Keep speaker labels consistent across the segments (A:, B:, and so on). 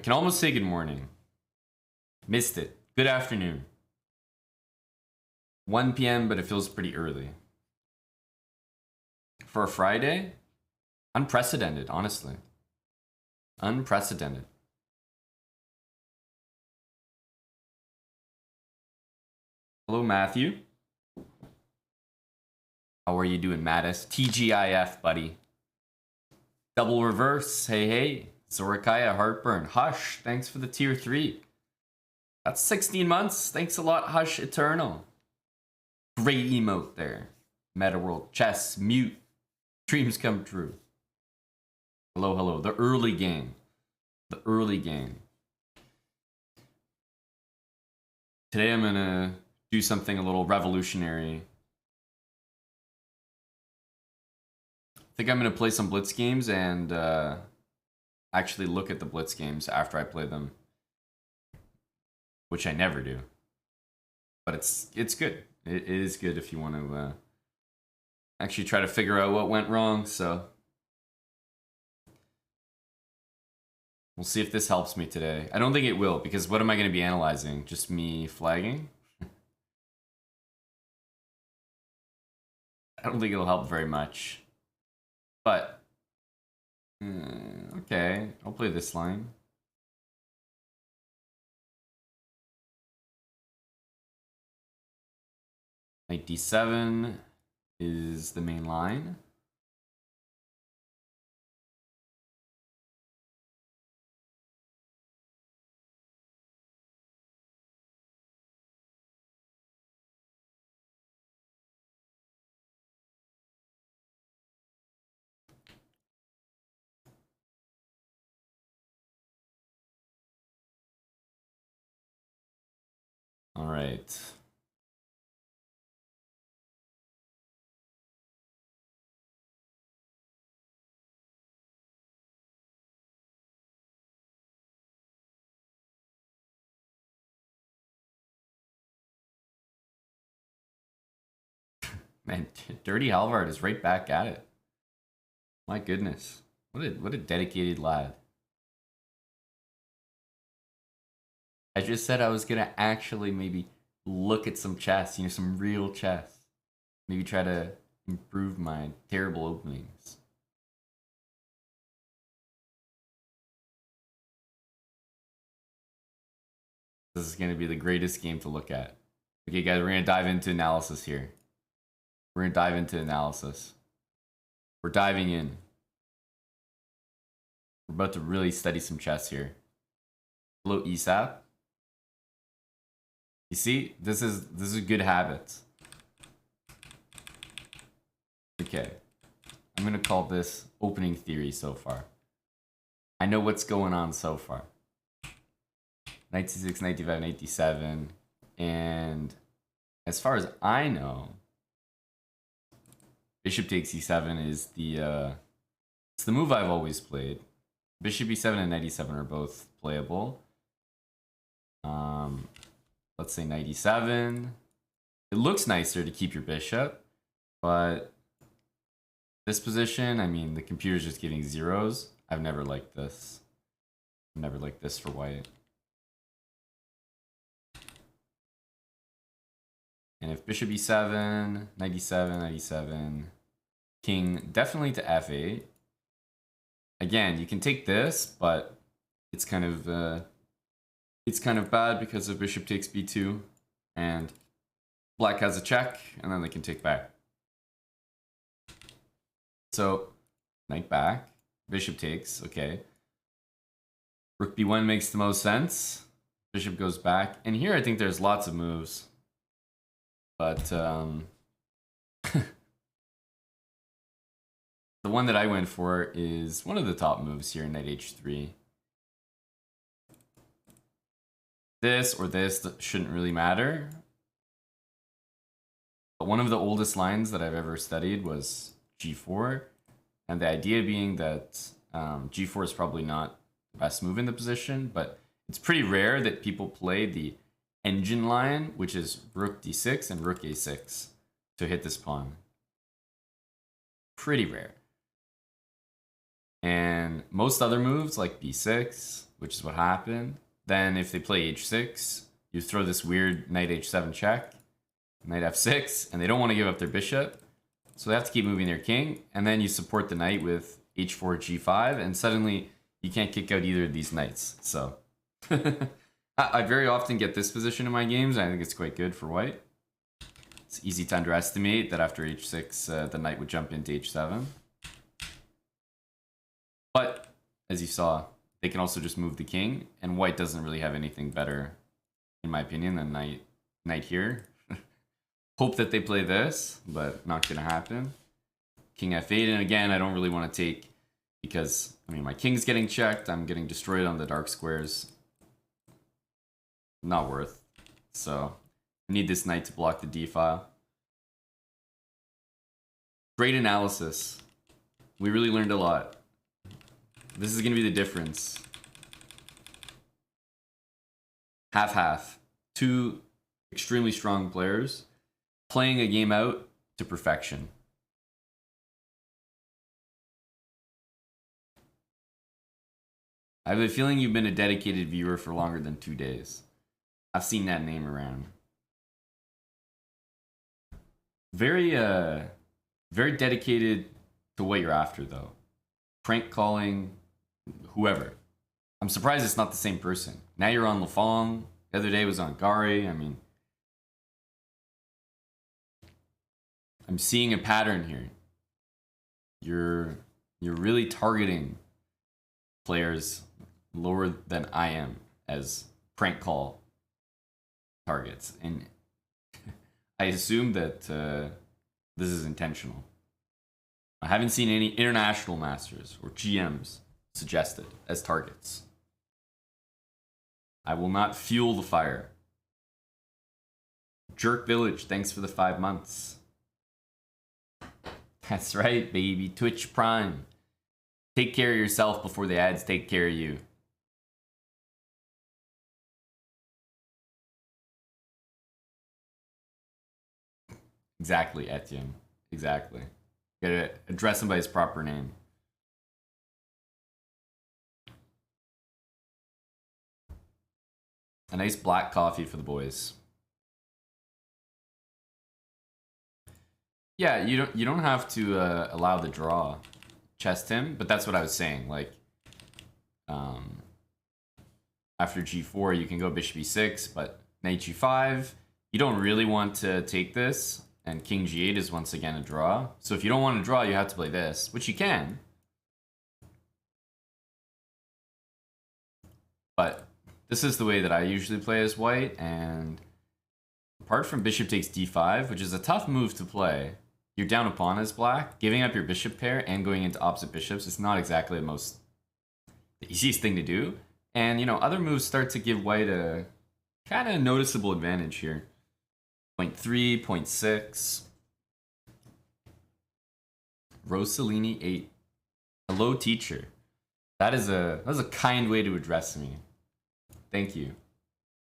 A: can almost say good morning. Missed it. Good afternoon. 1 p.m., but it feels pretty early. For a Friday, unprecedented, honestly. Unprecedented. Hello, Matthew. How are you doing, Mattis? TGIF, buddy. Double reverse. Hey, hey. Zorakaya, Heartburn. Hush, thanks for the tier 3. That's 16 months. Thanks a lot, Hush Eternal. Great emote there. Meta World. Chess. Mute. Dreams come true. Hello, hello. The early game. The early game. Today I'm gonna do something a little revolutionary. I think I'm gonna play some Blitz games and actually look at the Blitz games after I play them, which I never do. But it's good. It is good if you want to actually try to figure out what went wrong. So we'll see if this helps me today. I don't think it will, because what am I going to be analyzing? Just me flagging? I don't think it'll help very much. But, okay, I'll play this line. Knight d7 is the main line. All right. Man, Dirty Halvard is right back at it. My goodness. What a dedicated lad. I just said I was gonna actually maybe look at some chess, some real chess. Maybe try to improve my terrible openings. This is gonna be the greatest game to look at. Okay, guys, we're gonna dive into analysis here. We're gonna dive into analysis. We're diving in. We're about to really study some chess here. Hello, ESAP. You see, this is a good habit. Okay, I'm gonna call this opening theory so far. I know what's going on so far. Knight c6, knight d5, knight d7, and as far as I know, bishop takes e7 is it's the move I've always played. Bishop e7 and knight e7 are both playable. Let's say knight e7. It looks nicer to keep your bishop, but this position, I mean, the computer's just giving zeros. I've never liked this. I've never liked this for white. And if bishop e7, knight e7, knight e7, king definitely to f8. Again, you can take this, but it's kind of bad because of bishop takes b2, and black has a check, and then they can take back. So knight back, bishop takes, okay. Rook b1 makes the most sense. Bishop goes back, and here I think there's lots of moves. But the one that I went for is one of the top moves here, knight h3. This or this shouldn't really matter. But one of the oldest lines that I've ever studied was g4. And the idea being that g4 is probably not the best move in the position, but it's pretty rare that people play the engine line, which is rook d6 and rook a6 to hit this pawn. Pretty rare. And most other moves like b6, which is what happened. Then if they play h6, you throw this weird knight h7 check, knight f6, and they don't want to give up their bishop. So they have to keep moving their king, and then you support the knight with h4, g5, and suddenly you can't kick out either of these knights. So I very often get this position in my games, and I think it's quite good for white. It's easy to underestimate that after h6, the knight would jump into h7. But, as you saw, they can also just move the king, and white doesn't really have anything better, in my opinion, than knight here. Hope that they play this, but not gonna happen. King f8, and again, I don't really want to take, because, I mean, my king's getting checked, I'm getting destroyed on the dark squares. Not worth. So, I need this knight to block the d-file. Great analysis. We really learned a lot. This is gonna be the difference. Half-half. Two extremely strong players playing a game out to perfection. I have a feeling you've been a dedicated viewer for longer than 2 days. I've seen that name around. Very dedicated to what you're after, though. Prank calling, whoever. I'm surprised it's not the same person. Now you're on Lafong. The other day was on Gari. I mean, I'm seeing a pattern here. You're really targeting players lower than I am as prank call targets, and I assume that this is intentional. I haven't seen any international masters or GMs suggested as targets. I will not fuel the fire. Jerk Village, thanks for the 5 months. That's right, baby. Twitch Prime. Take care of yourself before the ads take care of you. Exactly, Etienne. Exactly. Gotta address him by his proper name. A nice black coffee for the boys. Yeah, you don't have to allow the draw. Chest him, but that's what I was saying. Like, after g4, you can go bishop e6, but knight g5, you don't really want to take this, and king g8 is once again a draw. So if you don't want to draw, you have to play this, which you can. But this is the way that I usually play as white, and apart from bishop takes d5, which is a tough move to play, you're down a pawn as black. Giving up your bishop pair and going into opposite bishops is not exactly the easiest thing to do. And, you know, other moves start to give white a kind of noticeable advantage here. 0.3, 0.6. Rossellini 8. Hello, teacher. That was a kind way to address me. Thank you.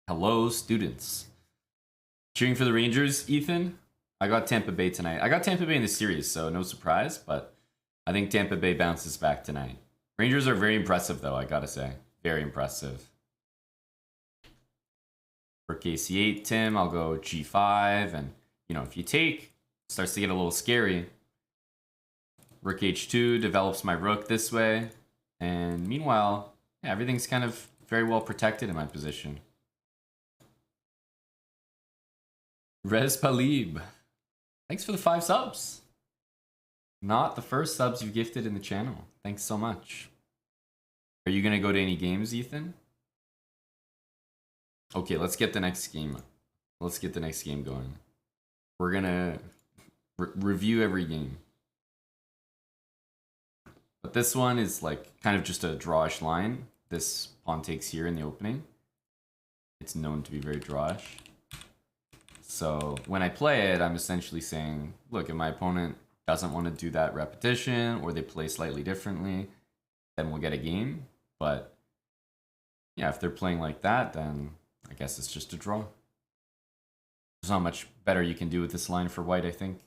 A: Hello, students. Cheering for the Rangers, Ethan? I got Tampa Bay tonight. I got Tampa Bay in the series, so no surprise, but I think Tampa Bay bounces back tonight. Rangers are very impressive, though, I gotta say. Very impressive. For KC8, Tim, I'll go G5, and, you know, if you take, it starts to get a little scary. Rook H2 develops my rook this way, and meanwhile, yeah, everything's kind of very well protected in my position. Rez Palib. Thanks for the 5 subs. Not the first subs you've gifted in the channel. Thanks so much. Are you going to go to any games, Ethan? Okay, let's get the next game. Let's get the next game going. We're going to review every game. But this one is like kind of just a drawish line. This pawn takes here in the opening. It's known to be very drawish. So when I play it, I'm essentially saying, look, if my opponent doesn't want to do that repetition or they play slightly differently, then we'll get a game. But yeah, if they're playing like that, then I guess it's just a draw. There's not much better you can do with this line for white, I think.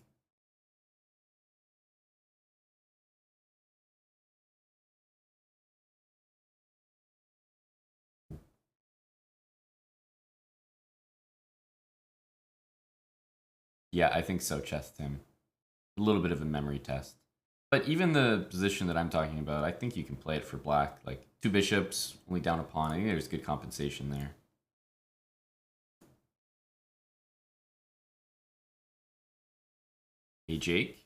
A: Yeah, I think so, chess Tim. A little bit of a memory test. But even the position that I'm talking about, I think you can play it for black. Like 2 bishops, only down a pawn. I think there's good compensation there. Hey, Jake.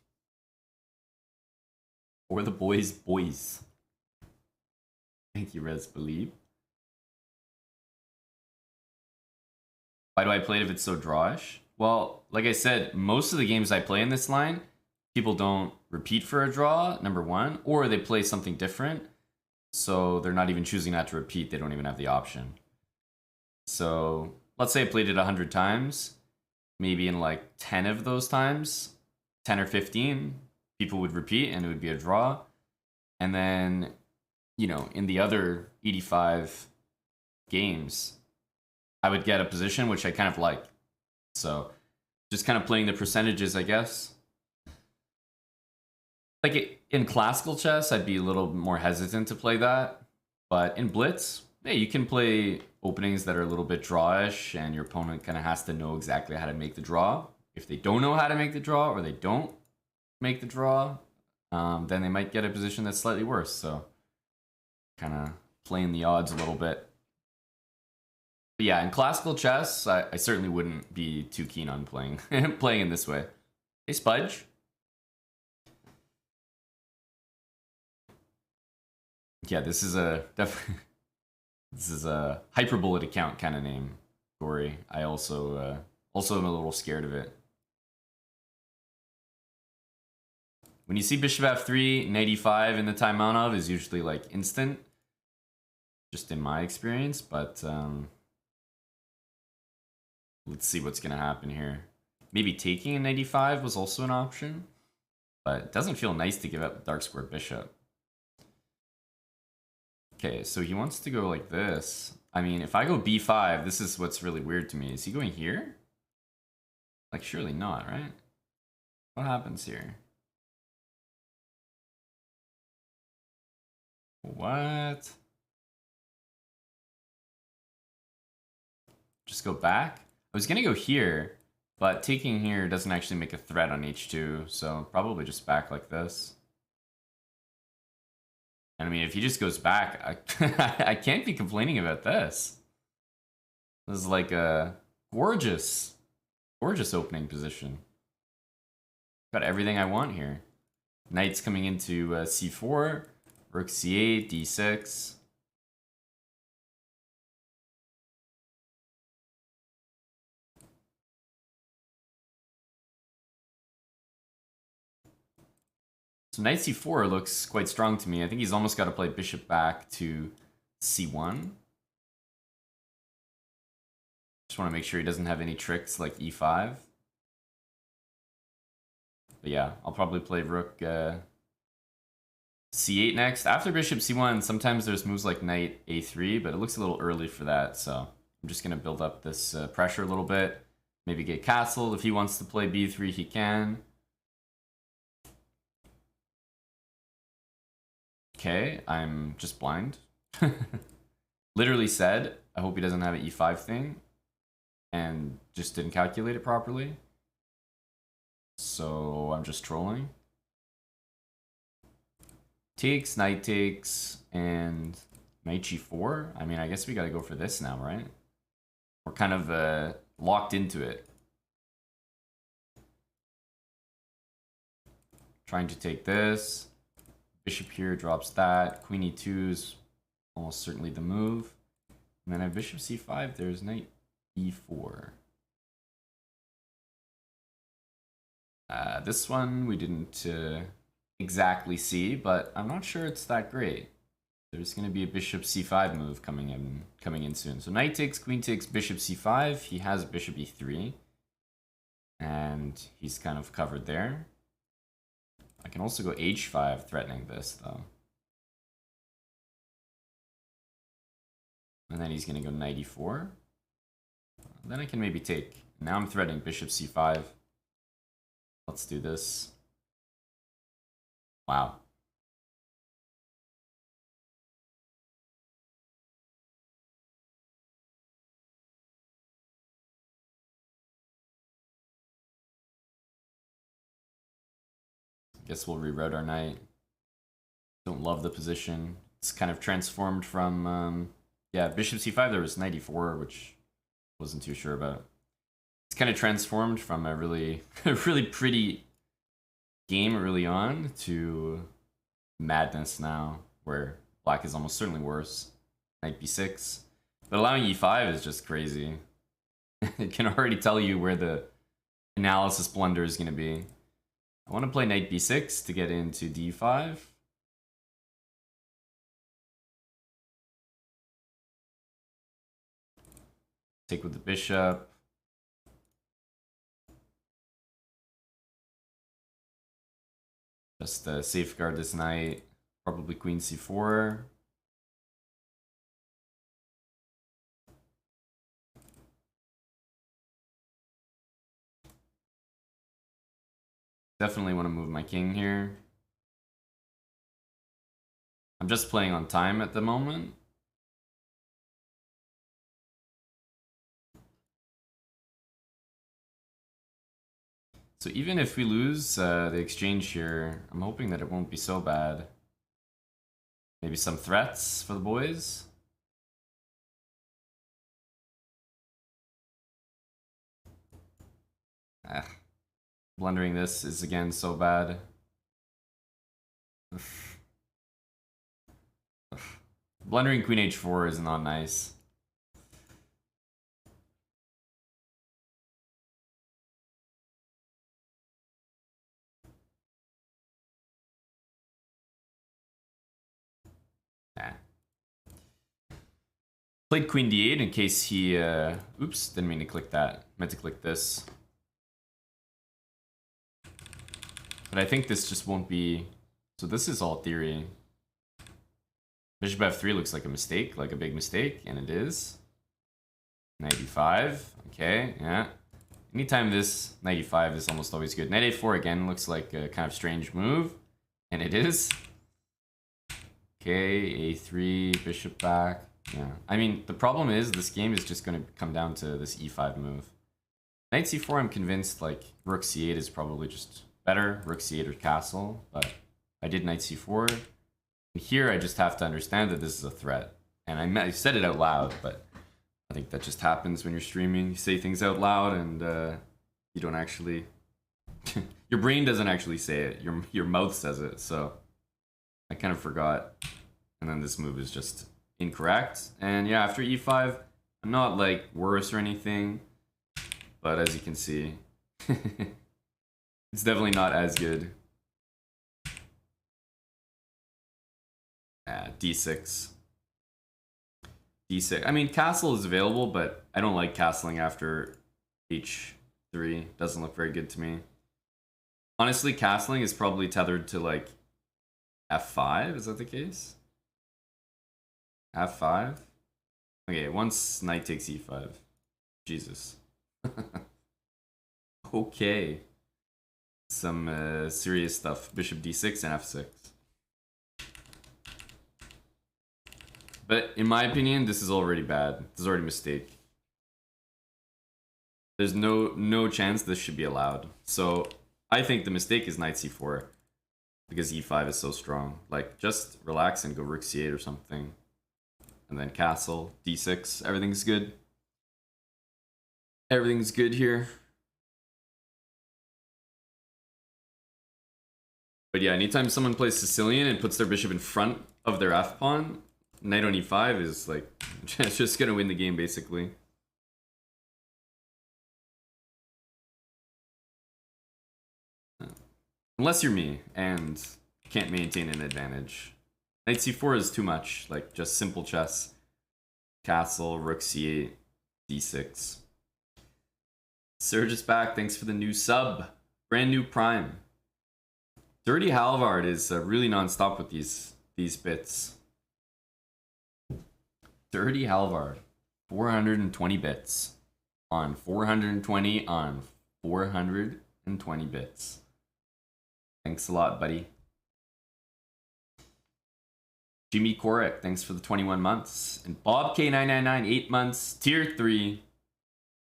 A: Or the boys. Thank you, Res Believe. Why do I play it if it's so drawish? Well, like I said, most of the games I play in this line, people don't repeat for a draw, number one, or they play something different. So they're not even choosing not to repeat. They don't even have the option. So let's say I played it 100 times. Maybe in like 10 of those times, 10 or 15, people would repeat and it would be a draw. And then, you know, in the other 85 games, I would get a position which I kind of like. So just kind of playing the percentages, I guess. Like in classical chess, I'd be a little more hesitant to play that. But in Blitz, yeah, you can play openings that are a little bit drawish, and your opponent kind of has to know exactly how to make the draw. If they don't know how to make the draw, or they don't make the draw, then they might get a position that's slightly worse. So kind of playing the odds a little bit. But yeah, in classical chess, I certainly wouldn't be too keen on playing playing in this way. Hey, Spudge. Yeah, this is a this is a hyperbullet account kind of name, Gory. I also am a little scared of it. When you see bishop f3, knight e5 in the timeout of is usually like instant, just in my experience. But let's see what's gonna happen here. Maybe taking a knight e5 was also an option, but it doesn't feel nice to give up the dark square bishop. Okay, so he wants to go like this. I mean, if I go b5, this is what's really weird to me. Is he going here? Like, surely not, right? What happens here? What? Just go back? I was gonna go here, but taking here doesn't actually make a threat on h2, so probably just back like this. And I mean, if he just goes back, I can't be complaining about this. This is like a gorgeous opening position. Got everything I want here. Knight's coming into c4, rook c8, d6. So knight c4 looks quite strong to me. I think he's almost got to play bishop back to c1. Just want to make sure he doesn't have any tricks like e5. But yeah, I'll probably play rook c8 next. After bishop c1, sometimes there's moves like knight a3, but it looks a little early for that. So I'm just going to build up this pressure a little bit. Maybe get castled. If he wants to play b3, he can. Okay, I'm just blind. Literally said, I hope he doesn't have an e5 thing. And just didn't calculate it properly. So I'm just trolling. Takes, knight takes, and knight g4. I mean, I guess we gotta go for this now, right? We're kind of locked into it. Trying to take this. Bishop here drops that. Queen e2 is almost certainly the move. And then I have bishop c5. There's knight e4. This one we didn't exactly see, but I'm not sure it's that great. There's going to be a bishop c5 move coming in soon. So knight takes, queen takes, bishop c5. He has bishop e3, and he's kind of covered there. I can also go h5, threatening this though. And then he's going to go knight e4. Then I can maybe take. Now I'm threatening bishop c5. Let's do this. Wow. Guess we'll reroute our knight. Don't love the position. It's kind of transformed from, yeah, bishop c5, there was knight e4, which wasn't too sure about. It's kind of transformed from a really, really pretty game early on to madness now, where black is almost certainly worse. Knight b6. But allowing e5 is just crazy. It can already tell you where the analysis blunder is going to be. I want to play knight b6 to get into d5. Take with the bishop. Just safeguard this knight. Probably queen c4. Definitely want to move my king here. I'm just playing on time at the moment. So even if we lose the exchange here, I'm hoping that it won't be so bad. Maybe some threats for the boys. Blundering this is again so bad. Blundering queen h4 is not nice. Played queen d8 in case he, oops, didn't mean to click that. Meant to click this. But I think this just won't be, so this is all theory. Bishop f3 looks like a mistake, like a big mistake, and it is. Knight e5, okay, yeah. Anytime this knight e5 is almost always good. Knight a4 again looks like a kind of strange move, and it is. Okay, a3, bishop back. Yeah, I mean, the problem is this game is just going to come down to this e5 move. Knight c4, I'm convinced, like, rook c8 is probably just better. Rook c8 or castle, but I did knight c4. Here, I just have to understand that this is a threat. And I said it out loud, but I think that just happens when you're streaming. You say things out loud and you don't actually... your brain doesn't actually say it. Your mouth says it, so I kind of forgot. And then this move is just incorrect. And yeah, after e5, I'm not like worse or anything, but as you can see, it's definitely not as good. D6. D6. I mean, castle is available, but I don't like castling after h3. Doesn't look very good to me. Honestly, castling is probably tethered to like f5. Is that the case? f5? Okay, once knight takes e5. Jesus. Okay. Some serious stuff. Bishop d6 and f6. But in my opinion, this is already bad. This is already a mistake. There's no chance this should be allowed. So I think the mistake is knight c4 because e5 is so strong. Like, just relax and go rook c8 or something. And then castle, d6, everything's good. Everything's good here. But yeah, anytime someone plays Sicilian and puts their bishop in front of their f-pawn, knight on e5 is like, it's just gonna win the game basically. Unless you're me and can't maintain an advantage. Knight c4 is too much, like just simple chess. Castle, rook c8, d6. Serge is back, thanks for the new sub. Brand new prime. Dirty Halvard is really non-stop with these bits. Dirty Halvard, 420 bits. On 420 on 420 bits. Thanks a lot, buddy. Jimmy Korek, thanks for the 21 months. And Bob K999, 8 months. Tier 3.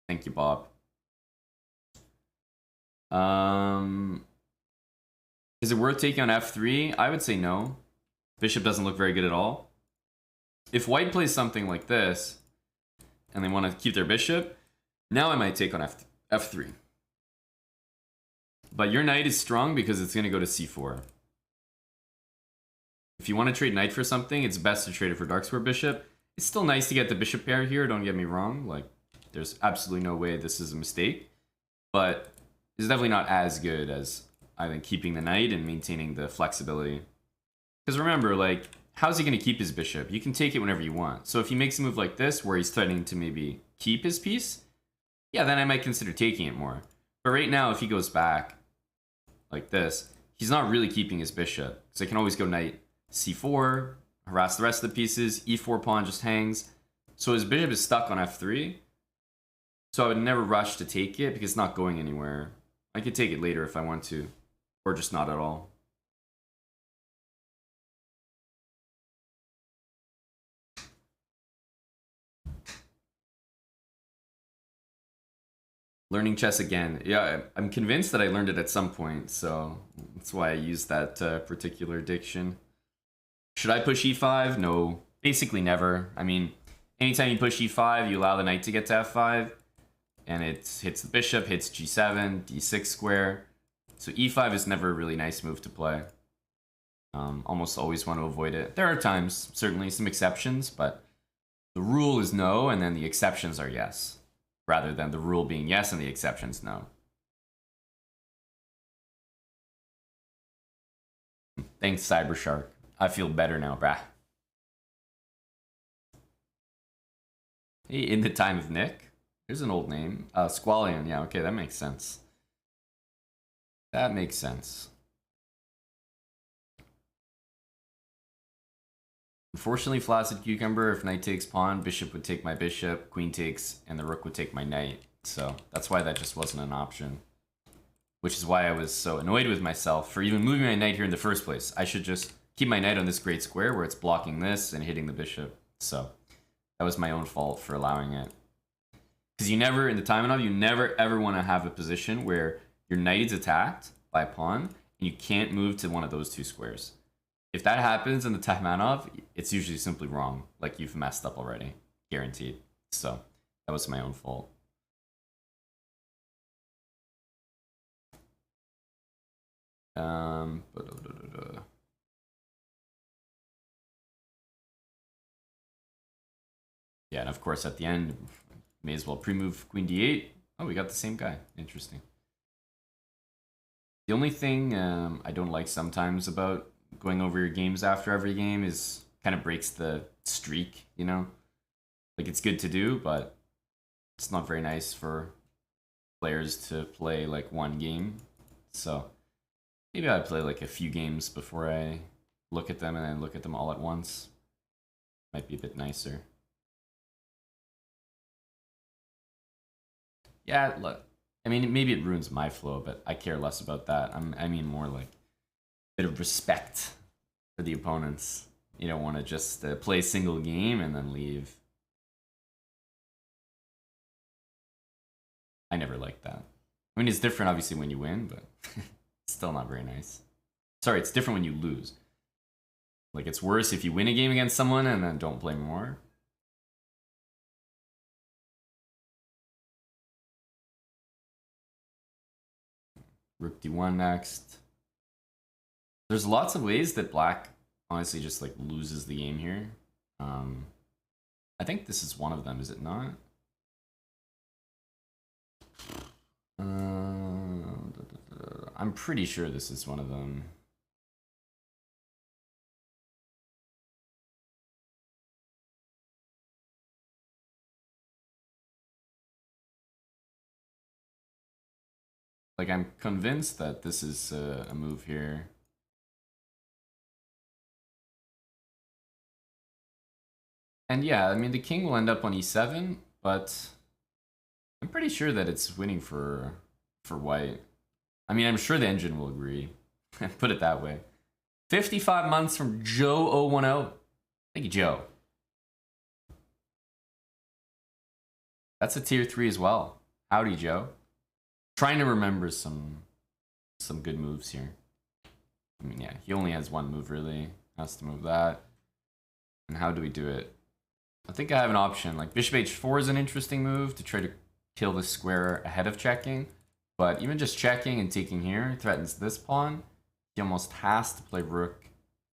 A: Thank you, Bob. Is it worth taking on f3? I would say no. Bishop doesn't look very good at all. If white plays something like this, and they want to keep their bishop, now I might take on f3. But your knight is strong because it's going to go to c4. If you want to trade knight for something, it's best to trade it for dark square bishop. It's still nice to get the bishop pair here, don't get me wrong. Like, there's absolutely no way this is a mistake. But it's definitely not as good as, I think, keeping the knight and maintaining the flexibility. Because remember, like, how's he going to keep his bishop? You can take it whenever you want. So if he makes a move like this, where he's threatening to maybe keep his piece, yeah, then I might consider taking it more. But right now, if he goes back like this, he's not really keeping his bishop. Because I can always go knight c4, harass the rest of the pieces, e4 pawn just hangs. So his bishop is stuck on f3. So I would never rush to take it because it's not going anywhere. I could take it later if I want to, or just not at all. Learning chess again. Yeah, I'm convinced that I learned it at some point, so that's why I used that particular diction. Should I push e5? No, basically never. I mean, anytime you push e5, you allow the knight to get to f5, and it hits the bishop, hits g7, d6 square. So e5 is never a really nice move to play. Almost always want to avoid it. There are times, certainly some exceptions, but the rule is no, and then the exceptions are yes, rather than the rule being yes and the exceptions no. Thanks, Cybershark. I feel better now, brah. Hey, in the time of Nick. Here's an old name. Squallion. Yeah, okay, that makes sense. That makes sense. Unfortunately, Flaccid Cucumber, if knight takes pawn, bishop would take my bishop, queen takes, and the rook would take my knight. So that's why that just wasn't an option. Which is why I was so annoyed with myself for even moving my knight here in the first place. I should just keep my knight on this great square where it's blocking this and hitting the bishop. So that was my own fault for allowing it. Because you never, in the Taimanov, you never ever want to have a position where your knight is attacked by a pawn and you can't move to one of those two squares. If that happens in the Taimanov, it's usually simply wrong. Like, you've messed up already. Guaranteed. So that was my own fault. Yeah, and of course at the end, may as well pre-move queen d8. Oh, we got the same guy. Interesting. The only thing I don't like sometimes about going over your games after every game is kind of breaks the streak, you know? Like, it's good to do, but it's not very nice for players to play like one game. So maybe I'd play like a few games before I look at them and then look at them all at once. Might be a bit nicer. Yeah, look, I mean, maybe it ruins my flow, but I care less about that. I mean more like a bit of respect for the opponents. You don't want to just play a single game and then leave. I never liked that. I mean, it's different obviously when you win, but it's still not very nice. Sorry, it's different when you lose. Like, it's worse if you win a game against someone and then don't play more. Rook d1 next. There's lots of ways that black honestly just like loses the game here. I think this is one of them, is it not? I'm pretty sure this is one of them. Like, I'm convinced that this is a move here. And yeah, I mean, the king will end up on e7, but I'm pretty sure that it's winning for white. I mean, I'm sure the engine will agree. Put it that way. 55 months from Joe010. Thank you, Joe. That's a tier 3 as well. Howdy, Joe. Trying to remember some good moves here. I mean, yeah, he only has one move, really. Has to move that. And how do we do it? I think I have an option. Like, bishop h4 is an interesting move to try to kill the square ahead of checking. But even just checking and taking here threatens this pawn. He almost has to play rook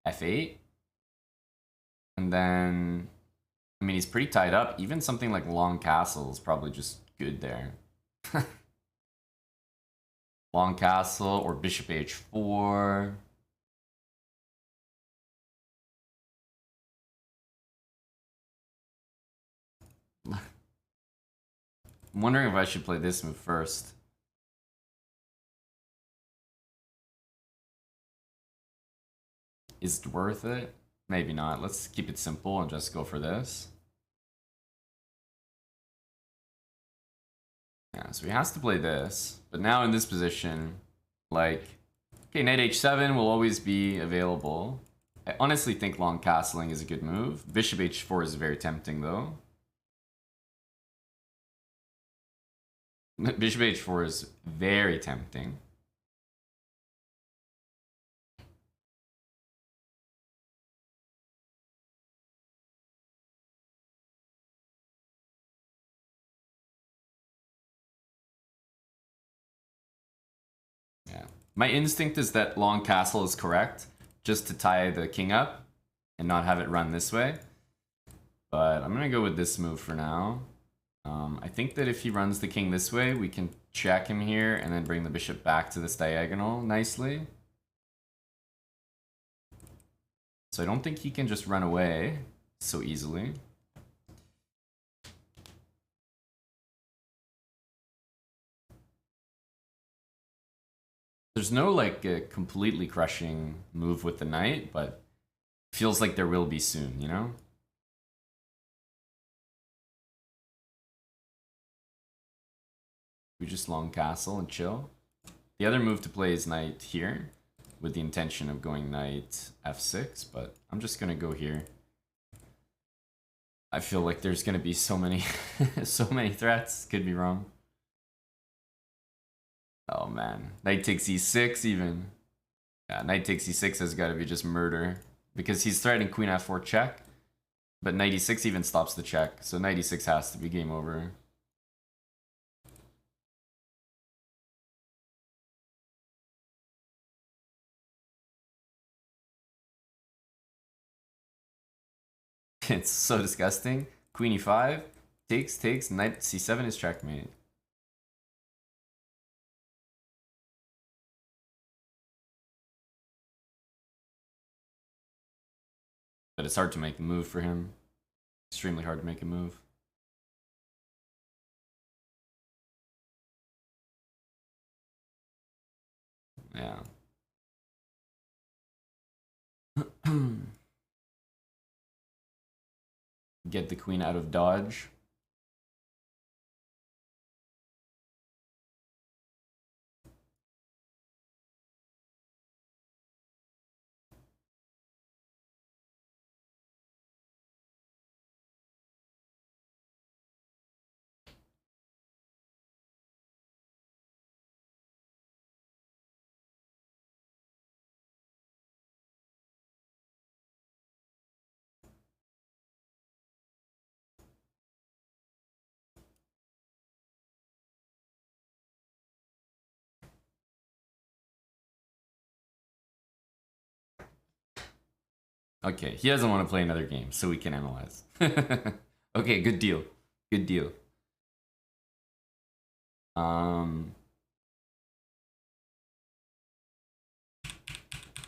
A: f8. And then, I mean, he's pretty tied up. Even something like long castle is probably just good there. Long castle or bishop h4. I'm wondering if I should play this move first. Is it worth it? Maybe not. Let's keep it simple and just go for this. Yeah, so he has to play this. But now in this position, like, okay, knight h7 will always be available. I honestly think long castling is a good move. Bishop h4 is very tempting, though. Bishop h4 is very tempting. Yeah. My instinct is that long castle is correct, just to tie the king up and not have it run this way. But I'm gonna go with this move for now. I think that if he runs the king this way, we can check him here and then bring the bishop back to this diagonal nicely. So I don't think he can just run away so easily. There's no like a completely crushing move with the knight, but feels like there will be soon, you know? We just long castle and chill. The other move to play is knight here, with the intention of going knight f6, but I'm just gonna go here. I feel like there's gonna be so many, so many threats. Could be wrong. Oh man, knight takes e6 even. Yeah, knight takes e6 has got to be just murder because he's threatening queen f4 check, but knight e6 even stops the check, so knight e6 has to be game over. It's so disgusting. Queen e5 takes knight c7 is checkmate. But it's hard to make a move for him. Extremely hard to make a move. Yeah. Get the queen out of dodge. Okay, he doesn't want to play another game, so we can analyze. Okay, good deal. Good deal.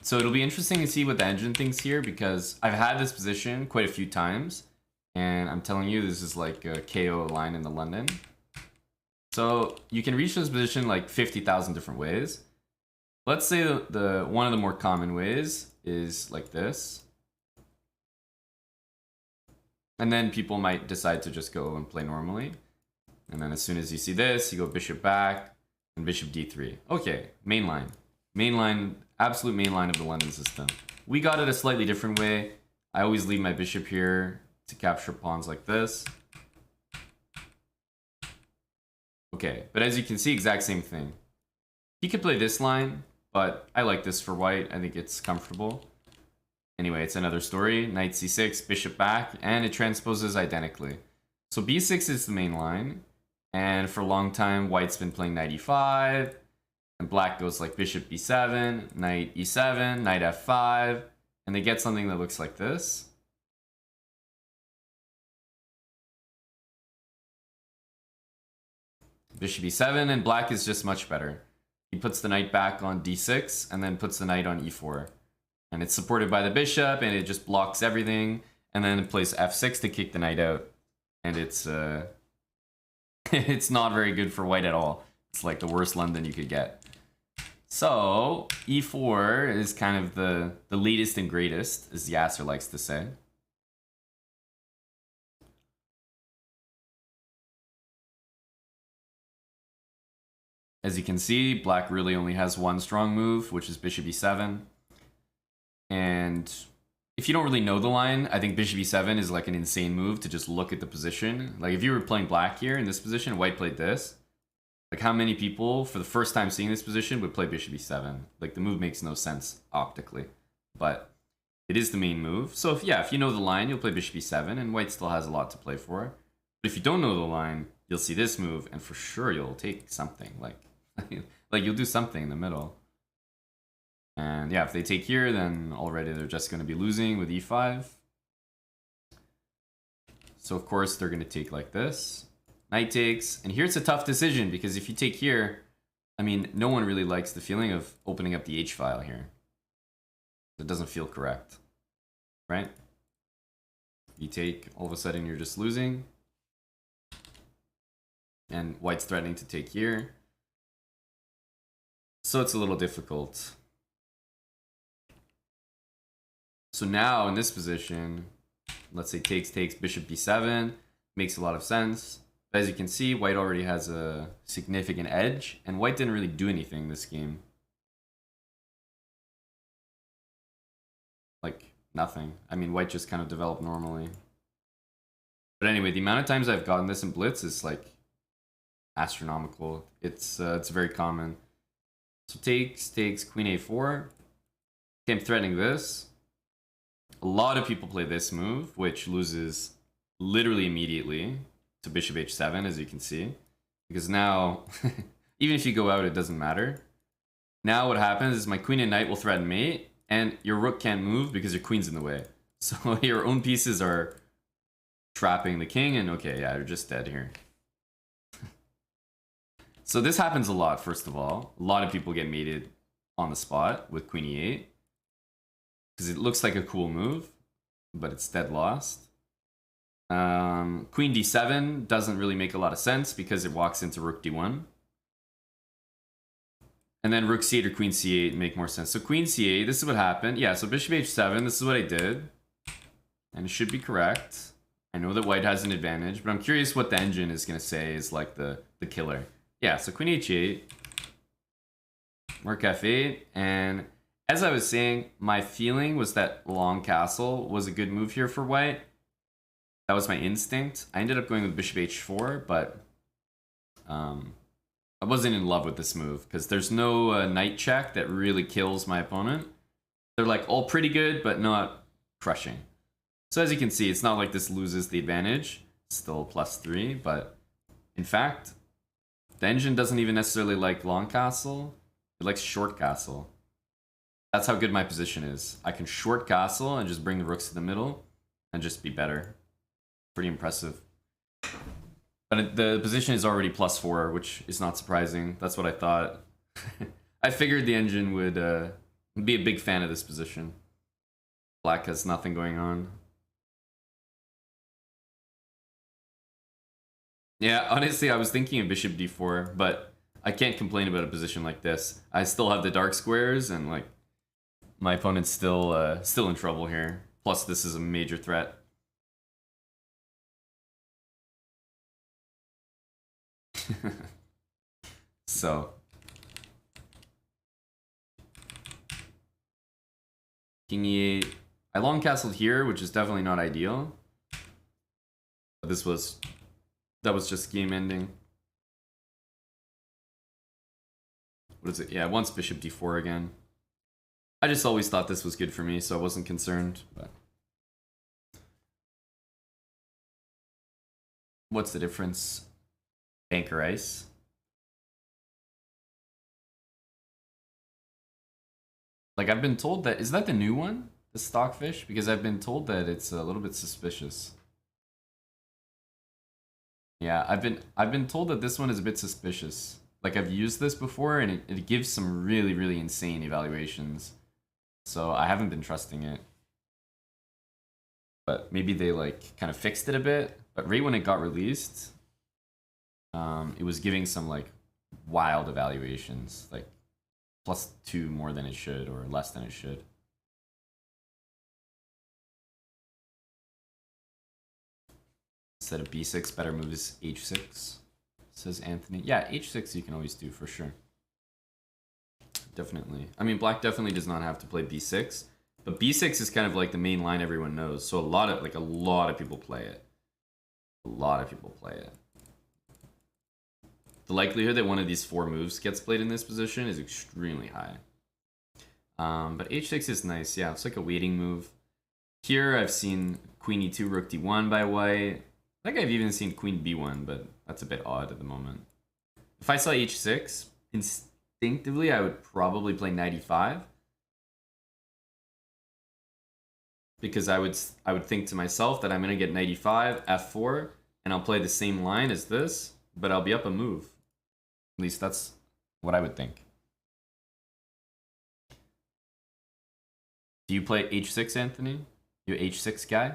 A: So it'll be interesting to see what the engine thinks here because I've had this position quite a few times, and I'm telling you, this is like a KO line in the London. So you can reach this position like 50,000 different ways. Let's say the one of the more common ways is like this. And then people might decide to just go and play normally. And then as soon as you see this, you go bishop back and bishop d3. Okay, main line. Main line, absolute main line of the London system. We got it a slightly different way. I always leave my bishop here to capture pawns like this. Okay, but as you can see, exact same thing. He could play this line, but I like this for white. I think it's comfortable. Anyway, it's another story. Knight c6, bishop back, and it transposes identically. So b6 is the main line, and for a long time, white's been playing knight e5, and black goes like bishop b7, knight e7, knight f5, and they get something that looks like this. Bishop e7, and black is just much better. He puts the knight back on d6, and then puts the knight on e4. And it's supported by the bishop, and it just blocks everything, and then it plays f6 to kick the knight out. And it's it's not very good for white at all. It's like the worst London you could get. So e4 is kind of the latest and greatest, as Yasser likes to say. As you can see, black really only has one strong move, which is bishop e7. And if you don't really know the line, I think bishop e7 is like an insane move to just look at the position. Like if you were playing black here in this position, white played this. Like how many people, for the first time seeing this position, would play bishop e7? Like the move makes no sense optically, but it is the main move. So if you know the line, you'll play bishop e7, and white still has a lot to play for. But if you don't know the line, you'll see this move, and for sure you'll take something. Like you'll do something in the middle. And yeah, if they take here, then already they're just going to be losing with e5. So of course they're going to take like this. Knight takes, and here's a tough decision, because if you take here, I mean, no one really likes the feeling of opening up the h-file here. It doesn't feel correct, right? You take, all of a sudden you're just losing. And white's threatening to take here. So it's a little difficult. So now in this position, let's say takes, bishop b7, makes a lot of sense. But as you can see, white already has a significant edge, and white didn't really do anything this game. Like, nothing. I mean, white just kind of developed normally. But anyway, the amount of times I've gotten this in Blitz is like astronomical. It's very common. So takes, queen a4. Okay, I'm threatening this. A lot of people play this move, which loses literally immediately to bishop h7, as you can see. Because now, even if you go out, it doesn't matter. Now what happens is my queen and knight will threaten mate, and your rook can't move because your queen's in the way. So your own pieces are trapping the king, and okay, yeah, you're just dead here. So this happens a lot, first of all. A lot of people get mated on the spot with queen e8. Because it looks like a cool move, but it's dead lost. Queen d7 doesn't really make a lot of sense because it walks into rook d1. And then rook c8 or queen c8 make more sense. So queen c8, this is what happened. Yeah, so bishop h7, this is what I did. And it should be correct. I know that white has an advantage, but I'm curious what the engine is going to say is like the killer. Yeah, so queen h8, rook f8, and as I was saying, my feeling was that long castle was a good move here for white. That was my instinct. I ended up going with bishop h4, but I wasn't in love with this move because there's no knight check that really kills my opponent. They're like all pretty good, but not crushing. So as you can see, it's not like this loses the advantage. It's still +3, but in fact, the engine doesn't even necessarily like long castle. It likes short castle. That's how good my position is. I can short castle and just bring the rooks to the middle and just be better. Pretty impressive. But the position is already +4, which is not surprising. That's what I thought. I figured the engine would be a big fan of this position. Black has nothing going on. Yeah, honestly, I was thinking of bishop d4, but I can't complain about a position like this. I still have the dark squares, and like my opponent's still in trouble here. Plus, this is a major threat. So king e8. I long castled here, which is definitely not ideal. But that was just game ending. What is it? Yeah, it wants bishop d4 again. I just always thought this was good for me, so I wasn't concerned. But what's the difference? Banker ice. Like, I've been told that... Is that the new one? The stockfish? Because I've been told that it's a little bit suspicious. Yeah, I've been told that this one is a bit suspicious. Like, I've used this before, and it gives some really, really insane evaluations. So I haven't been trusting it. But maybe they, like, kind of fixed it a bit. But right when it got released, it was giving some, like, wild evaluations. Like, +2 more than it should, or less than it should. Instead of b6, better move is h6, says Anthony. Yeah, h6 you can always do for sure. Definitely. I mean, black definitely does not have to play b6, but b6 is kind of like the main line everyone knows. So a lot of people play it. A lot of people play it. The likelihood that one of these 4 moves gets played in this position is extremely high. But h6 is nice. Yeah, it's like a waiting move. Here I've seen queen e2, rook d1 by white. I think I've even seen queen b1, but that's a bit odd at the moment. If I saw h6, instinctively I would probably play knight e5. Because I would think to myself that I'm going to get knight e5, f4, and I'll play the same line as this, but I'll be up a move. At least that's what I would think. Do you play h6, Anthony? You h6 guy?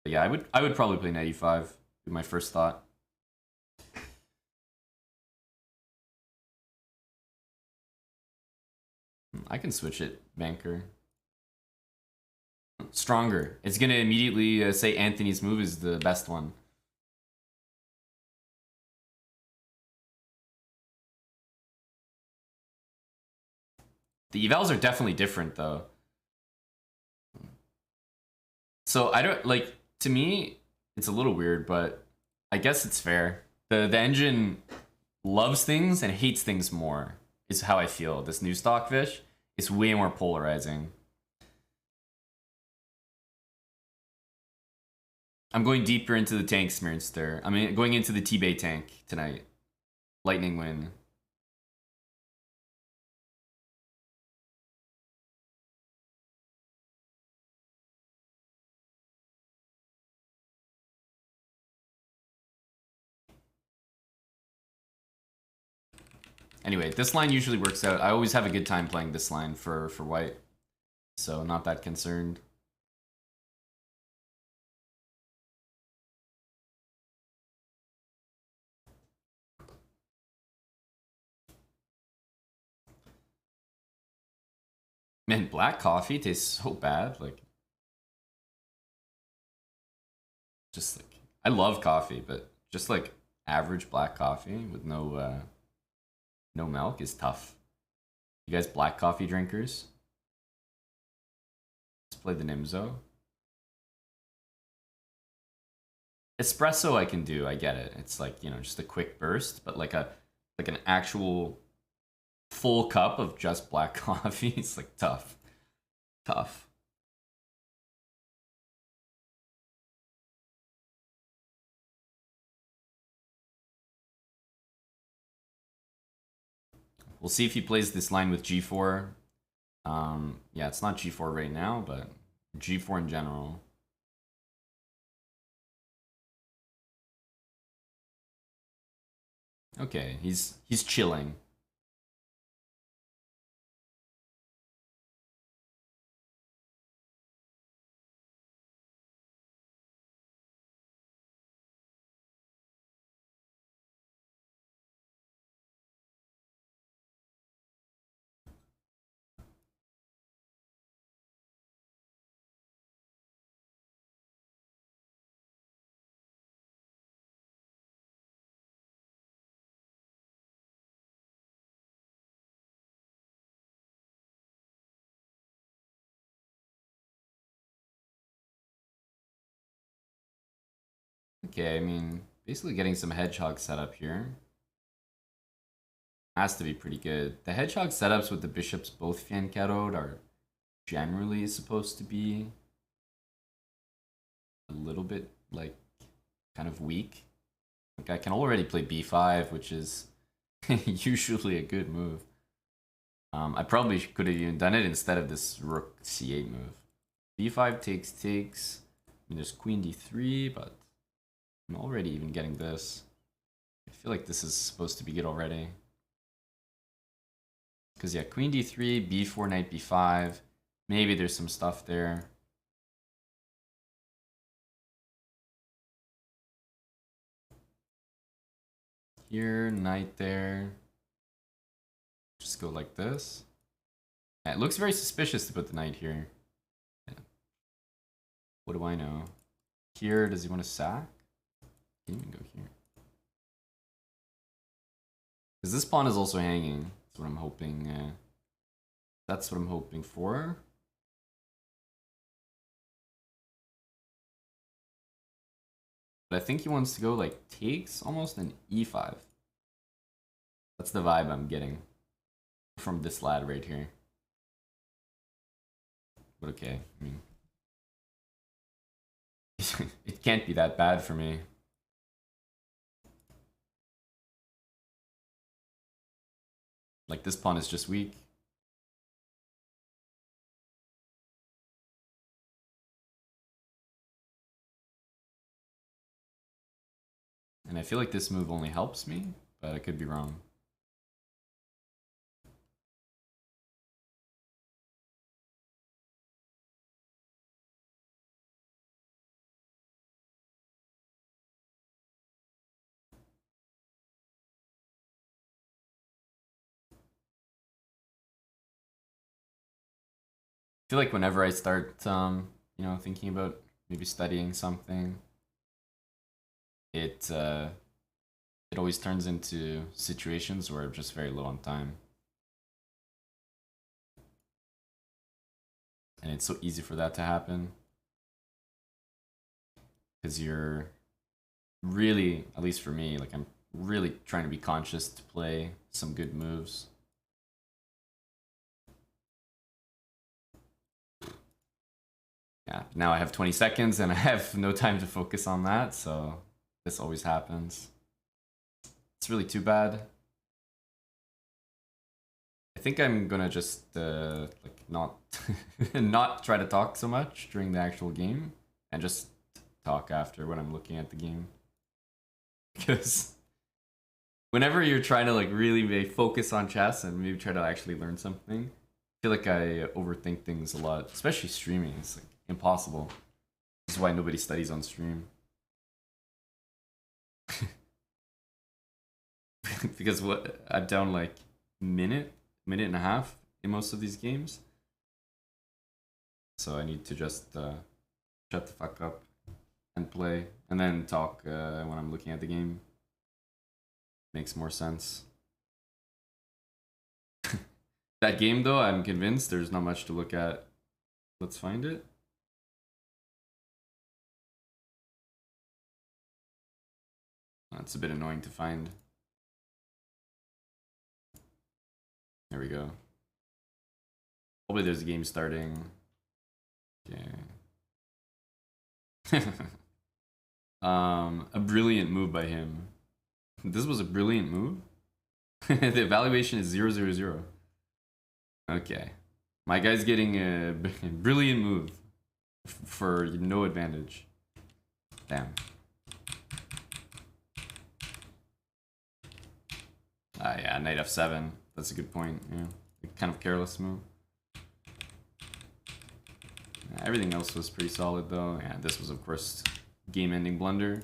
A: But yeah, I would probably play knight e5. Be my first thought. I can switch it, banker. Stronger. It's gonna immediately say Anthony's move is the best one. The evals are definitely different though. So I don't like, to me it's a little weird, but I guess it's fair. The engine loves things and hates things more, is how I feel. This new stockfish is way more polarizing. I'm going deeper into the tank, Smearnster. I mean, going into the T-Bay tank tonight. Lightning win. Anyway, this line usually works out. I always have a good time playing this line for white. So not that concerned. Man, black coffee tastes so bad. Like, just like, I love coffee, but just like average black coffee with no milk is tough. You guys black coffee drinkers? Let's play the Nimzo. Espresso I can do, I get it. It's like, you know, just a quick burst, but like an actual full cup of just black coffee, it's like tough. Tough. We'll see if he plays this line with g4. Yeah, it's not g4 right now, but g4 in general. Okay, he's chilling. Okay, I mean, basically getting some hedgehog set up here. Has to be pretty good. The hedgehog setups with the bishops both flankeroed are generally supposed to be a little bit, like, kind of weak. Like, I can already play b5, which is usually a good move. I probably could have even done it instead of this rook c8 move. b5 takes. I mean, there's queen d3, but I'm already even getting this. I feel like this is supposed to be good already. Because, yeah, queen d3, b4, knight b5. Maybe there's some stuff there. Here, knight there. Just go like this. Yeah, it looks very suspicious to put the knight here. Yeah. What do I know? Here, does he want to sack? He can even go here. Because this pawn is also hanging. That's what I'm hoping. That's what I'm hoping for. But I think he wants to go like takes almost an e5. That's the vibe I'm getting from this lad right here. But okay, I mean, it can't be that bad for me. Like, this pawn is just weak. And I feel like this move only helps me, but I could be wrong. I feel like whenever I start, you know, thinking about maybe studying something, it always turns into situations where I'm just very low on time. And it's so easy for that to happen. Because you're really, at least for me, like, I'm really trying to be conscious to play some good moves. Yeah, now I have 20 seconds and I have no time to focus on that, so this always happens. It's really too bad. I think I'm gonna just like not not try to talk so much during the actual game and just talk after when I'm looking at the game. Because whenever you're trying to like really focus on chess and maybe try to actually learn something, I feel like I overthink things a lot, especially streaming. It's like impossible. This is why nobody studies on stream. Because what I've done like minute and a half in most of these games. So I need to just shut the fuck up and play, and then talk when I'm looking at the game. Makes more sense. That game though, I'm convinced there's not much to look at. Let's find it. That's a bit annoying to find. There we go. Hopefully there's a game starting. Okay. A brilliant move by him. This was a brilliant move. The evaluation is 0-0-0. Okay. My guy's getting a brilliant move for no advantage. Damn. Yeah, knight f7. That's a good point. Yeah, kind of careless move. Everything else was pretty solid though. Yeah, this was of course game-ending blunder.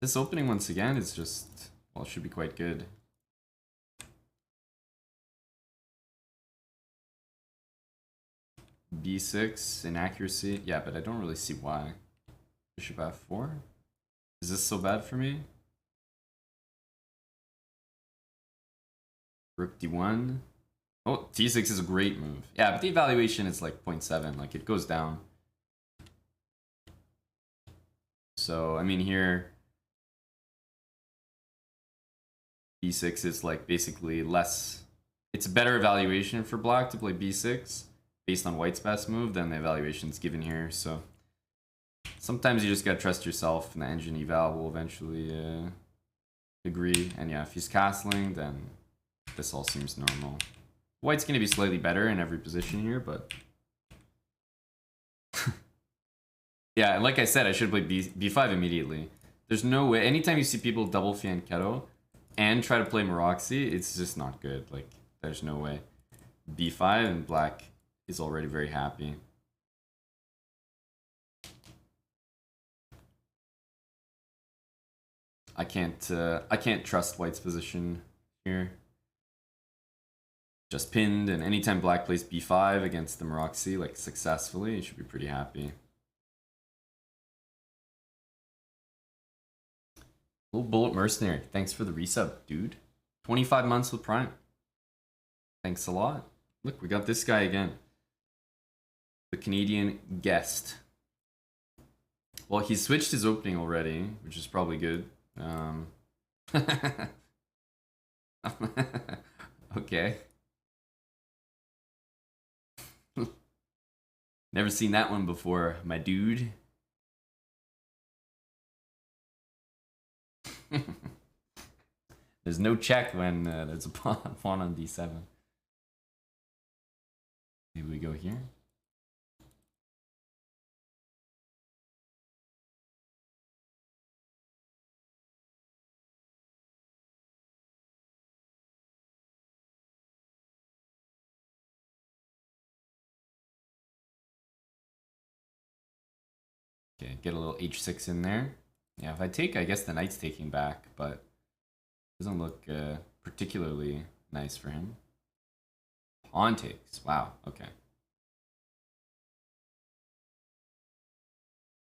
A: This opening once again is just, well, it should be quite good. B6 inaccuracy. Yeah, but I don't really see why. Bishop f4. Is this so bad for me? Rook d1. Oh, t6 is a great move. Yeah, but the evaluation is like 0.7. Like, it goes down. So, I mean, here, b6 is like basically less. It's a better evaluation for black to play b6 based on white's best move than the evaluations given here. So, sometimes you just gotta trust yourself, and the engine eval will eventually agree. And yeah, if he's castling, then this all seems normal. White's gonna be slightly better in every position here, but yeah, and like I said, I should play b5 immediately. There's no way. Anytime you see people double fianchetto and try to play Maroxy, it's just not good. Like, there's no way. b5 and black is already very happy. I can't trust white's position here. Just pinned, and anytime black plays b5 against the Maroxy, like successfully, you should be pretty happy. Little Bullet Mercenary, thanks for the resub, dude. 25 months with Prime. Thanks a lot. Look, we got this guy again. The Canadian guest. Well, he switched his opening already, which is probably good. Okay. Never seen that one before, my dude. There's no check when there's a pawn on d7. Maybe we go here. Okay, get a little h6 in there. Yeah, if I take, I guess the knight's taking back, but doesn't look particularly nice for him. Pawn takes. Wow, okay.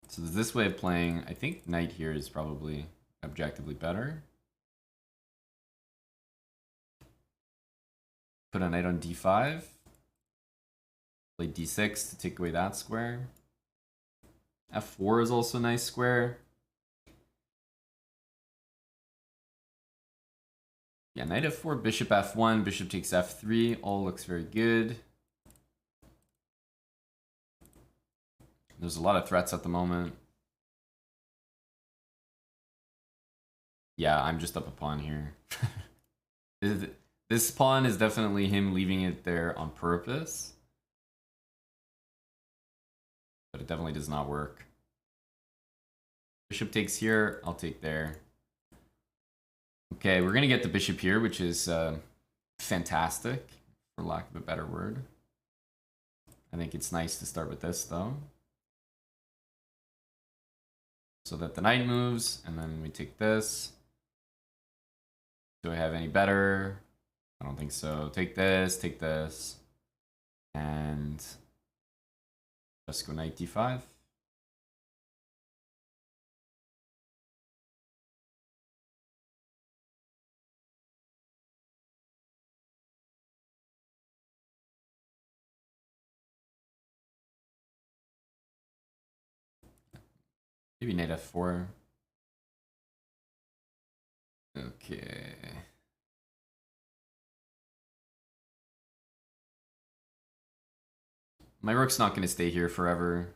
A: So this way of playing, I think knight here is probably objectively better. Put a knight on d5. Play d6 to take away that square. f4 is also a nice square. Yeah, knight f4, bishop f1, bishop takes f3. All looks very good. There's a lot of threats at the moment. Yeah, I'm just up a pawn here. This pawn is definitely him leaving it there on purpose. But it definitely does not work. Bishop takes here, I'll take there. Okay, we're gonna get the bishop here, which is fantastic, for lack of a better word. I think it's nice to start with this, though. So that the knight moves, and then we take this. Do I have any better? I don't think so. Take this, and just go knight d5. Maybe knight f4. Okay. My rook's not going to stay here forever.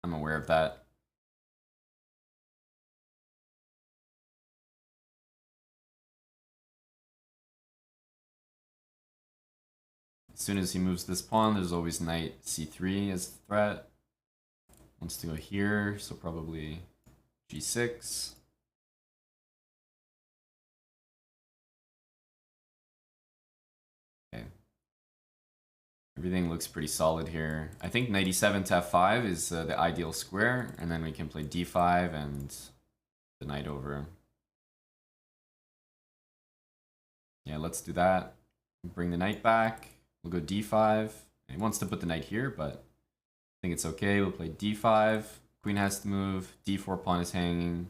A: I'm aware of that. As soon as he moves this pawn, there's always knight c3 as a threat. Wants to go here, so probably g6. Okay. Everything looks pretty solid here. I think knight e7 to f5 is the ideal square, and then we can play d5 and the knight over. Yeah, let's do that. Bring the knight back. We'll go d5. He wants to put the knight here, but I think it's okay. We'll play d5. Queen has to move. d4 pawn is hanging.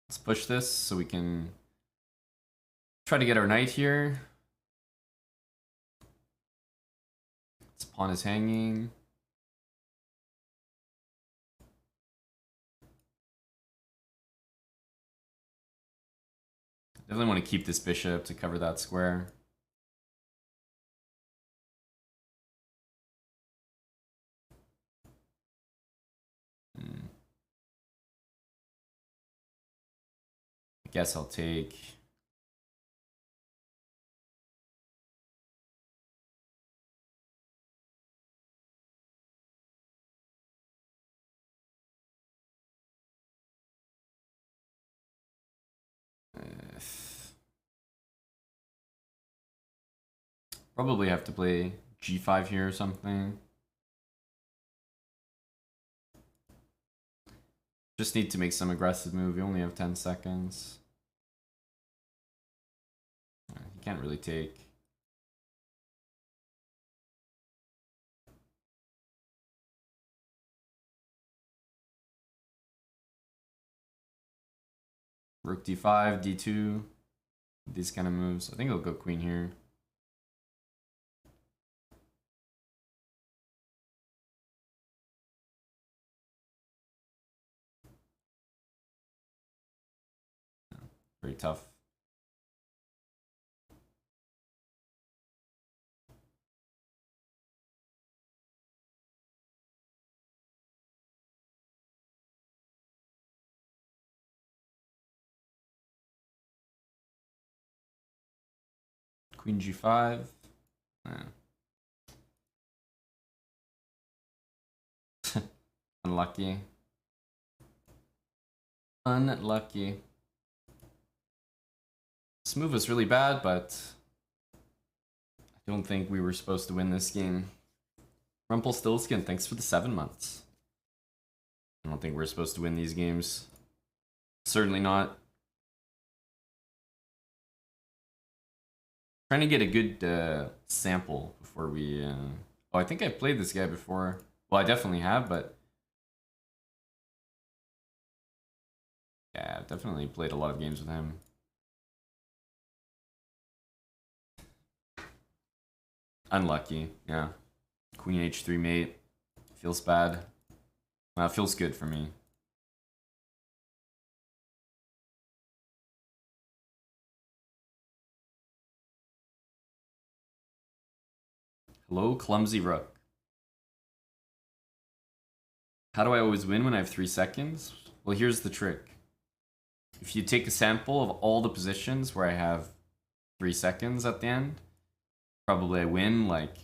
A: Let's push this so we can try to get our knight here. This pawn is hanging. Definitely want to keep this bishop to cover that square. I guess I'll take. Probably have to play g5 here or something. Just need to make some aggressive move. We only have 10 seconds. You can't really take. Rook d5, d2. These kind of moves. I think I'll go queen here. Very tough. Queen g5. Unlucky. Unlucky. This move was really bad, but I don't think we were supposed to win this game. Rumpelstiltskin, thanks for the 7 months. I don't think we're supposed to win these games. Certainly not. Trying to get a good sample before we... Oh, I think I played this guy before. Well, I definitely have, but... Yeah, I've definitely played a lot of games with him. Unlucky, yeah. Queen h3 mate. Feels bad. Well, it feels good for me. Hello, clumsy rook. How do I always win when I have 3 seconds? Well, here's the trick. If you take a sample of all the positions where I have 3 seconds at the end, probably I win like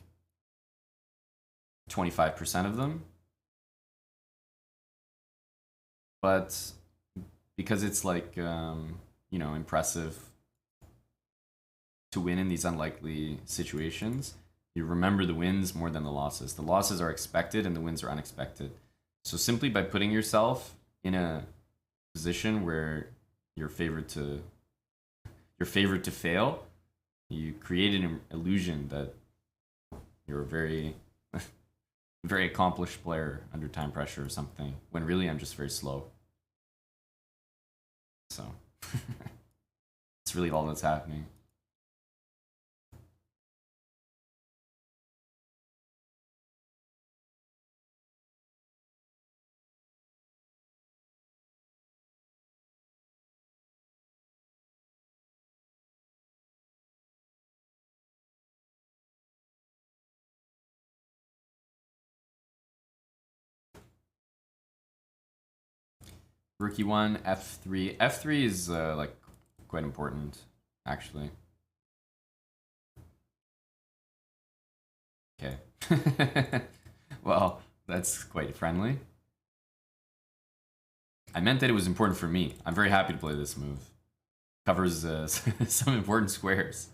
A: 25% of them. But because it's like, you know, impressive to win in these unlikely situations, you remember the wins more than the losses. The losses are expected and the wins are unexpected. So simply by putting yourself in a position where you're favored to fail, you create an illusion that you're a very very accomplished player under time pressure or something, when really I'm just very slow. So it's really all that's happening. Rook e1, f3. F3 is like quite important, actually. Okay. Well, that's quite friendly. I meant that it was important for me. I'm very happy to play this move. Covers some important squares.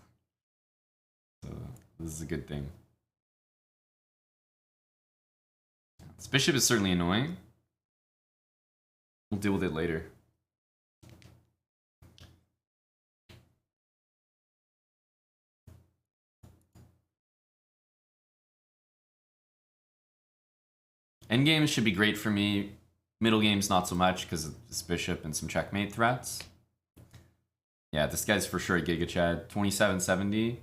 A: So this is a good thing. This bishop is certainly annoying. We'll deal with it later. Endgame should be great for me Middle game's not so much because of this bishop and some checkmate threats. Yeah, this guy's for sure a Giga Chad. 2770.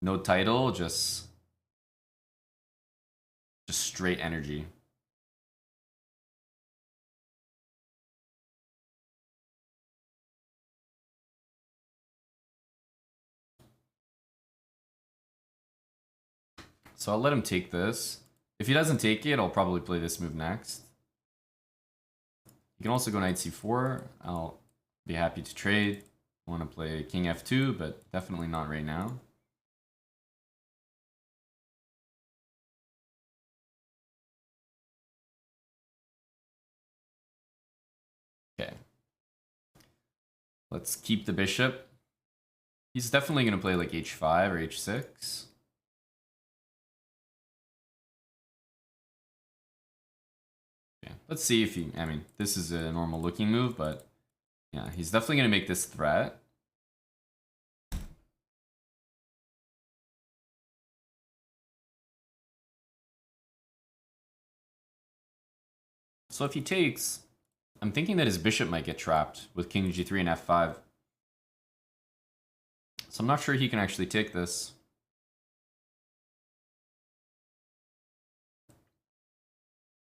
A: No title, just straight energy. So I'll let him take this. If he doesn't take it, I'll probably play this move next. You can also go knight c4. I'll be happy to trade. I want to play king f2, but definitely not right now. Okay. Let's keep the bishop. He's definitely going to play like h5 or h6. Okay. Let's see if he... I mean, this is a normal looking move, but yeah, he's definitely going to make this threat. So if he takes, I'm thinking that his bishop might get trapped with king g3 and f5. So I'm not sure he can actually take this.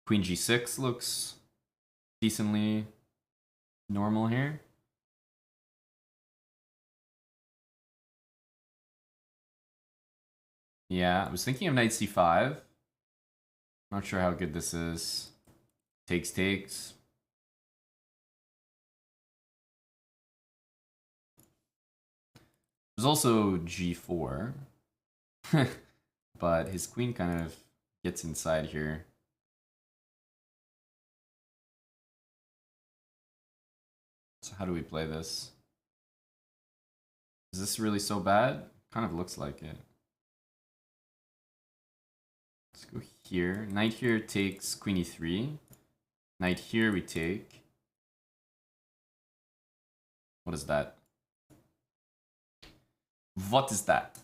A: Queen g6 looks decently normal here. Yeah, I was thinking of knight c5. Not sure how good this is. Takes. There's also g4. But his queen kind of gets inside here. So how do we play this? Is this really so bad? Kind of looks like it. Let's go here. Knight here takes queen e3. Knight here we take. What is that? What is that?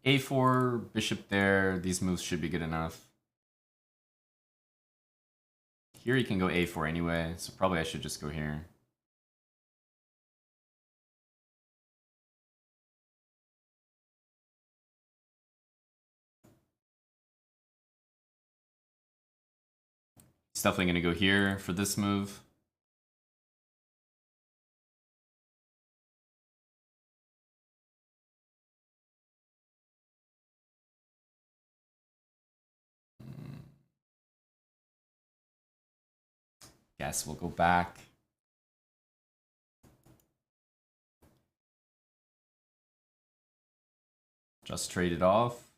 A: A4, bishop there. These moves should be good enough. Here you can go A4 anyway, so probably I should just go here. He's definitely going to go here for this move. Guess we'll go back. Just trade it off.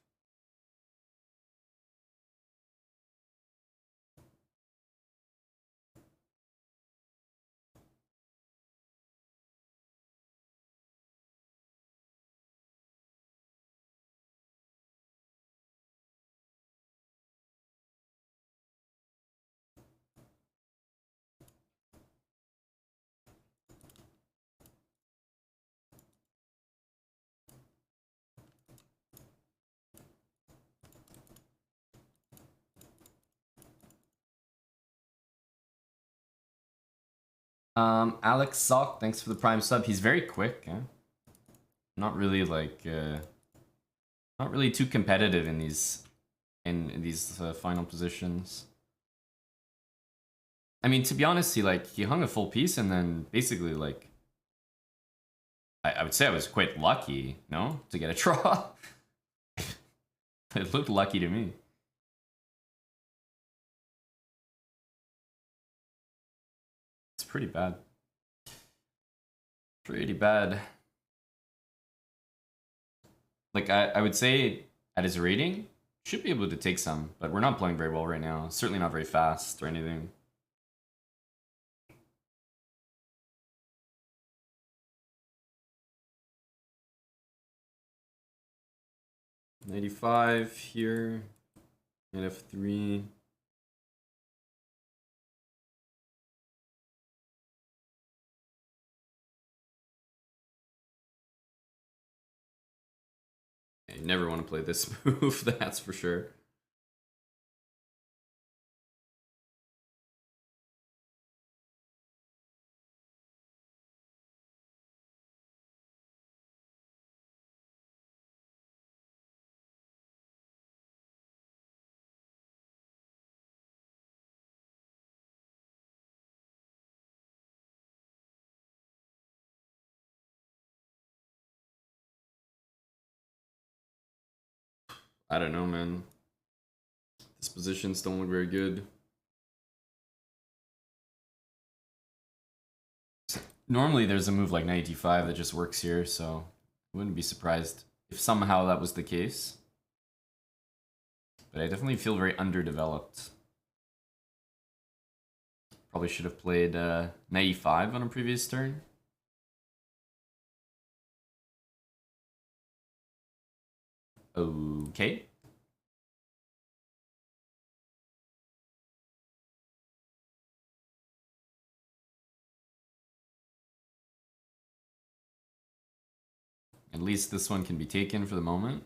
A: Alex Sock, thanks for the prime sub. He's very quick. Yeah? Not really like, not really too competitive in these, final positions. I mean, to be honest, he hung a full piece and then basically like, I would say I was quite lucky, no, to get a draw. It looked lucky to me. It's pretty bad. Pretty bad. Like, I would say at his rating, should be able to take some, but we're not playing very well right now. Certainly not very fast or anything. $95 here. Knight f3. You never want to play this move, that's for sure. I don't know, man. These positions don't look very good. Normally there's a move like knight d5 that just works here, so I wouldn't be surprised if somehow that was the case. But I definitely feel very underdeveloped. Probably should have played knight e5 on a previous turn. Okay. At least this one can be taken for the moment.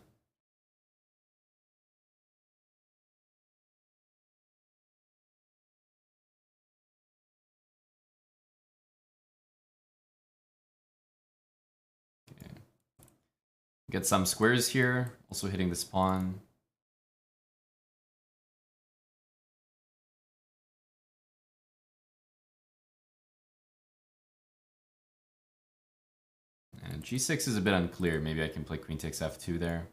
A: Okay. Get some squares here, also hitting this pawn. And g6 is a bit unclear. Maybe I can play queen takes f2 there.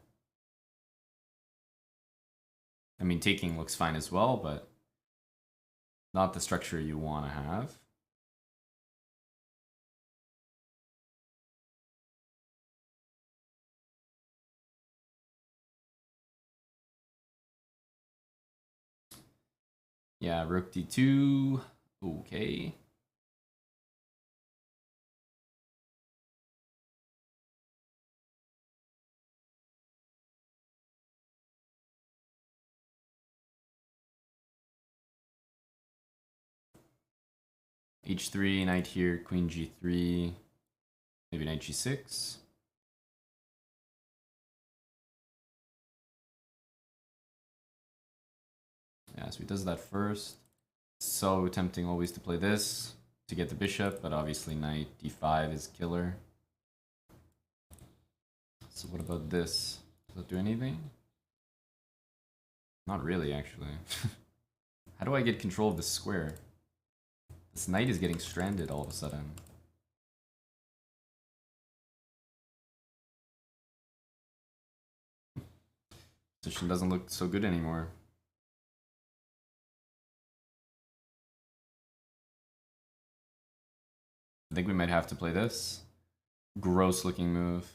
A: I mean, taking looks fine as well, but not the structure you want to have. Yeah, rook d2. Okay. h3, knight here, queen g3, maybe knight g6. Yeah, so he does that first. So tempting always to play this to get the bishop, but obviously knight d5 is killer. So what about this? Does that do anything? Not really, actually. How do I get control of this square? This knight is getting stranded all of a sudden. Position doesn't look so good anymore. I think we might have to play this. Gross looking move.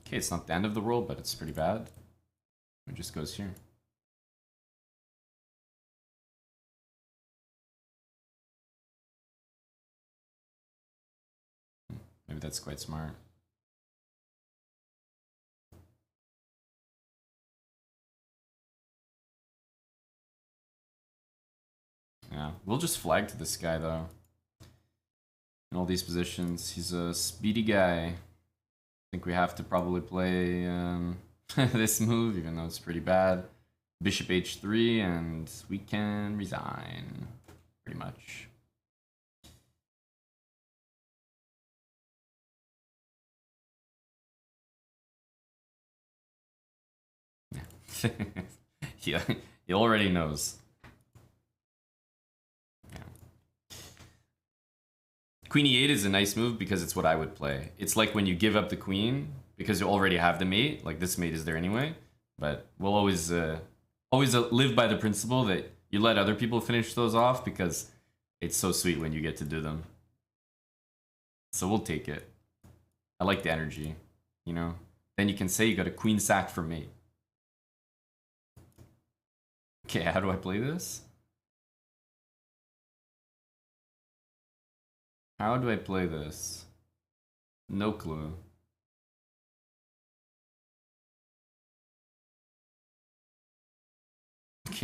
A: Okay, it's not the end of the world, but it's pretty bad. It just goes here. Maybe that's quite smart. Yeah, we'll just flag to this guy though. In all these positions, he's a speedy guy. I think we have to probably play this move, even though it's pretty bad. Bishop h3, and we can resign, pretty much. Yeah, he already knows. Yeah. Queen e8 is a nice move because it's what I would play. It's like when you give up the queen because you already have the mate. Like this mate is there anyway, but we'll always live by the principle that you let other people finish those off because it's so sweet when you get to do them. So we'll take it. I like the energy, you know? Then you can say you got a queen sack for mate. Okay, how do I play this? How do I play this? No clue.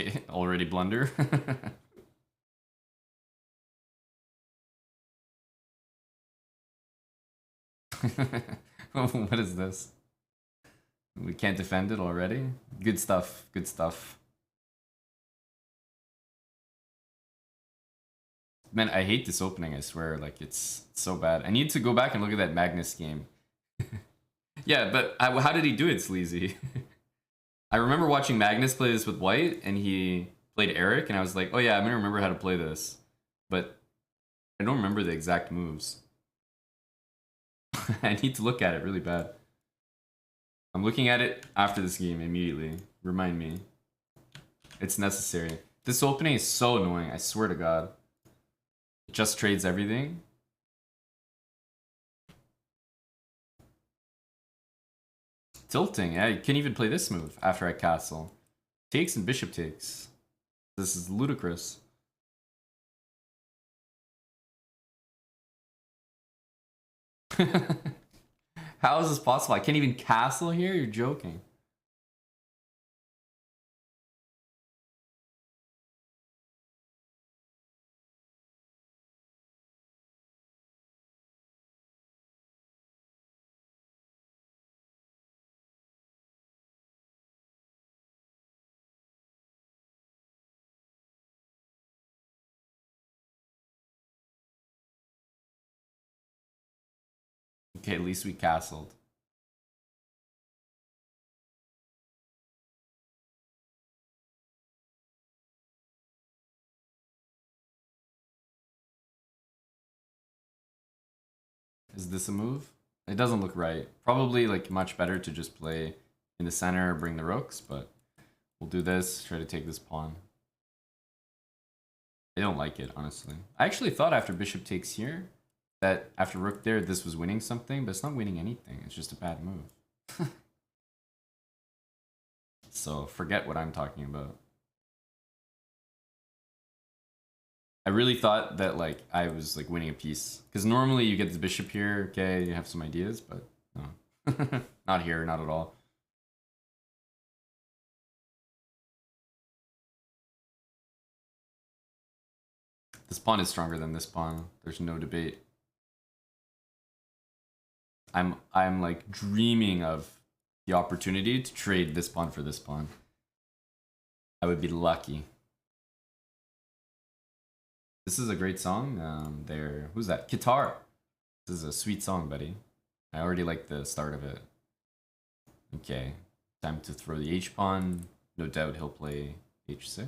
A: Okay, already blunder. What is this? We can't defend it already? Good stuff, good stuff. Man, I hate this opening, I swear. Like, it's so bad. I need to go back and look at that Magnus game. Yeah, but how did he do it, Sleazy? I remember watching Magnus play this with White, and he played Eric, and I was like, oh yeah, I'm gonna remember how to play this. But I don't remember the exact moves. I need to look at it really bad. I'm looking at it after this game immediately. Remind me. It's necessary. This opening is so annoying, I swear to God. It just trades everything. Tilting, yeah, you can't even play this move after I castle. Takes and bishop takes. This is ludicrous. How is this possible? I can't even castle here? You're joking. Okay, at least we castled. Is this a move? It doesn't look right. Probably like much better to just play in the center, bring the rooks, but we'll do this, try to take this pawn. I don't like it, honestly. I actually thought after bishop takes here, that after rook there, this was winning something, but it's not winning anything. It's just a bad move. So forget what I'm talking about. I really thought that like I was like winning a piece, because normally you get the bishop here, okay, you have some ideas, but no. Not here, not at all. This pawn is stronger than this pawn. There's no debate. I'm like dreaming of the opportunity to trade this pawn for this pawn. I would be lucky. This is a great song. Who's that? Guitar. This is a sweet song, buddy. I already like the start of it. Okay, time to throw the h pawn. No doubt he'll play h6.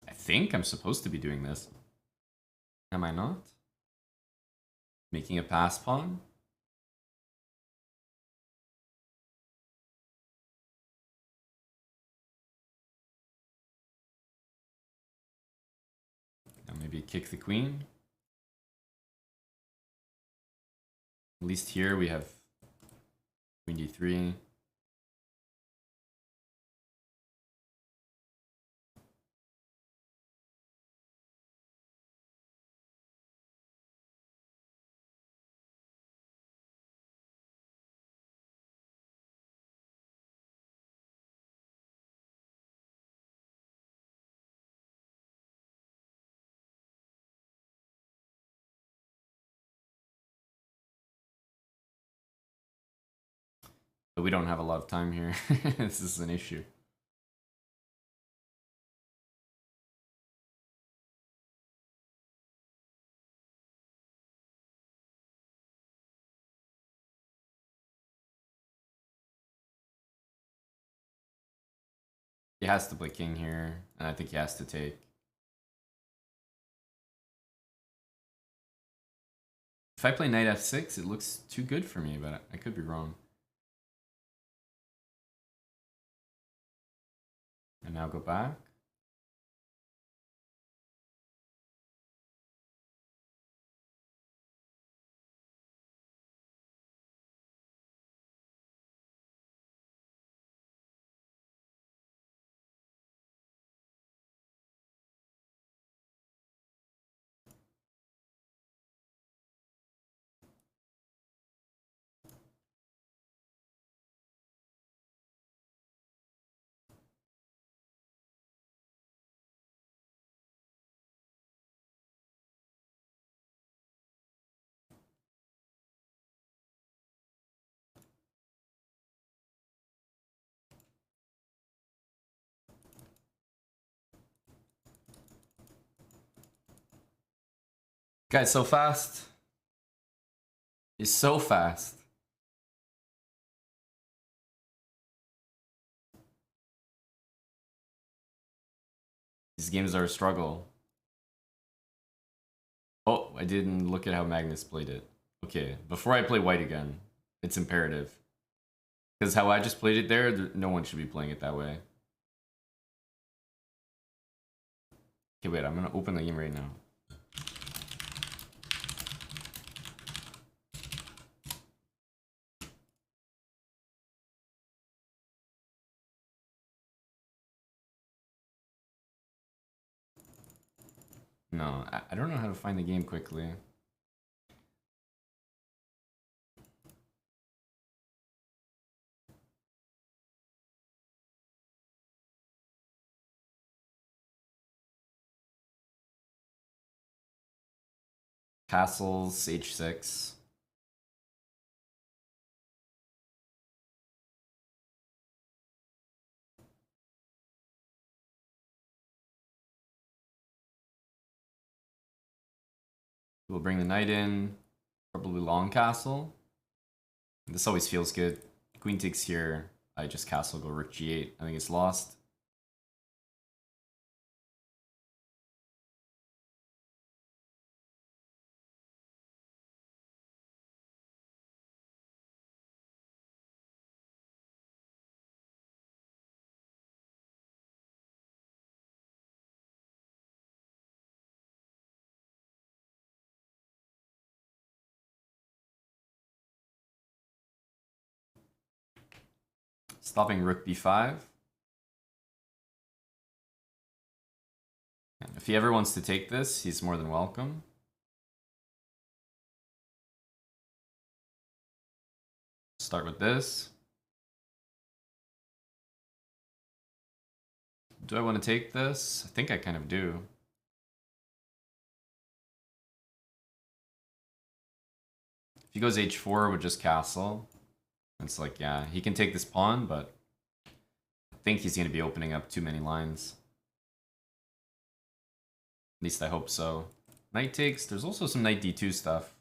A: I think I'm supposed to be doing this. Am I not? Making a pass pawn? Now maybe kick the queen. At least here we have queen d3. But we don't have a lot of time here. This is an issue. He has to play king here, and I think he has to take. If I play knight f6, it looks too good for me, but I could be wrong. And now go back. Guy's so fast. He's so fast. These games are a struggle. Oh, I didn't look at how Magnus played it. Okay, before I play white again, it's imperative. Because how I just played it there, no one should be playing it that way. Okay, wait, I'm gonna open the game right now. No, I don't know how to find the game quickly. Castles, h6. We'll bring the knight in. Probably long castle. This always feels good. Queen takes here. I just castle, go rook g8. I think it's lost. Stopping rook b5. And if he ever wants to take this, he's more than welcome. Start with this. Do I want to take this? I think I kind of do. If he goes h4 with just castle, it's like, yeah, he can take this pawn, but I think he's going to be opening up too many lines. At least I hope so. Knight takes. There's also some knight d2 stuff.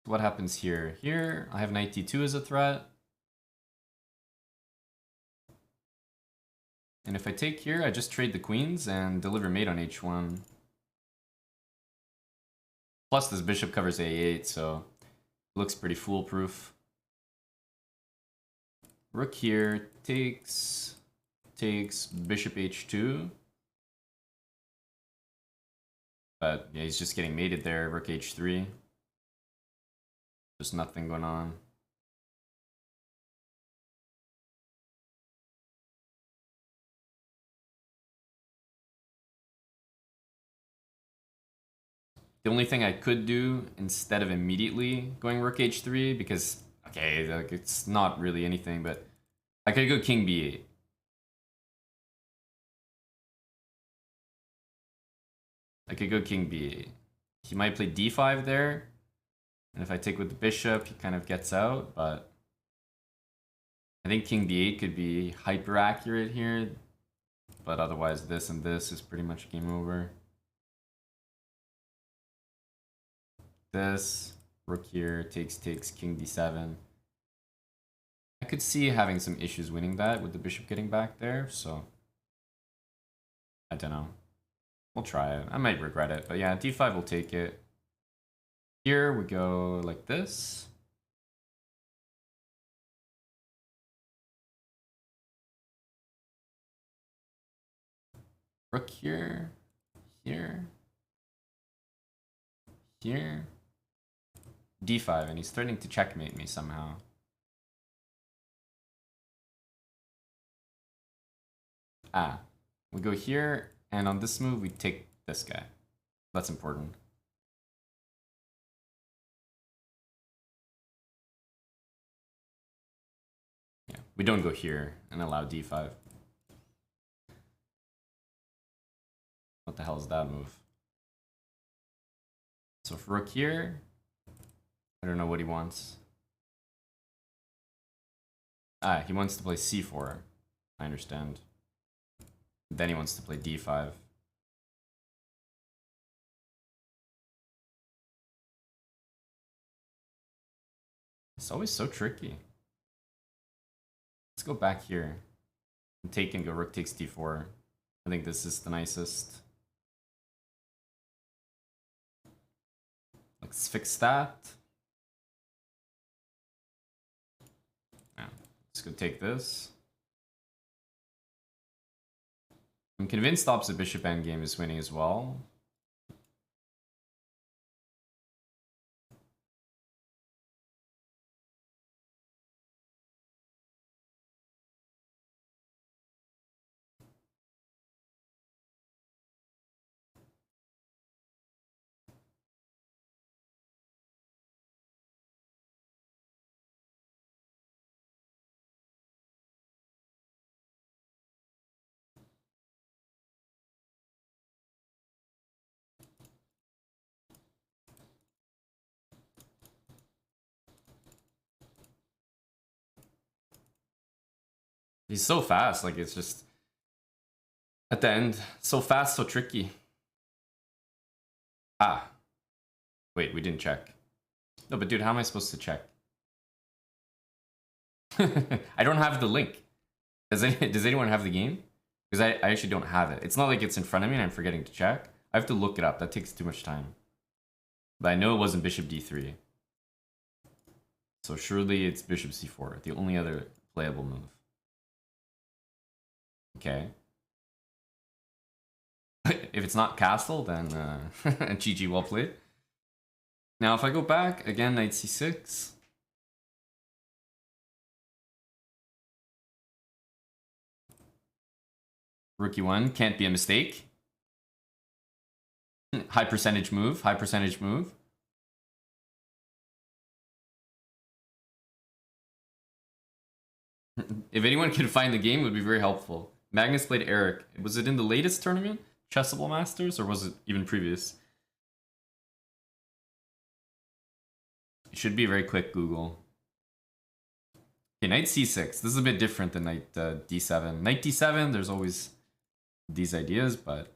A: What happens here? Here, I have knight d2 as a threat. And if I take here, I just trade the queens and deliver mate on h1. Plus this bishop covers a8, so it looks pretty foolproof. Rook here takes bishop h2. But yeah, he's just getting mated there, rook h3. There's nothing going on. The only thing I could do instead of immediately going rook h3, because, okay, like it's not really anything, but I could go king b8. I could go king b8. He might play d5 there, and if I take with the bishop, he kind of gets out, but I think king b8 could be hyper accurate here, but otherwise this and this is pretty much game over. This, rook here, takes, king d7. I could see having some issues winning that with the bishop getting back there, so I don't know. We'll try it. I might regret it, but yeah, d5 will take it. Here we go like this. Rook here, here, here. d5, and he's threatening to checkmate me somehow. Ah, we go here, and on this move we take this guy. That's important. Yeah, we don't go here and allow d5. What the hell is that move? So for rook here, I don't know what he wants. Ah, he wants to play c4. I understand. Then he wants to play d5. It's always so tricky. Let's go back here. And take and go rook takes d4. I think this is the nicest. Let's fix that. Now, let's go take this. I'm convinced opposite bishop endgame is winning as well. He's so fast, like it's just at the end, so fast, so tricky. Ah. Wait, we didn't check. No, but dude, how am I supposed to check? I don't have the link. Does anyone have the game? Because I actually don't have it. It's not like it's in front of me and I'm forgetting to check. I have to look it up. That takes too much time. But I know it wasn't bishop d3. So surely it's bishop c4, the only other playable move. Okay. If it's not castle, then GG, well played. Now if I go back, again, knight c6. Rook e1 can't be a mistake. High percentage move, high percentage move. If anyone can find the game, it would be very helpful. Magnus played Eric. Was it in the latest tournament? Chessable Masters, or was it even previous? It should be very quick Google. Okay, knight c6. This is a bit different than knight d7. Knight d7, there's always these ideas, but...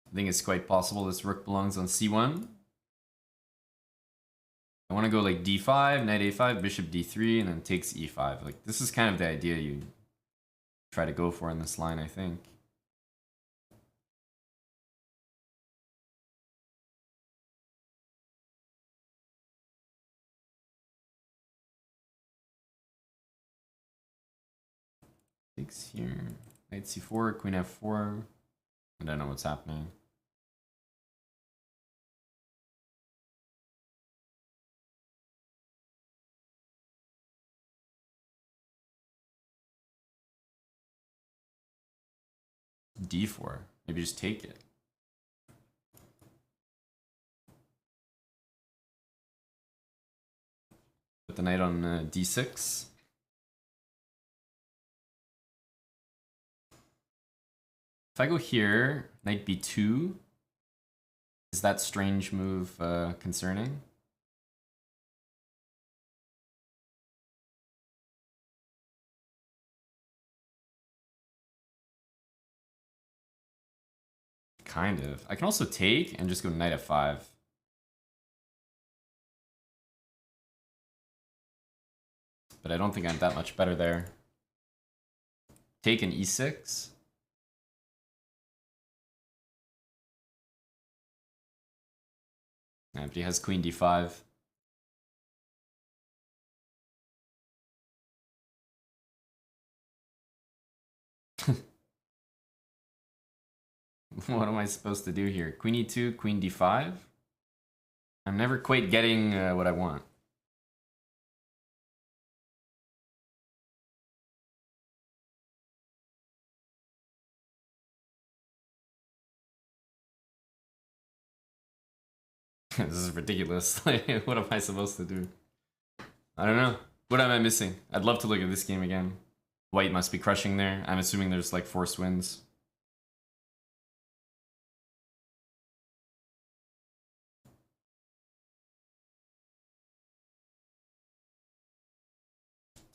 A: I think it's quite possible this rook belongs on c1. I want to go like d5, knight a5, bishop d3, and then takes e5. Like, this is kind of the idea you try to go for in this line, I think. Takes here, knight c4, queen f4. I don't know what's happening. d4. Maybe just take it. Put the knight on d6. If I go here, knight b2, is that strange move concerning? Kind of. I can also take and just go knight f5. But I don't think I'm that much better there. Take an e6. But he has queen d5. What am I supposed to do here? Queen e2, queen d5? I'm never quite getting what I want. This is ridiculous. Like, what am I supposed to do? I don't know. What am I missing? I'd love to look at this game again. White must be crushing there. I'm assuming there's like forced wins.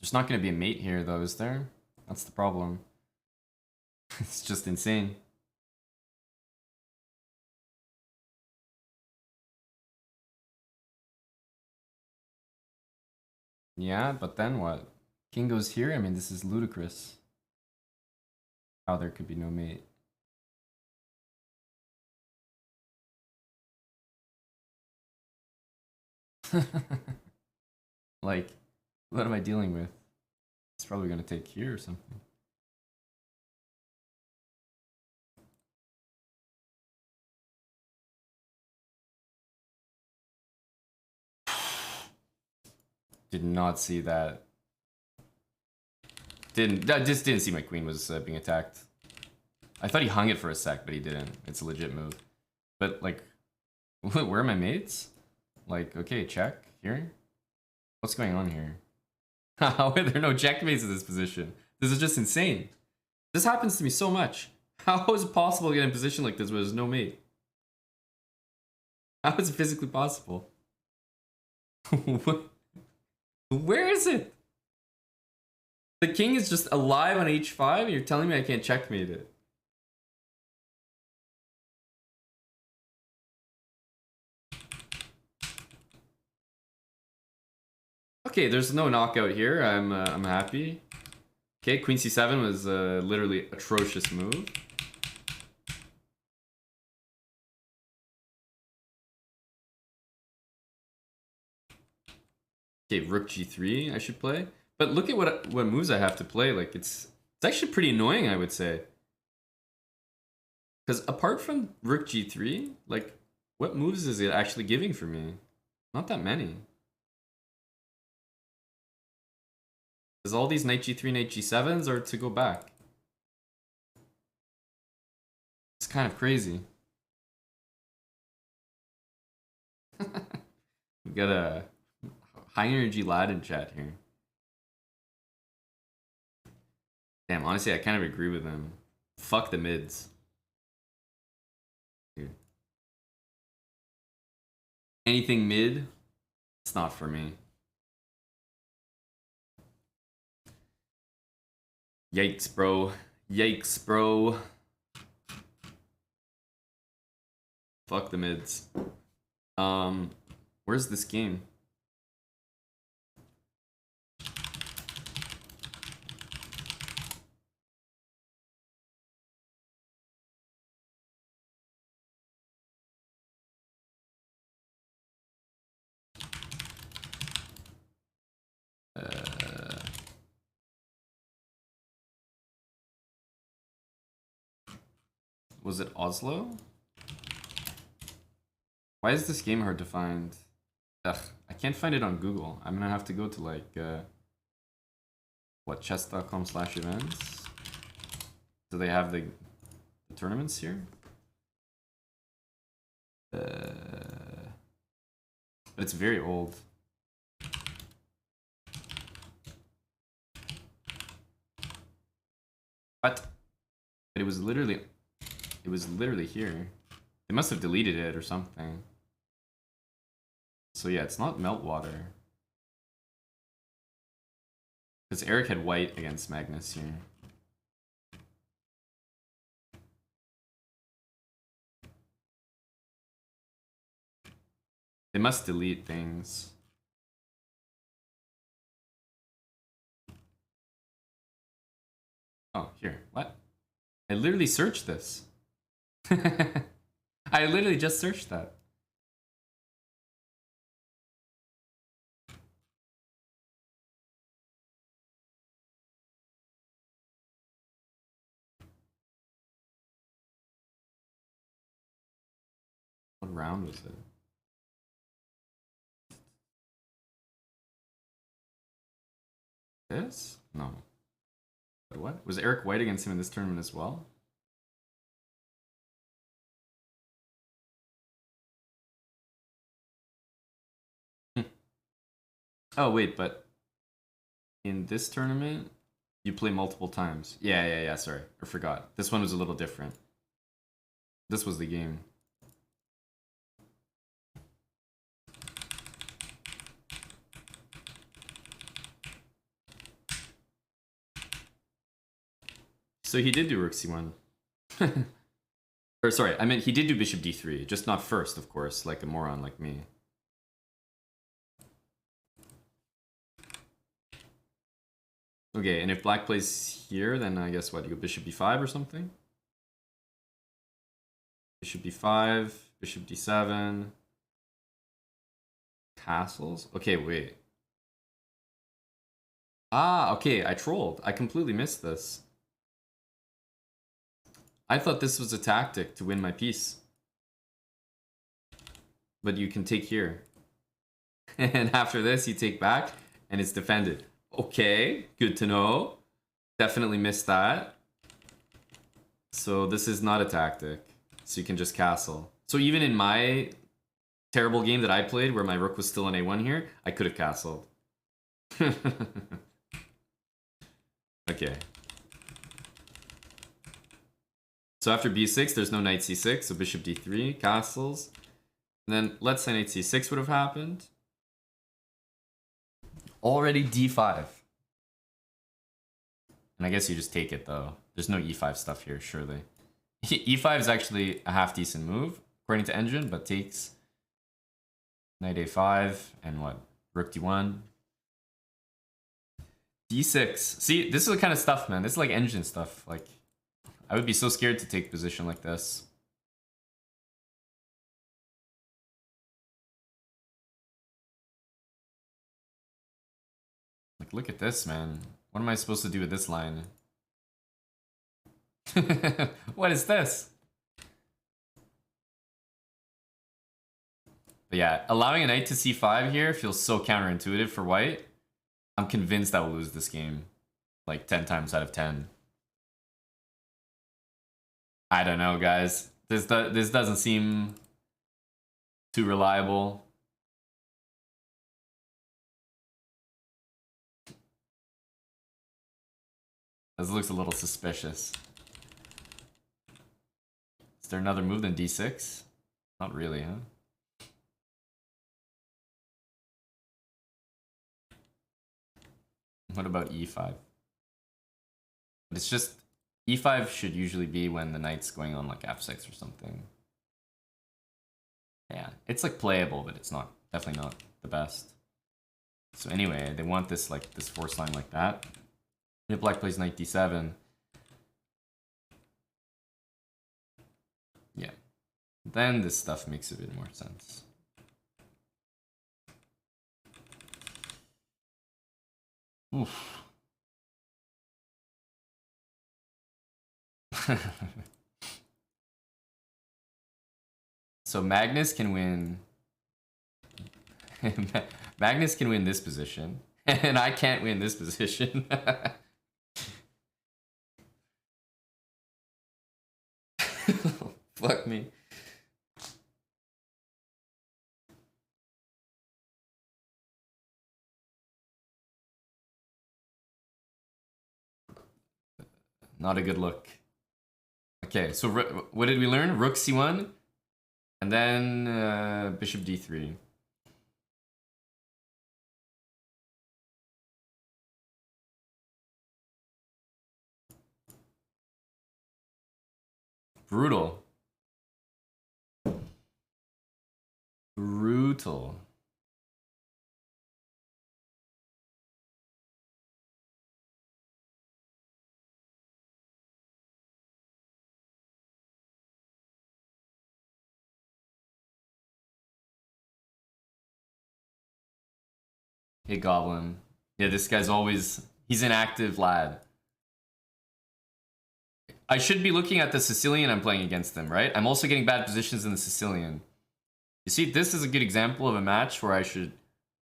A: There's not going to be a mate here though, is there? That's the problem. It's just insane. Yeah, but then what? King goes here? I mean, this is ludicrous. How there could be no mate. Like, what am I dealing with? It's probably going to take here or something. Did not see that. Just didn't see my queen was being attacked. I thought he hung it for a sec, but he didn't. It's a legit move. But like, where are my mates? Like, okay, check here. What's going on here? How are there no checkmates in this position? This is just insane. This happens to me so much. How is it possible to get in a position like this where there's no mate? How is it physically possible? Where is it? The king is just alive on h5 and you're telling me I can't checkmate it. Okay, there's no knockout here. I'm happy. Okay, queen c7 was a literally atrocious move. Okay, rook g3 I should play. But look at what moves I have to play. Like it's actually pretty annoying, I would say. Because apart from rook g3, like what moves is it actually giving for me? Not that many. Because all these knight g3, knight g7s are to go back. It's kind of crazy. We got a high energy lad in chat here. Damn, honestly, I kind of agree with him. Fuck the mids. Dude. Anything mid, it's not for me. Yikes, bro. Yikes, bro. Fuck the mids. Where's this game? Was it Oslo? Why is this game hard to find? Ugh, I can't find it on Google. I'm gonna have to go to like, what, chess.com/events? Do they have the tournaments here? But it's very old. What? But it was literally here. They must have deleted it or something. So yeah, it's not Meltwater. Because Eric had white against Magnus here. They must delete things. Oh, here. What? I literally searched this. I literally just searched that. What round was it? This? No. But what? Was Eric White against him in this tournament as well? Oh, wait, but in this tournament, you play multiple times. Yeah, sorry. I forgot. This one was a little different. This was the game. So he did do rook c1. Or sorry, I meant he did do bishop d3, just not first, of course, like a moron like me. Okay, and if black plays here, then I guess what, you go bishop b5 or something? Bishop b5, bishop d7. Castles? Okay, wait. Ah, okay, I trolled. I completely missed this. I thought this was a tactic to win my piece. But you can take here. And after this, you take back, and it's defended. Okay, good to know. Definitely missed that. So this is not a tactic. So you can just castle. So even in my terrible game that I played, where my rook was still on a1 here, I could have castled. Okay. So after b6, there's no knight c6, so bishop d3, castles. And then let's say knight c6 would have happened. Already d5. And I guess you just take it though. There's no e5 stuff here, surely. e5 is actually a half decent move, according to Engine, but takes knight a5 and what? Rook d1. d6. See, this is the kind of stuff, man. This is like Engine stuff. Like, I would be so scared to take position like this. Like, look at this, man. What am I supposed to do with this line? What is this? But yeah, allowing a knight to c5 here feels so counterintuitive for white. I'm convinced I will lose this game. Like 10 times out of 10. I don't know, guys. This doesn't seem too reliable. This looks a little suspicious. Is there another move than d6? Not really, huh? What about e5? But it's just e5 should usually be when the knight's going on like f6 or something. Yeah, it's like playable, but it's not, definitely not the best. So anyway, they want this like this force line like that. If black plays knight d7, yeah, then this stuff makes a bit more sense. Oof. So Magnus can win. Magnus can win this position, and I can't win this position. Fuck me. Not a good look. Okay, so what did we learn? Rook c1, and then bishop d3. Brutal. Brutal. Hey, Goblin. Yeah, this guy's always... He's an active lad. I should be looking at the Sicilian I'm playing against him, right? I'm also getting bad positions in the Sicilian. You see, this is a good example of a match where I should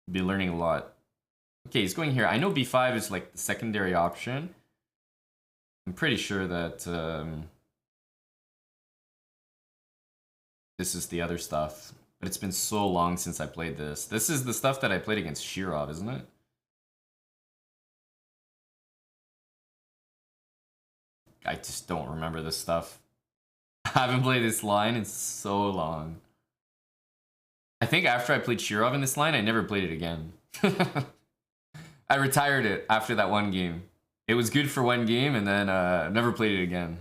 A: be learning a lot. Okay, he's going here. I know b5 is like the secondary option. I'm pretty sure that this is the other stuff. But it's been so long since I played this. This is the stuff that I played against Shirov, isn't it? I just don't remember this stuff. I haven't played this line in so long. I think after I played Shirov in this line, I never played it again. I retired it after that one game. It was good for one game, and then never played it again.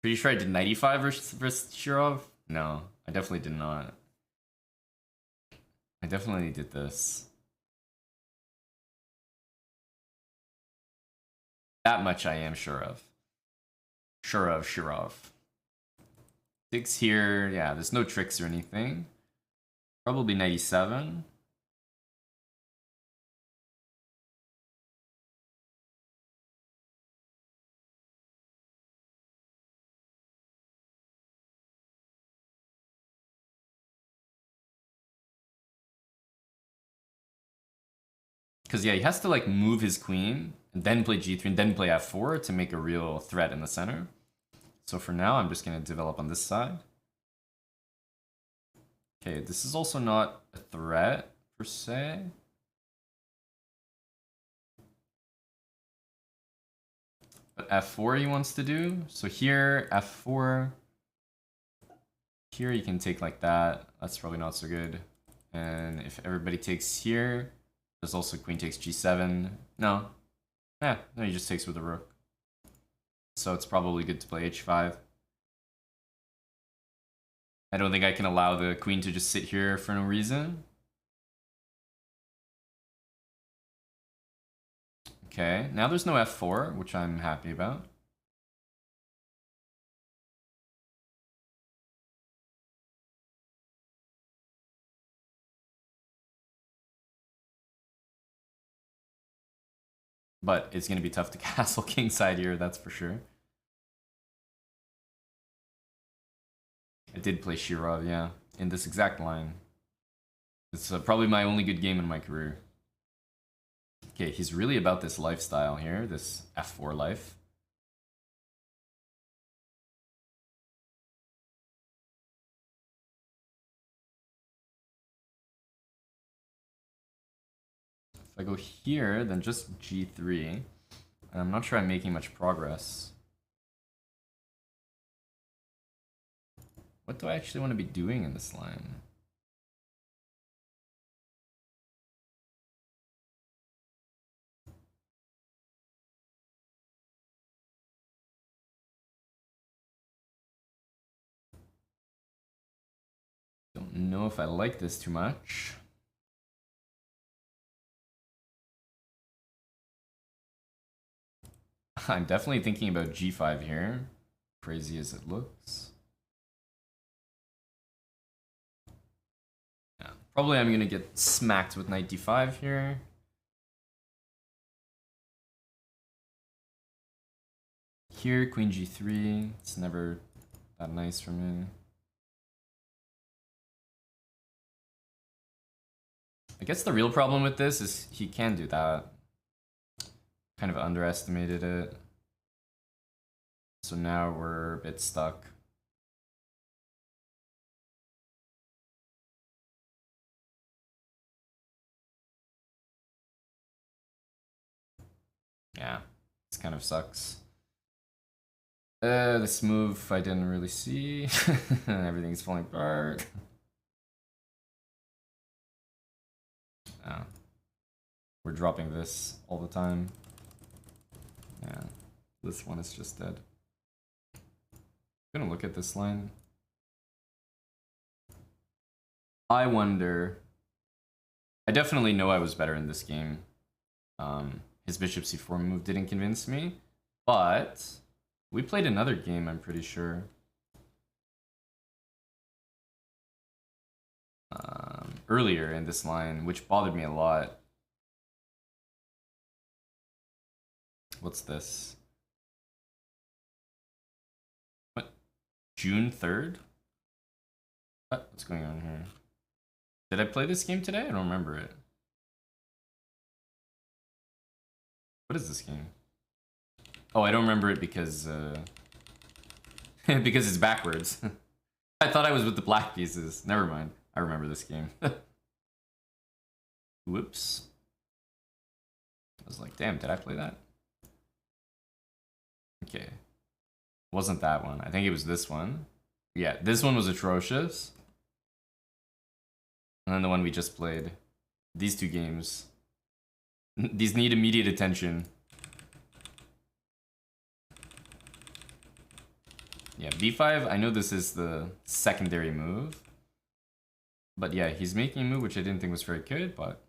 A: Pretty sure I did 95 versus Shirov? No, I definitely did not. I definitely did this. That much I am sure of. Shirov. 6 here, yeah, there's no tricks or anything. Probably 97. Because, yeah, he has to, like, move his queen, and then play g3, and then play f4 to make a real threat in the center. So for now, I'm just going to develop on this side. Okay, this is also not a threat, per se. But f4 he wants to do. So here, f4. Here you can take like that. That's probably not so good. And if everybody takes here, there's also queen takes g7. No. Yeah, no, he just takes with the rook. So it's probably good to play h5. I don't think I can allow the queen to just sit here for no reason. Okay, now there's no f4, which I'm happy about. But it's going to be tough to castle kingside here, that's for sure. I did play Shirov, yeah, in this exact line. It's probably my only good game in my career. Okay, he's really about this lifestyle here, this f4 life. If I go here, then just g3. And I'm not sure I'm making much progress. What do I actually want to be doing in this line? Don't know if I like this too much. I'm definitely thinking about g5 here, crazy as it looks. Yeah, probably I'm gonna get smacked with knight d5 here. Here, queen g3, it's never that nice for me. I guess the real problem with this is he can do that. Kind of underestimated it. So now we're a bit stuck. Yeah, this kind of sucks. This move I didn't really see. Everything's falling apart. Oh. We're dropping this all the time. Yeah, this one is just dead. I'm gonna look at this line. I wonder. I definitely know I was better in this game. His bishop c4 move didn't convince me, but we played another game, I'm pretty sure. Earlier in this line, which bothered me a lot. What's this? What? June 3rd? What's going on here? Did I play this game today? I don't remember it. What is this game? Oh, I don't remember it because because it's backwards. I thought I was with the black pieces. Never mind. I remember this game. Whoops. I was like, damn, did I play that? Okay. Wasn't that one. I think it was this one. Yeah, this one was atrocious. And then the one we just played. These two games. These need immediate attention. Yeah, b5, I know this is the secondary move. But yeah, he's making a move which I didn't think was very good, but...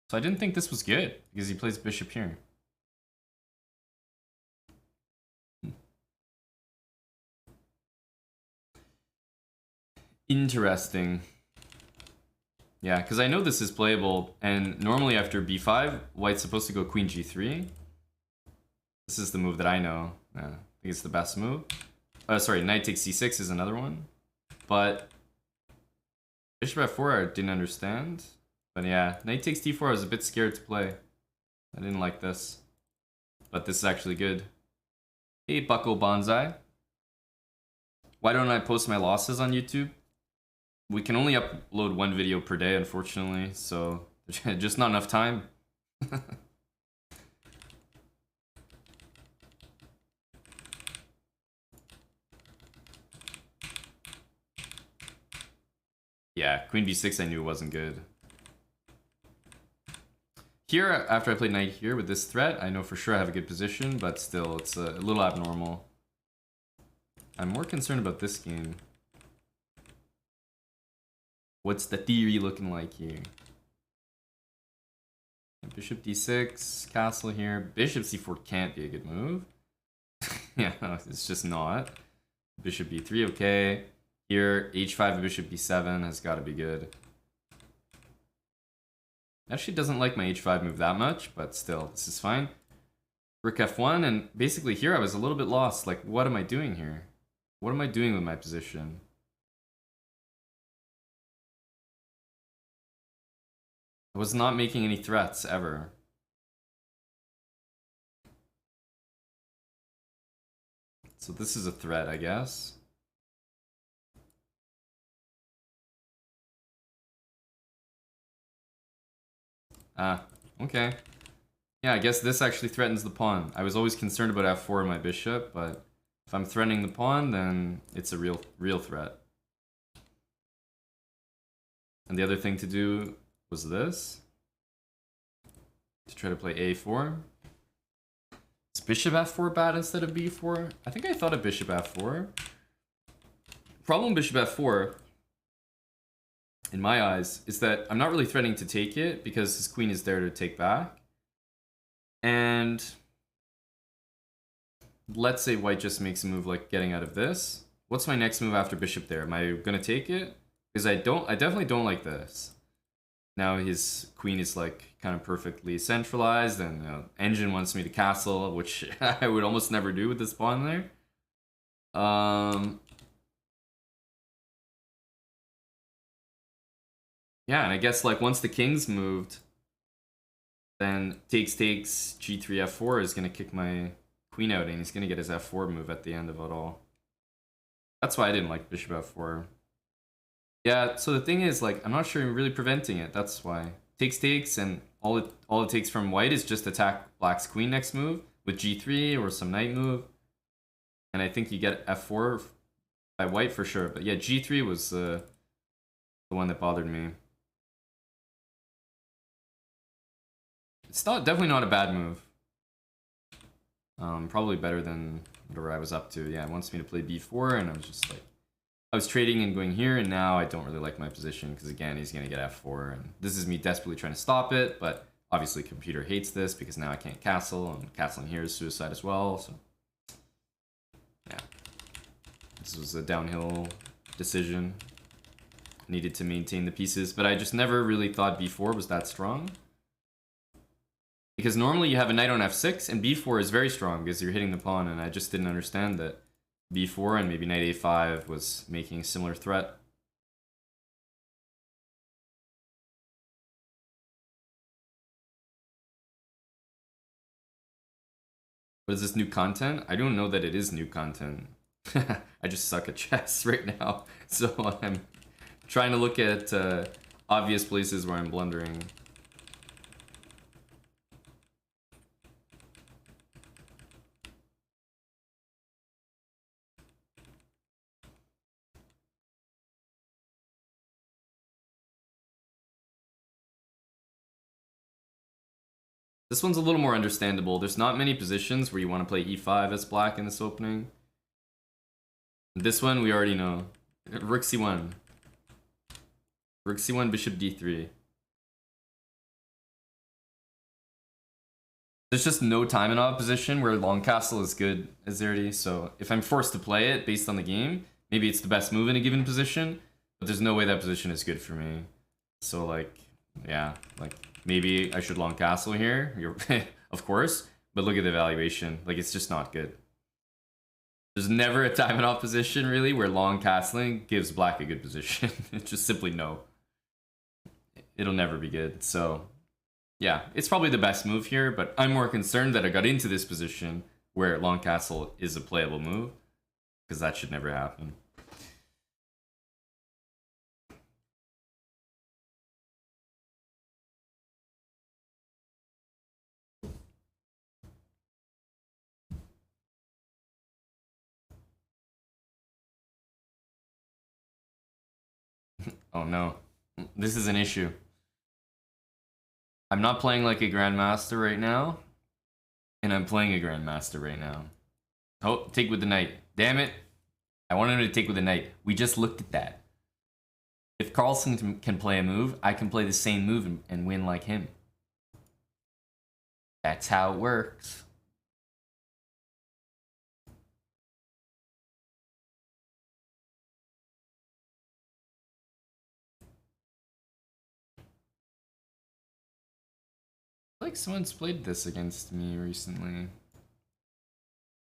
A: So I didn't think this was good, because he plays bishop here. Interesting. Yeah, because I know this is playable, and normally after b5, white's supposed to go queen g3. This is the move that I know. I think it's the best move. Sorry, knight takes c6 is another one. But bishop f4 I didn't understand. But yeah, knight takes d4 I was a bit scared to play. I didn't like this. But this is actually good. Hey, Bucko Bonsai. Why don't I post my losses on YouTube? We can only upload one video per day, unfortunately, so just not enough time. Yeah, queen b6 I knew wasn't good. Here, after I played knight here with this threat, I know for sure I have a good position, but still, it's a little abnormal. I'm more concerned about this game. What's the theory looking like here? Bishop d6, castle here. Bishop c4 can't be a good move. Yeah, it's just not. Bishop b3, okay. Here, h5 and bishop b7 has got to be good. Actually doesn't like my h5 move that much, but still, this is fine. Rook f1, and basically here I was a little bit lost. Like, what am I doing here? What am I doing with my position? I was not making any threats, ever. So this is a threat, I guess. Ah, okay. Yeah, I guess this actually threatens the pawn. I was always concerned about f4 and my bishop, but if I'm threatening the pawn, then it's a real threat. And the other thing to do was this. To try to play a4. Is bishop f4 bad instead of b4? I think I thought of bishop f4. Problem bishop f4, in my eyes, is that I'm not really threatening to take it because his queen is there to take back. And let's say white just makes a move like getting out of this. What's my next move after bishop there? Am I gonna take it? Because I definitely don't like this. Now his queen is like kind of perfectly centralized, and engine wants me to castle, which I would almost never do with this pawn there. Yeah, and I guess like once the king's moved, then takes g3 f4 is gonna kick my queen out, and he's gonna get his f4 move at the end of it all. That's why I didn't like bishop f4. Yeah, so the thing is, like, I'm not sure I'm really preventing it. That's why takes, and all it takes from white is just attack black's queen next move with g3 or some knight move, and I think you get f4 by white for sure. But yeah, g3 was the one that bothered me. It's definitely not a bad move. Probably better than whatever I was up to. Yeah, it wants me to play b4, and I was just like, I was trading and going here, and now I don't really like my position because again, he's gonna get f4, and this is me desperately trying to stop it. But obviously, computer hates this because now I can't castle, and castling here is suicide as well. So yeah, this was a downhill decision. Needed to maintain the pieces, but I just never really thought b4 was that strong. Because normally you have a knight on f6, and b4 is very strong because you're hitting the pawn, and I just didn't understand that b4 and maybe knight a5 was making a similar threat. What is this new content? I don't know that it is new content. I just suck at chess right now, so I'm trying to look at obvious places where I'm blundering. This one's a little more understandable. There's not many positions where you want to play e5 as black in this opening. This one we already know. Rook c1. Rook c1, bishop d3. There's just no time in opposition where long castle is good as Zerdy, so if I'm forced to play it based on the game, maybe it's the best move in a given position, but there's no way that position is good for me. So like, yeah, like maybe I should long castle here, of course, but look at the evaluation, like it's just not good. There's never a time in opposition really where long castling gives black a good position. It's just simply no. It'll never be good, so yeah, it's probably the best move here, but I'm more concerned that I got into this position where long castle is a playable move, because that should never happen. Oh no, this is an issue. I'm not playing like a grandmaster right now, and I'm playing a grandmaster right now. Oh, take with the knight. Damn it. I wanted him to take with the knight. We just looked at that. If Carlsen can play a move, I can play the same move and win like him. That's how it works. I feel like someone's played this against me recently.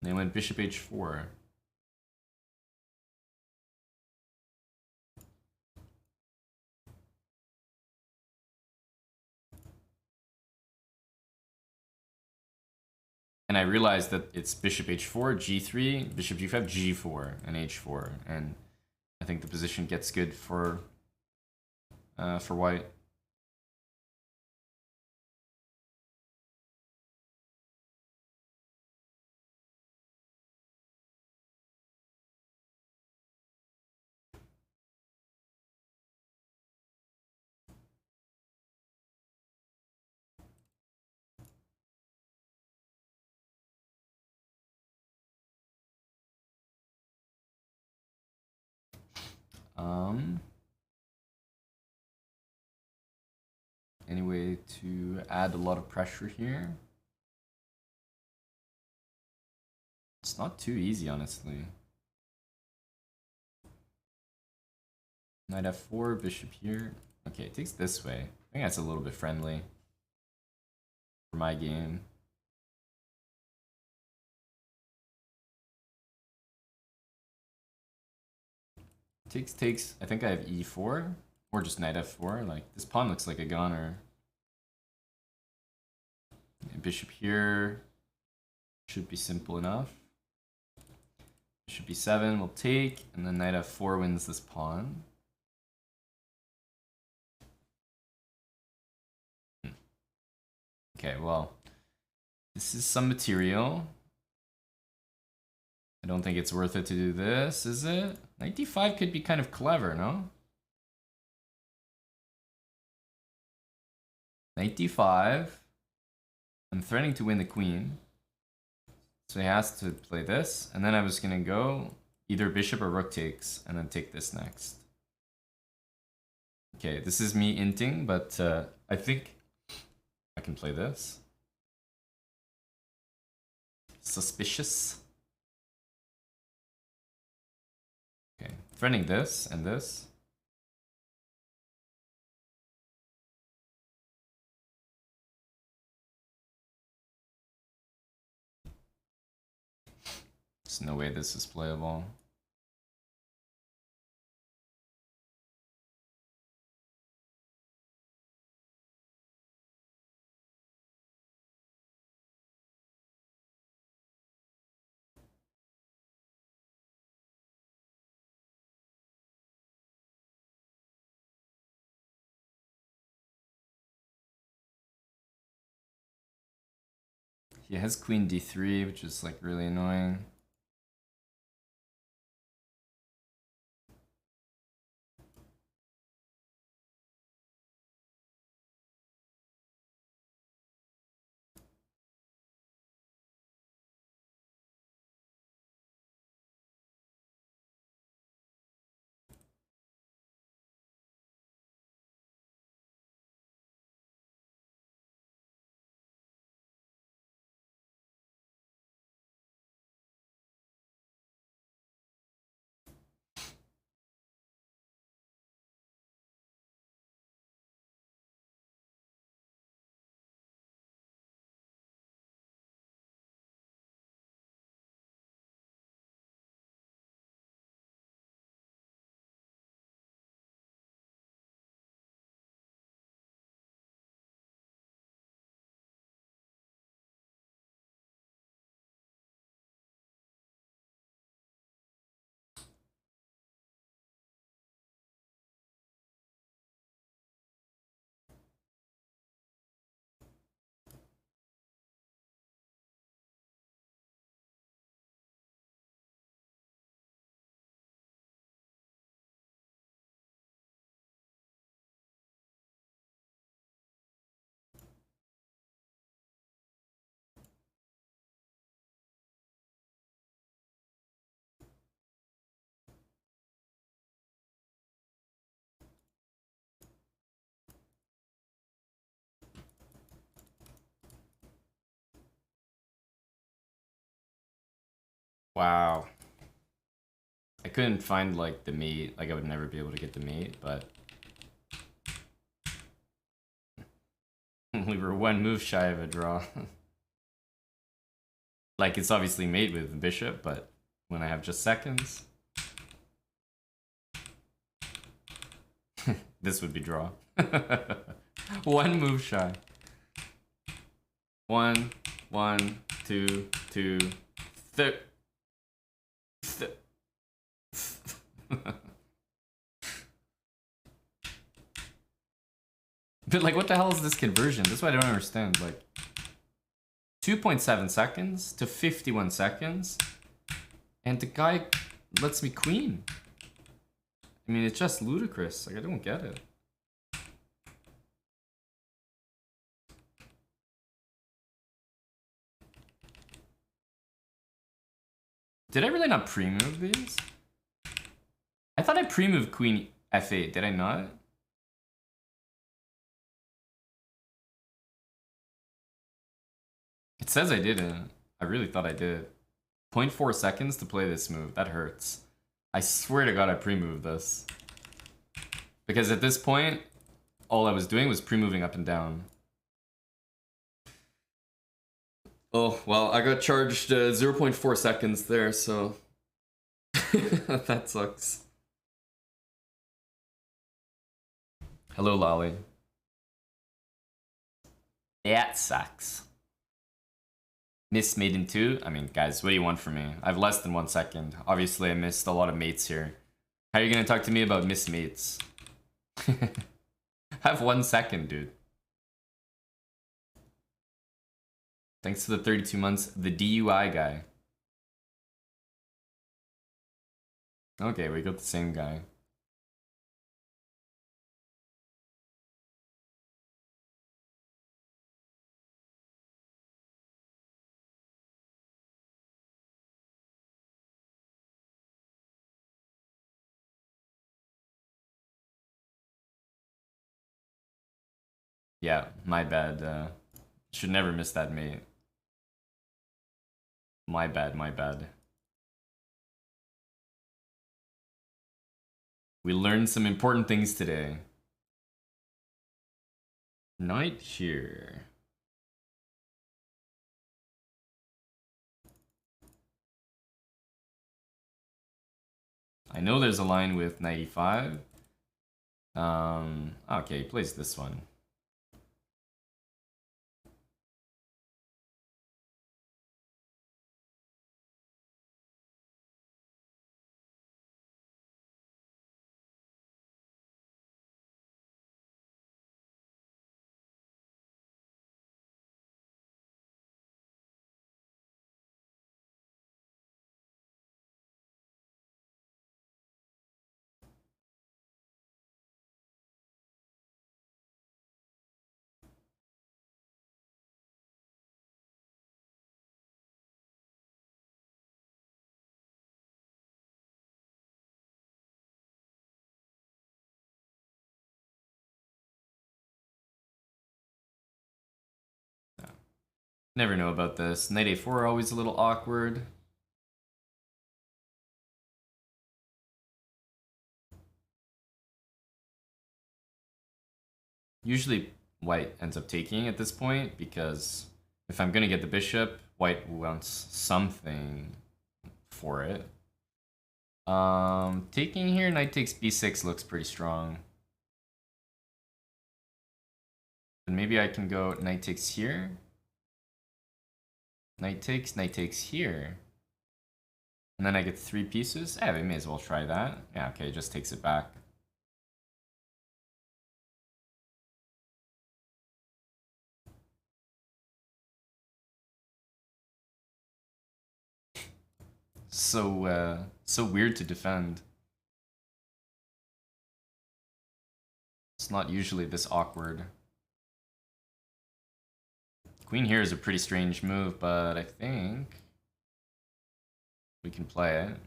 A: They went bishop h4. And I realized that it's bishop h4, g3, bishop g5, g4, and h4. And I think the position gets good for white. Any way to add a lot of pressure here? It's not too easy, honestly. Knight f4, bishop here. Okay, it takes this way. I think that's a little bit friendly for my game. Takes. I think I have e4 or just knight f4. Like this pawn looks like a goner. Yeah, bishop here should be simple enough. Bishop b7 will take, and then knight f4 wins this pawn. Okay, well, this is some material. I don't think it's worth it to do this, is it? Knight d5 could be kind of clever, no? Knight d5. I'm threatening to win the queen. So he has to play this, and then I was gonna go either bishop or rook takes, and then take this next. Okay, this is me inting, but I think I can play this. Suspicious. Okay, threatening this and this. There's no way this is playable. He has queen d3, which is like really annoying. Wow. I couldn't find like the mate. Like I would never be able to get the mate, but we were one move shy of a draw. Like it's obviously mate with the bishop, but when I have just seconds, this would be draw. One move shy. One, two, third. But like, what the hell is this conversion? That's what I don't understand. Like, 2.7 seconds to 51 seconds, and the guy lets me queen. I mean, it's just ludicrous. Like, I don't get it. Did I really not pre-move these? I thought I pre-moved queen f8. Did I not? It says I didn't. I really thought I did. 0.4 seconds to play this move. That hurts. I swear to God I pre-moved this. Because at this point, all I was doing was pre-moving up and down. Oh, well, I got charged 0.4 seconds there, so... that sucks. Hello, Lolly. That sucks. Miss maiden 2? I mean, guys, what do you want from me? I have less than 1 second. Obviously, I missed a lot of mates here. How are you gonna talk to me about miss mates? I have 1 second, dude. Thanks to the 32 months, the DUI guy. Okay, we got the same guy. Yeah, my bad. Should never miss that mate. My bad, my bad. We learned some important things today. Knight here. I know there's a line with 95. Okay, he plays this one. Never know about this. Knight a4 always a little awkward. Usually white ends up taking at this point because if I'm gonna get the bishop, white wants something for it. Taking here, knight takes b6 looks pretty strong. And maybe I can go knight takes here. Knight takes here. And then I get 3 pieces. Yeah, we may as well try that. Yeah, okay, it just takes it back. So weird to defend. It's not usually this awkward. Queen here is a pretty strange move, but I think we can play it.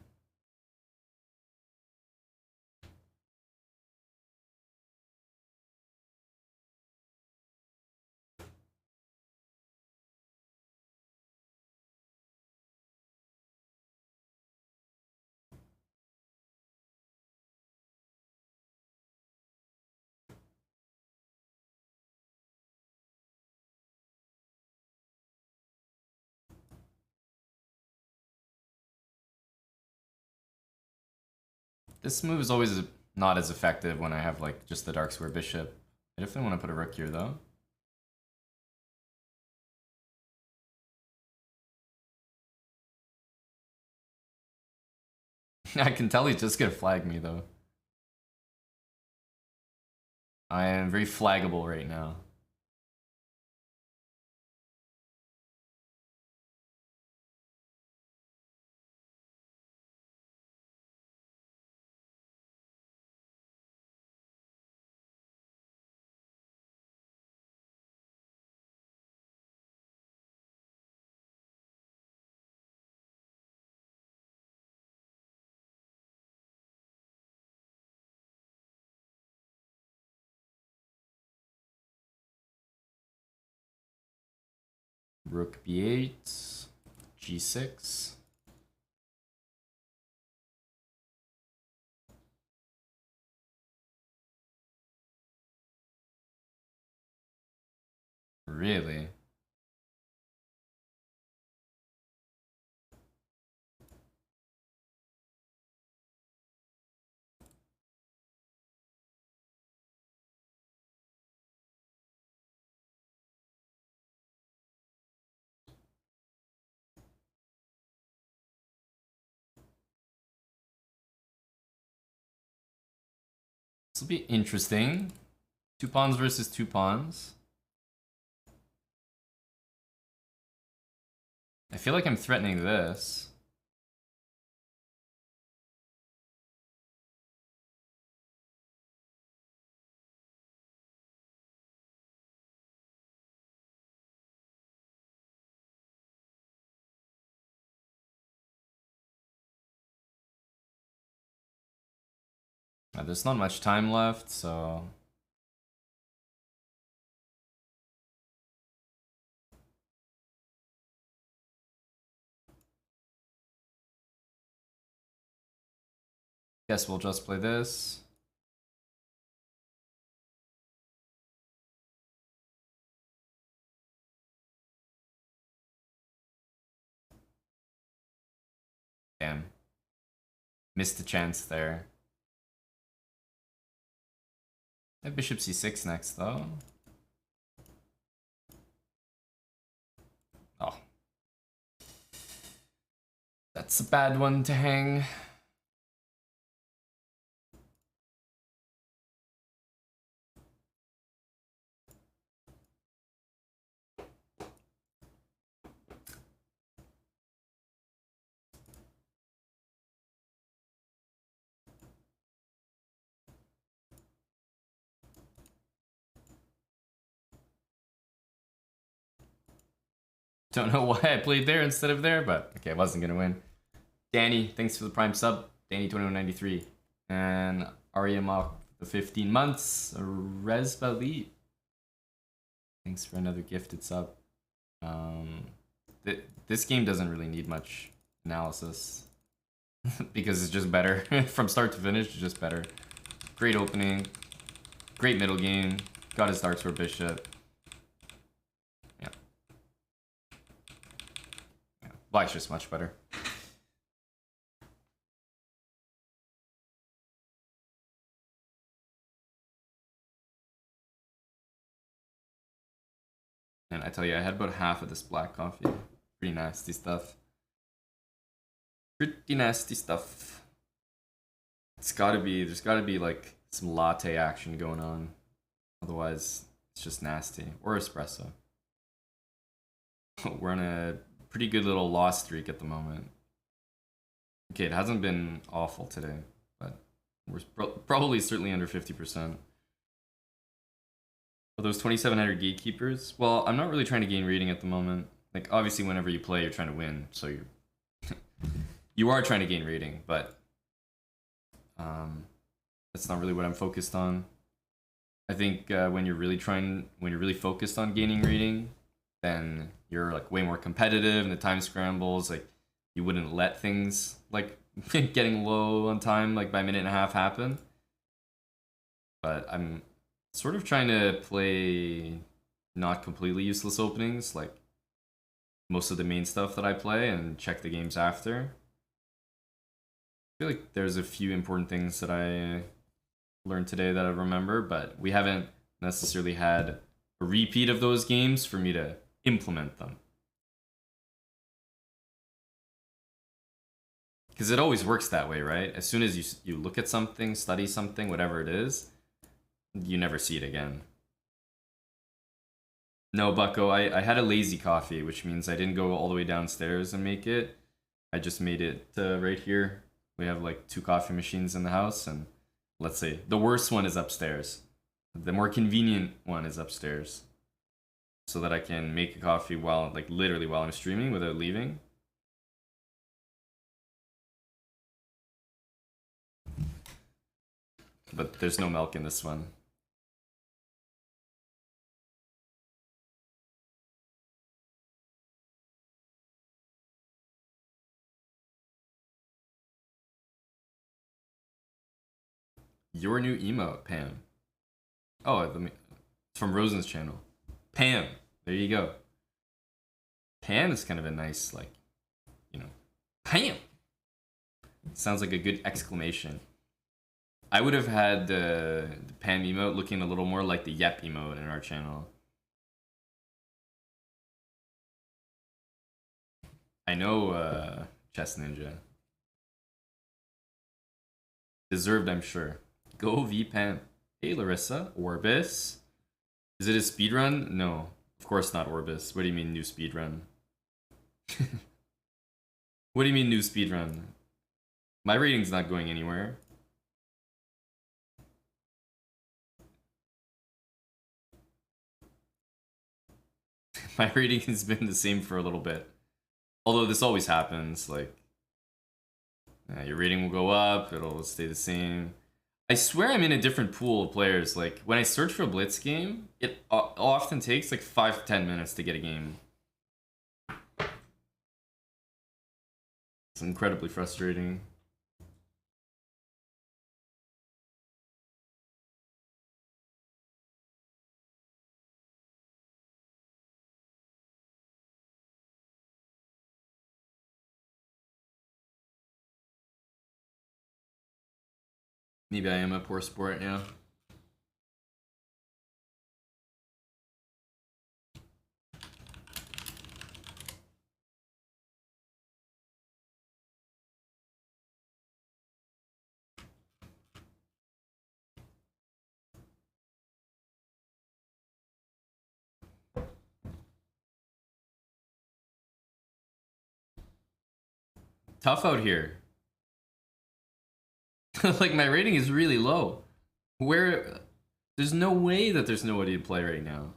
A: This move is always not as effective when I have like just the dark square bishop. I definitely want to put a rook here though. I can tell he's just gonna flag me though. I am very flaggable right now. Rook b8, g6. Really? This will be interesting. 2 pawns versus 2 pawns. I feel like I'm threatening this. There's not much time left, so... Guess we'll just play this. Damn. Missed a chance there. I have bishop c6 next, though. Oh. That's a bad one to hang. Don't know why I played there instead of there, but okay, I wasn't gonna win. Danny, thanks for the prime sub. Danny2193. And Aryamok, the 15 months. Resbalit. Thanks for another gifted sub. This game doesn't really need much analysis because it's just better from start to finish. It's just better. Great opening, great middle game. Got his dark sword bishop. Yeah. Black's just much better. And I tell you, I had about half of this black coffee. Pretty nasty stuff. Pretty nasty stuff. There's gotta be like some latte action going on. Otherwise, it's just nasty. Or espresso. We're on a pretty good little loss streak at the moment. Okay, it hasn't been awful today, but we're probably certainly under 50%. Are those 2700 gatekeepers? Well, I'm not really trying to gain rating at the moment. Like, obviously, whenever you play, you're trying to win, so you are trying to gain rating, but that's not really what I'm focused on. I think when you're really focused on gaining rating, then you're like way more competitive, and the time scrambles, like you wouldn't let things like getting low on time like by a minute and a half happen. But I'm sort of trying to play not completely useless openings, like most of the main stuff that I play, and check the games after. I feel like there's a few important things that I learned today that I remember, but we haven't necessarily had a repeat of those games for me to implement them. Because it always works that way, right? As soon as you look at something, study something, whatever it is, you never see it again. No, Bucko, I had a lazy coffee, which means I didn't go all the way downstairs and make it. I just made it right here. We have like 2 coffee machines in the house, and let's say the worst one is upstairs. The more convenient one is upstairs. So that I can make a coffee while, like literally while I'm streaming without leaving. But there's no milk in this one. Your new emote, Pam. Oh, it's from Rosen's channel. Pam. There you go. Pam is kind of a nice, like, you know, Pam. Sounds like a good exclamation. I would have had the Pam emote looking a little more like the Yep emote in our channel. I know, Chess Ninja. Deserved, I'm sure. Go V Pam. Hey, Larissa. Orbis. Is it a speedrun? No. Of course not, Orbis. What do you mean, new speedrun? What do you mean, new speedrun? My rating's not going anywhere. My rating has been the same for a little bit. Although this always happens, like... your rating will go up, it'll stay the same. I swear I'm in a different pool of players. Like, when I search for a Blitz game, it often takes like 5 to 10 minutes to get a game. It's incredibly frustrating. Maybe I am a poor sport, yeah. Tough out here. Like, my rating is really low. There's no way that there's nobody to play right now.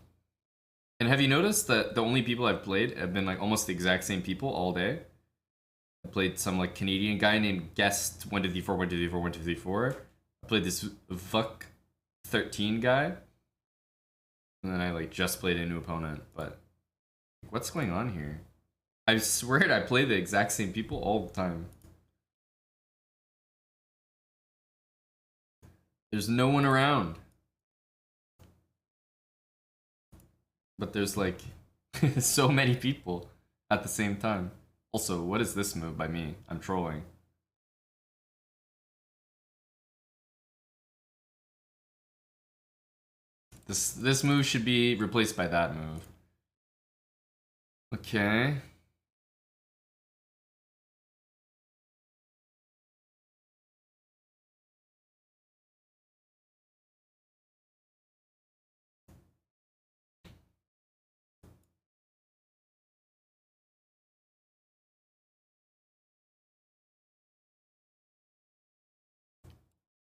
A: And have you noticed that the only people I've played have been like almost the exact same people all day? I played some like Canadian guy named Guest 1234, 1234, 1234. I played this Vuck 13 guy. And then I like just played a new opponent, but What's going on here? I swear I play the exact same people all the time. There's no one around. But there's like so many people at the same time. Also, what is this move by me? I'm trolling. This move should be replaced by that move. Okay.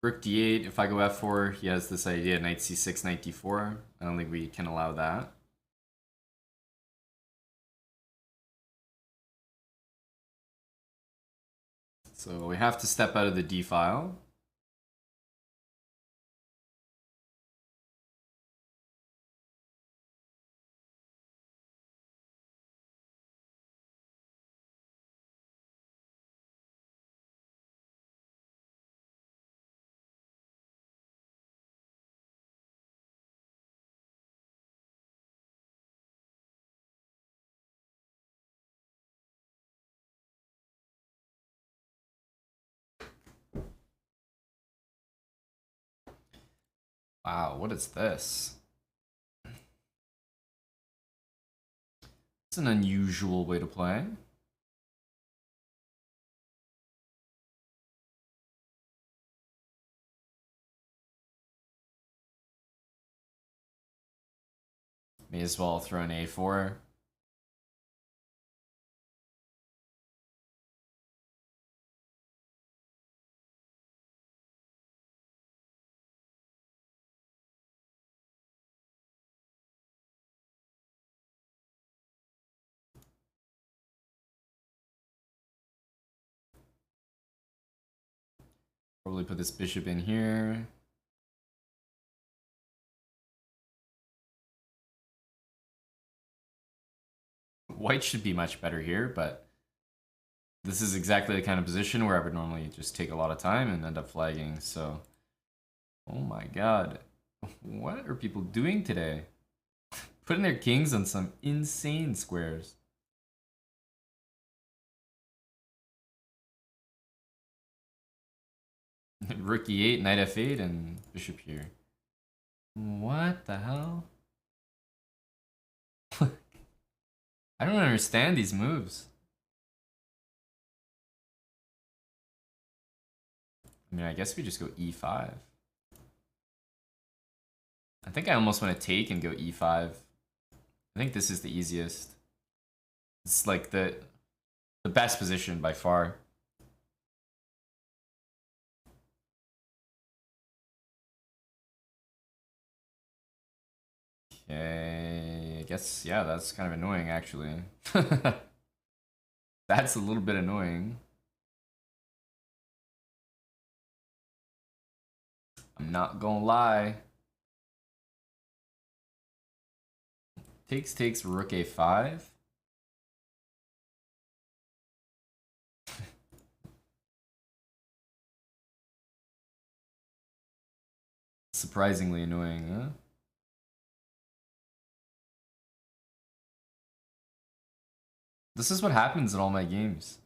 A: Rook d8, if I go f4, he has this idea, knight c6, knight d4. I don't think we can allow that. So we have to step out of the d file. Wow, what is this? It's an unusual way to play. May as well throw an a4. Probably put this bishop in here. White should be much better here, but this is exactly the kind of position where I would normally just take a lot of time and end up flagging, so... Oh my god. What are people doing today? Putting their kings on some insane squares. Rook e8, knight f8, and bishop here. What the hell? I don't understand these moves. I mean, I guess we just go e5. I think I almost want to take and go e5. I think this is the easiest. It's like the best position by far. Okay, I guess, yeah, that's kind of annoying actually. That's a little bit annoying. I'm not gonna lie. Takes rook a5. Surprisingly annoying, huh? This is what happens in all my games.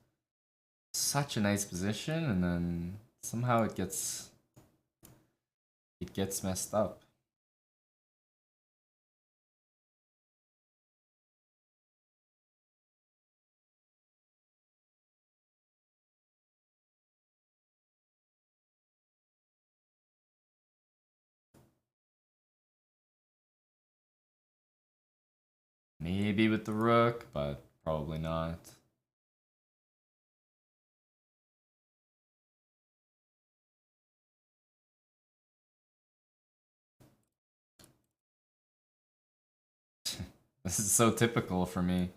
A: Such a nice position, and then somehow it gets messed up. Maybe with the rook, but probably not. This is so typical for me.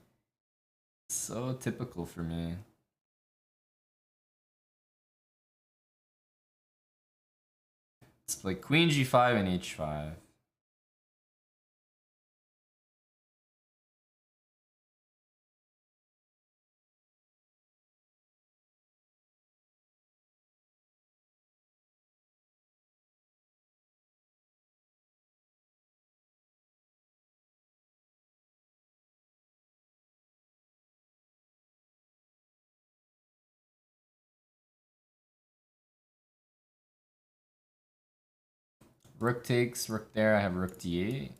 A: So typical for me. Let's play queen g5 and h5. Rook takes, rook there. I have rook d8.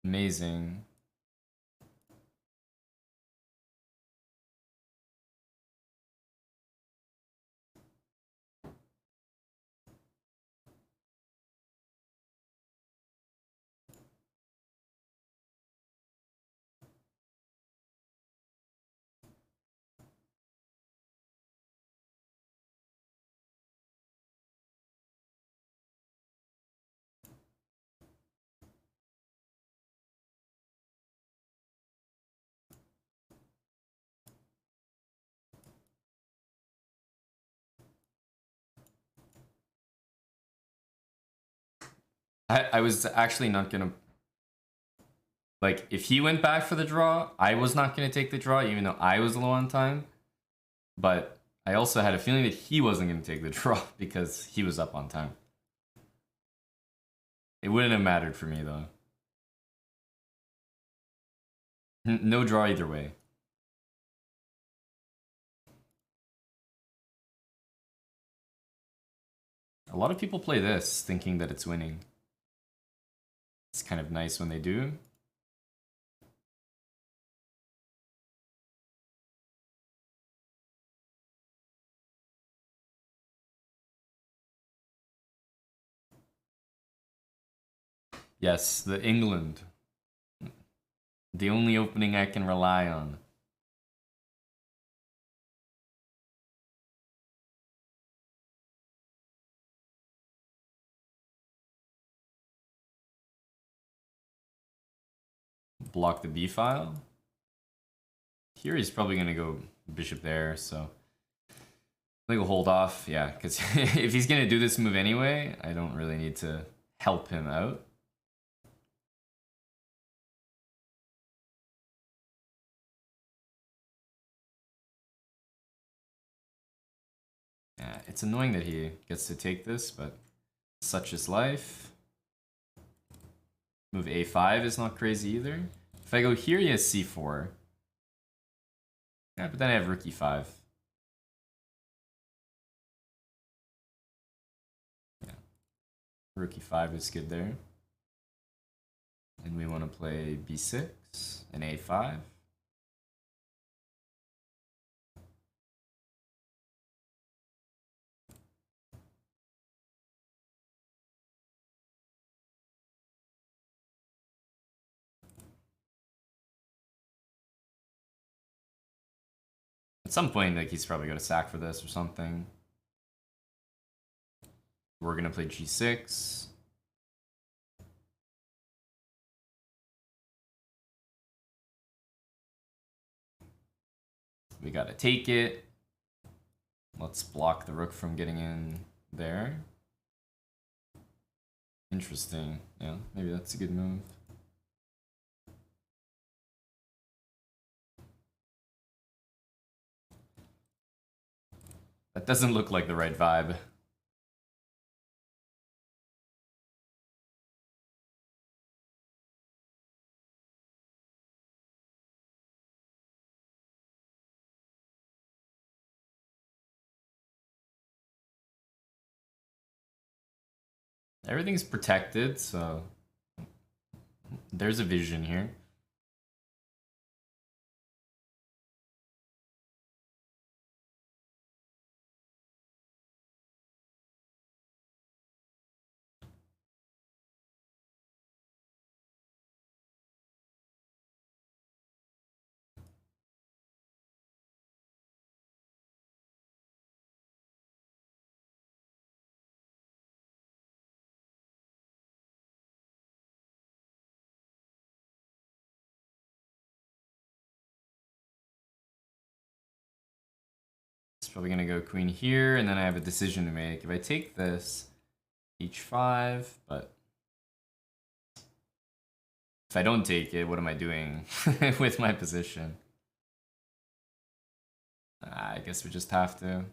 A: Amazing. I was actually not gonna, like, if he went back for the draw, I was not gonna take the draw, even though I was low on time. But I also had a feeling that he wasn't gonna take the draw because he was up on time. It wouldn't have mattered for me though. No draw either way. A lot of people play this thinking that it's winning. It's kind of nice when they do. Yes, the England. The only opening I can rely on. Block the b file. Here he's probably gonna go bishop there, so I think we'll hold off, yeah, because if he's gonna do this move anyway, I don't really need to help him out. Yeah, it's annoying that he gets to take this, but such is life. Move a5 is not crazy either. If I go here, he has c4. Yeah, but then I have rook e5. Yeah, rook e5 is good there. And we want to play b6 and a5. At some point, like, he's probably going to sack for this or something. We're going to play g6. We got to take it. Let's block the rook from getting in there. Interesting. Yeah, maybe that's a good move. That doesn't look like the right vibe. Everything's protected, so there's a vision here. It's probably gonna go queen here, and then I have a decision to make. If I take this, h5, but if I don't take it, what am I doing with my position? I guess we just have to.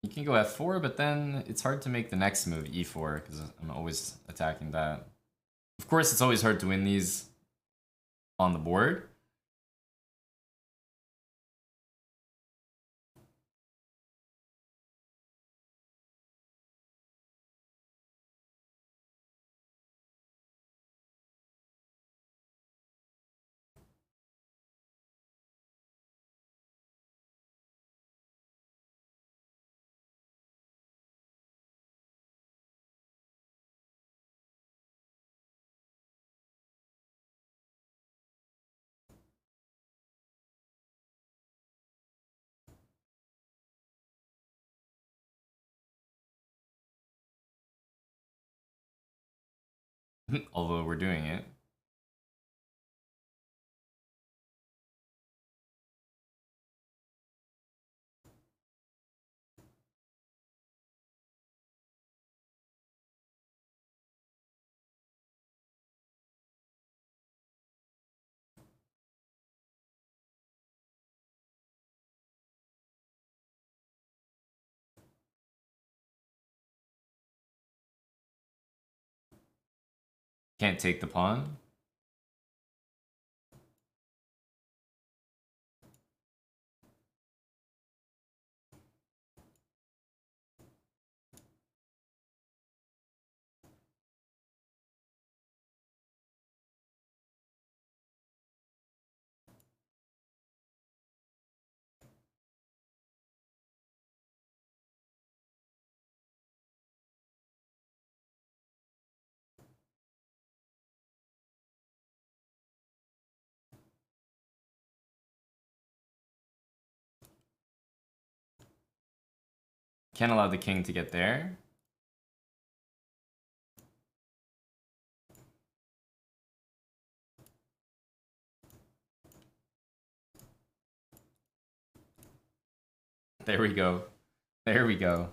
A: You can go f4, but then it's hard to make the next move e4 because I'm always attacking that. Of course, it's always hard to win these on the board. Although we're doing it. Can't take the pawn. Can't allow the king to get there. There we go. There we go.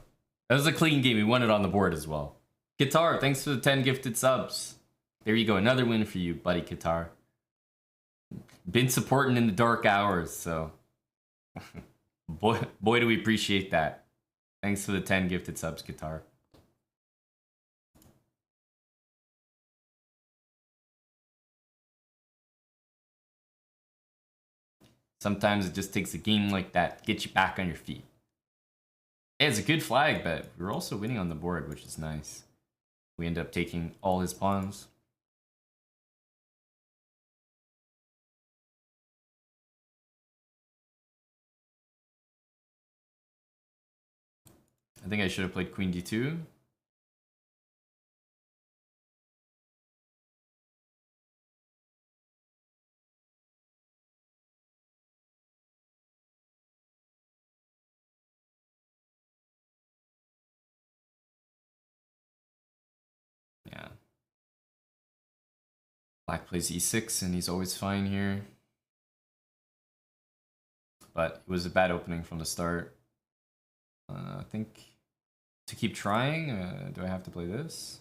A: That was a clean game. We won it on the board as well. Guitar, thanks for the 10 gifted subs. There you go. Another win for you, buddy Guitar. Been supporting in the dark hours, so... boy, do we appreciate that. Thanks for the 10 gifted subs, Guitar. Sometimes it just takes a game like that to get you back on your feet. Yeah, it's a good flag, but we're also winning on the board, which is nice. We end up taking all his pawns. I think I should have played queen d2. Yeah. Black plays e6, and he's always fine here. But it was a bad opening from the start. I think to keep trying, do I have to play this?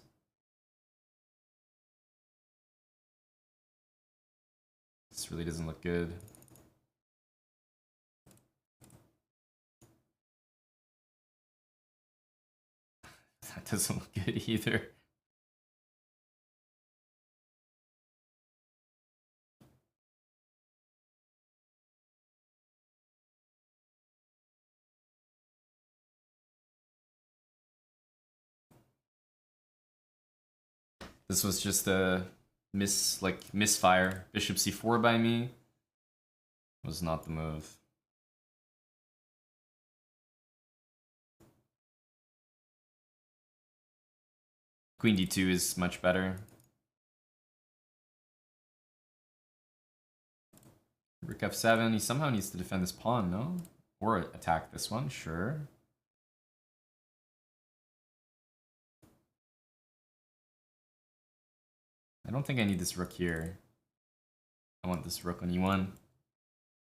A: This really doesn't look good. That doesn't look good either. This was just a misfire. Bishop c4 by me was not the move. Queen d2 is much better. Rook f7. He somehow needs to defend this pawn, no? Or attack this one, sure. I don't think I need this rook here. I want this rook on e1.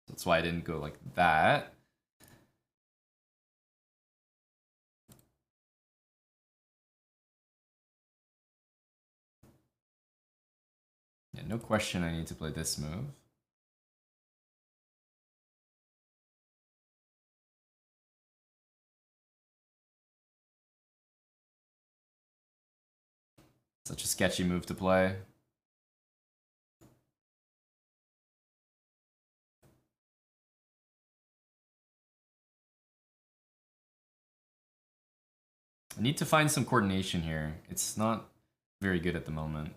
A: That's why I didn't go like that. Yeah, no question I need to play this move. Such a sketchy move to play. I need to find some coordination here. It's not very good at the moment.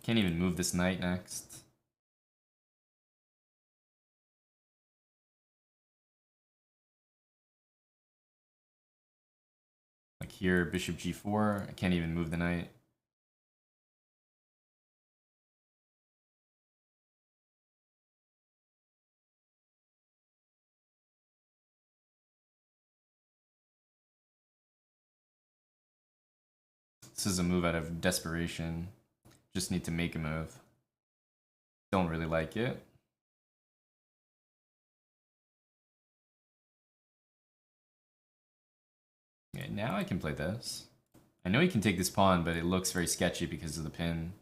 A: Can't even move this knight next. Like here, bishop g4. I can't even move the knight. This is a move out of desperation. Just need to make a move. Don't really like it. Okay, now I can play this. I know he can take this pawn, but it looks very sketchy because of the pin.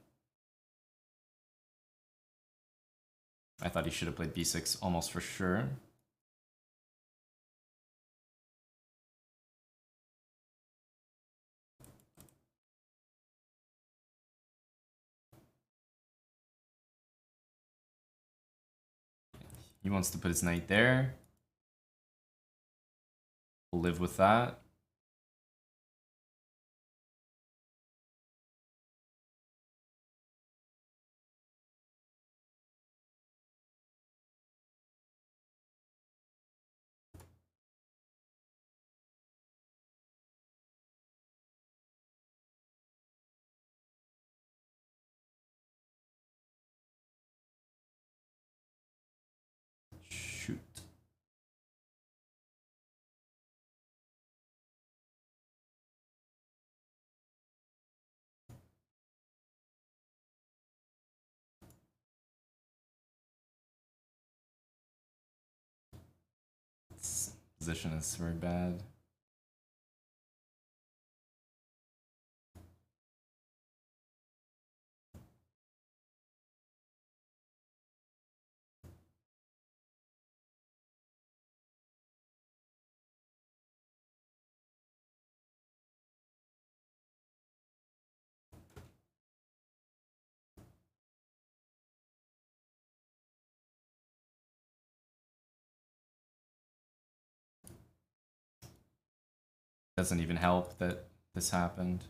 A: I thought he should have played b6 almost for sure. He wants to put his knight there. We'll live with that. Shoot. This position is very bad. Doesn't even help that this happened.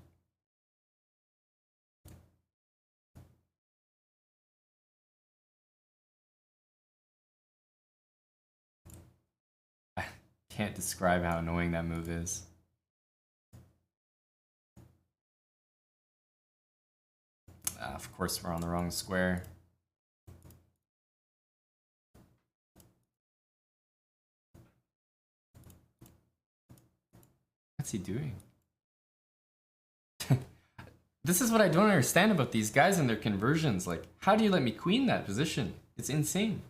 A: I can't describe how annoying that move is. Of course, we're on the wrong square. What's he doing? This is what I don't understand about these guys and their conversions. Like, how do you let me queen that position? It's insane.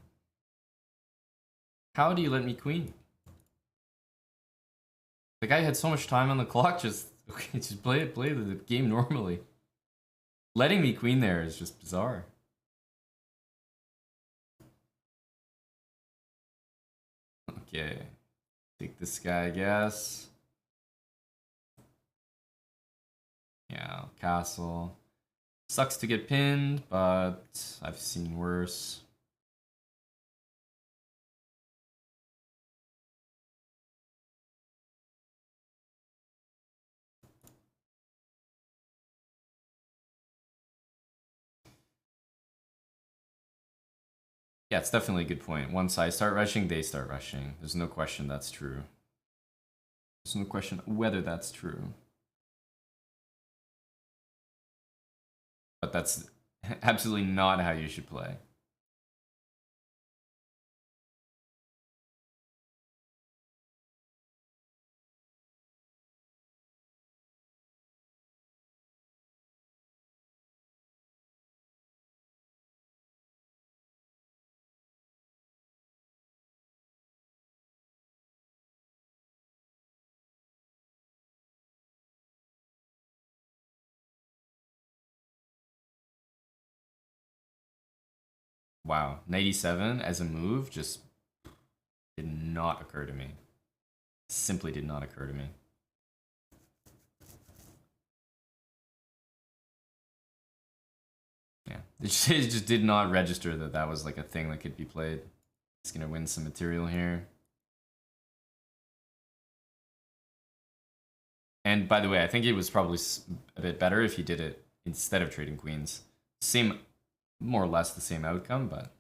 A: How do you let me queen? The guy had so much time on the clock, just okay, just play the game normally. Letting me queen there is just bizarre. Okay. Take this guy, I guess. Yeah, castle. Sucks to get pinned, but I've seen worse. Yeah, it's definitely a good point. Once I start rushing, they start rushing. There's no question that's true. There's no question whether that's true. But that's absolutely not how you should play. Wow, 97 as a move just did not occur to me. Simply did not occur to me. Yeah, it just did not register that that was like a thing that could be played. It's gonna win some material here. And by the way, I think it was probably a bit better if he did it instead of trading queens. Same, more or less the same outcome, but...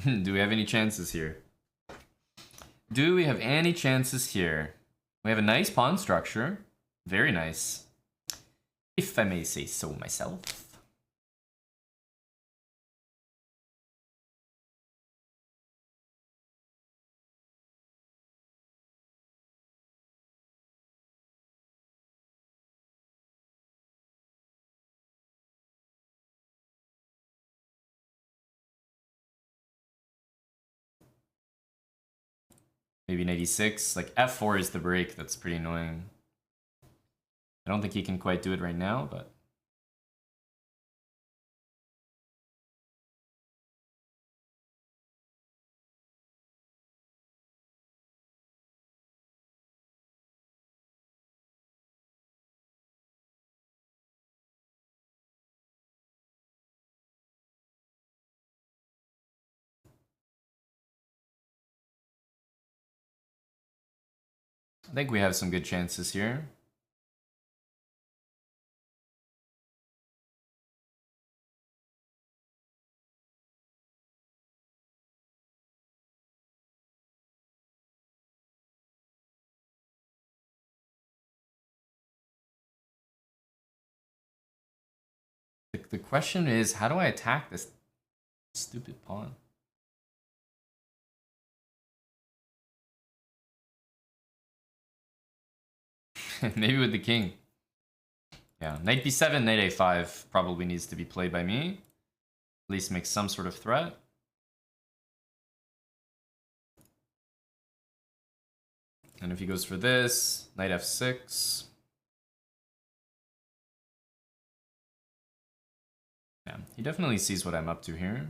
A: Do we have any chances here? Do we have any chances here? We have a nice pawn structure. Very nice. If I may say so myself. Maybe an 86. Like, F4 is the break. That's pretty annoying. I don't think he can quite do it right now, but... I think we have some good chances here. The question is, how do I attack this stupid pawn? Maybe with the king. Yeah, knight b7, knight a5 probably needs to be played by me. At least make some sort of threat. And if he goes for this, knight f6. Yeah, he definitely sees what I'm up to here.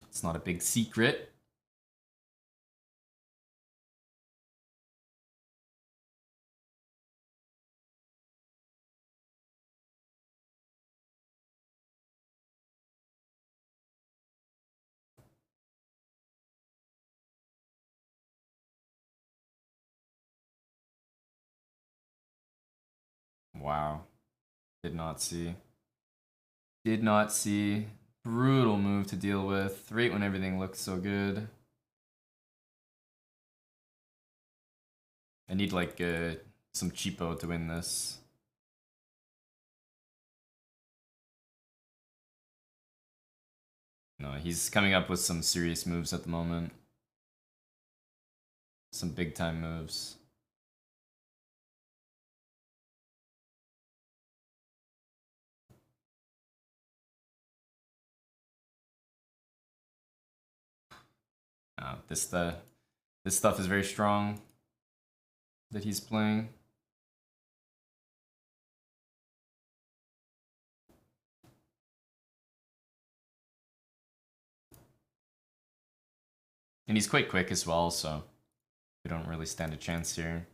A: It's not a big secret. Wow. Did not see. Did not see. Brutal move to deal with. Right when everything looked so good. I need like some cheapo to win this. No, he's coming up with some serious moves at the moment. Some big time moves. This stuff is very strong that he's playing. And he's quite quick as well, so we don't really stand a chance here.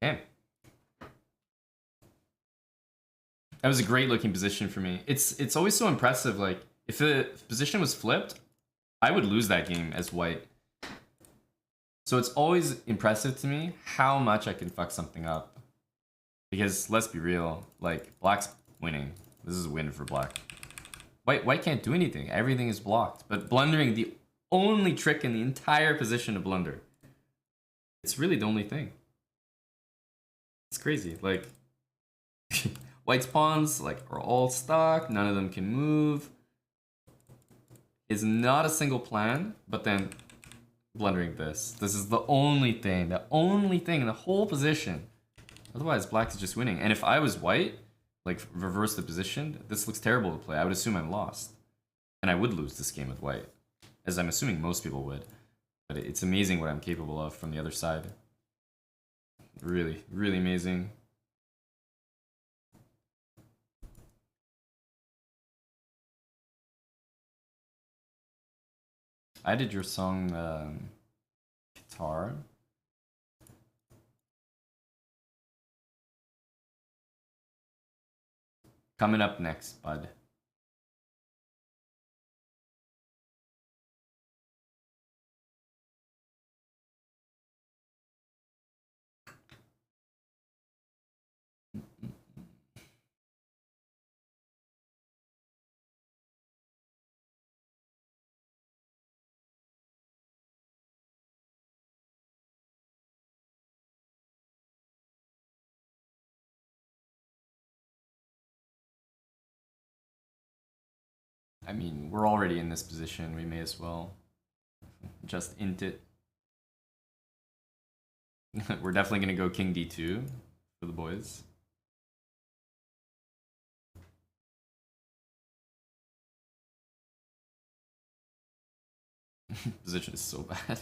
A: Damn. That was a great looking position for me. It's always so impressive. Like, if the position was flipped, I would lose that game as white. So it's always impressive to me how much I can fuck something up. Because let's be real, like black's winning. This is a win for black. White can't do anything. Everything is blocked. But blundering, the only trick in the entire position to blunder. It's really the only thing. It's crazy. Like white's pawns like are all stuck. None of them can move. Is not a single plan. But then blundering this. This is the only thing. The only thing in the whole position. Otherwise, black is just winning. And if I was white, like reverse the position, this looks terrible to play. I would assume I'm lost. And I would lose this game with white. As I'm assuming most people would. But it's amazing what I'm capable of from the other side. Really, really amazing. I did your song, guitar. Coming up next, bud. I mean, we're already in this position. We may as well just int it. We're definitely going to go king d2 for the boys. Position is so bad.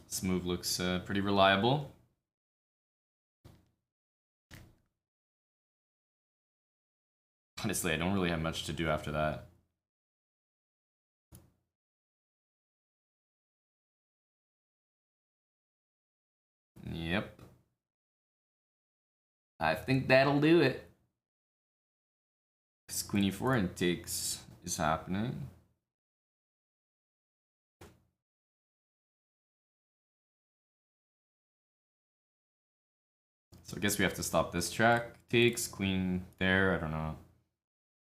A: This move looks pretty reliable. Honestly, I don't really have much to do after that. Yep. I think that'll do it. Because queen e4 and takes is happening. So I guess we have to stop this track. Takes, queen there, I don't know.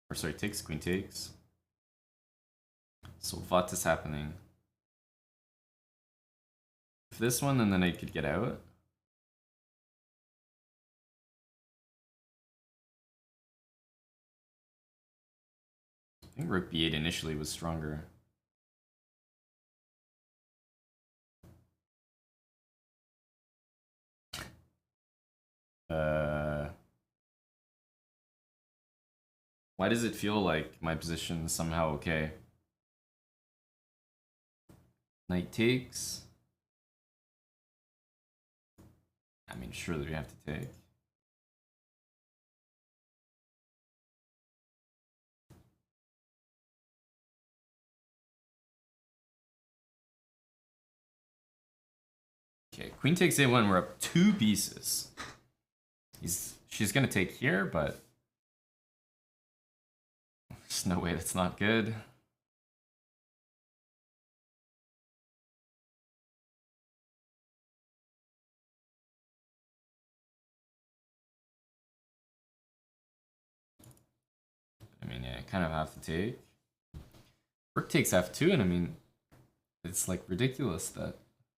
A: Or sorry, takes, queen takes. So what is happening? If this one, and then I could get out. I think rook b8 initially was stronger. Why does it feel like my position is somehow okay? Knight takes. I mean, surely we have to take. Okay, queen takes a1. We're up 2 pieces. She's gonna take here, but there's no way that's not good. I mean, yeah, I kind of have to take. Rook takes f2, and I mean, it's like ridiculous that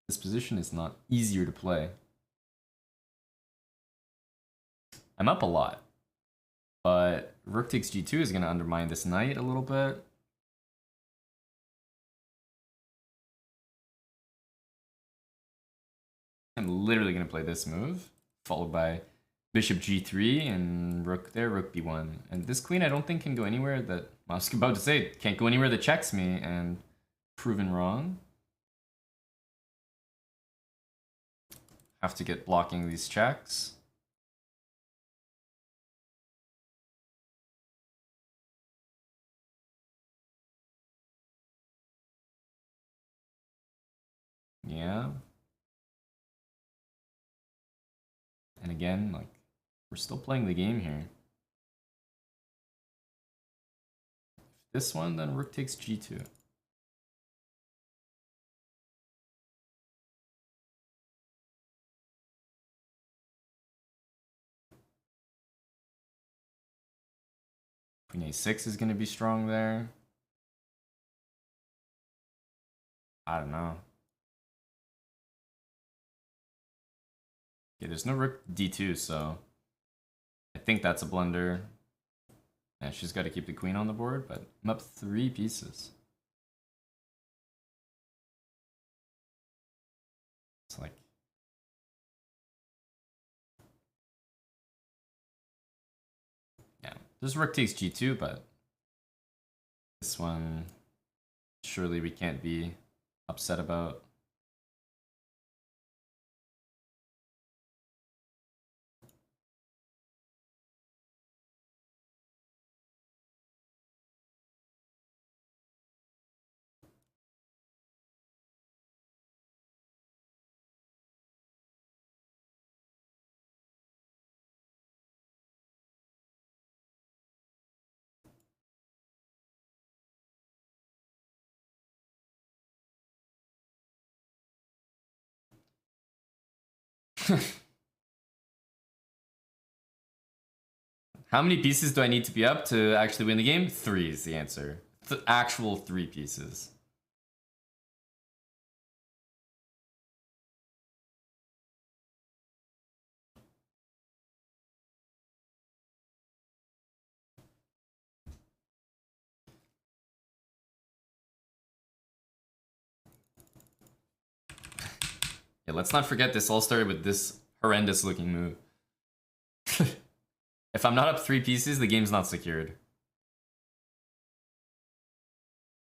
A: this position is not easier to play. I'm up a lot, but rook takes g2 is going to undermine this knight a little bit. I'm literally going to play this move, followed by bishop g3 and rook there, rook b1. And this queen I don't think can go anywhere that, I was about to say, can't go anywhere that checks me, and proven wrong. Have to get blocking these checks. Yeah. And again, like, we're still playing the game here. If this one, then rook takes g2. Queen a6 is going to be strong there. I don't know. Okay, there's no rook d2, so I think that's a blunder. Yeah, she's got to keep the queen on the board, but I'm up 3 pieces. It's like... Yeah, there's rook takes g2, but this one, surely we can't be upset about. How many pieces do I need to be up to actually win the game? 3 is the answer. Actual 3 pieces. Yeah, let's not forget this all started with this horrendous looking move. If I'm not up 3 pieces, the game's not secured.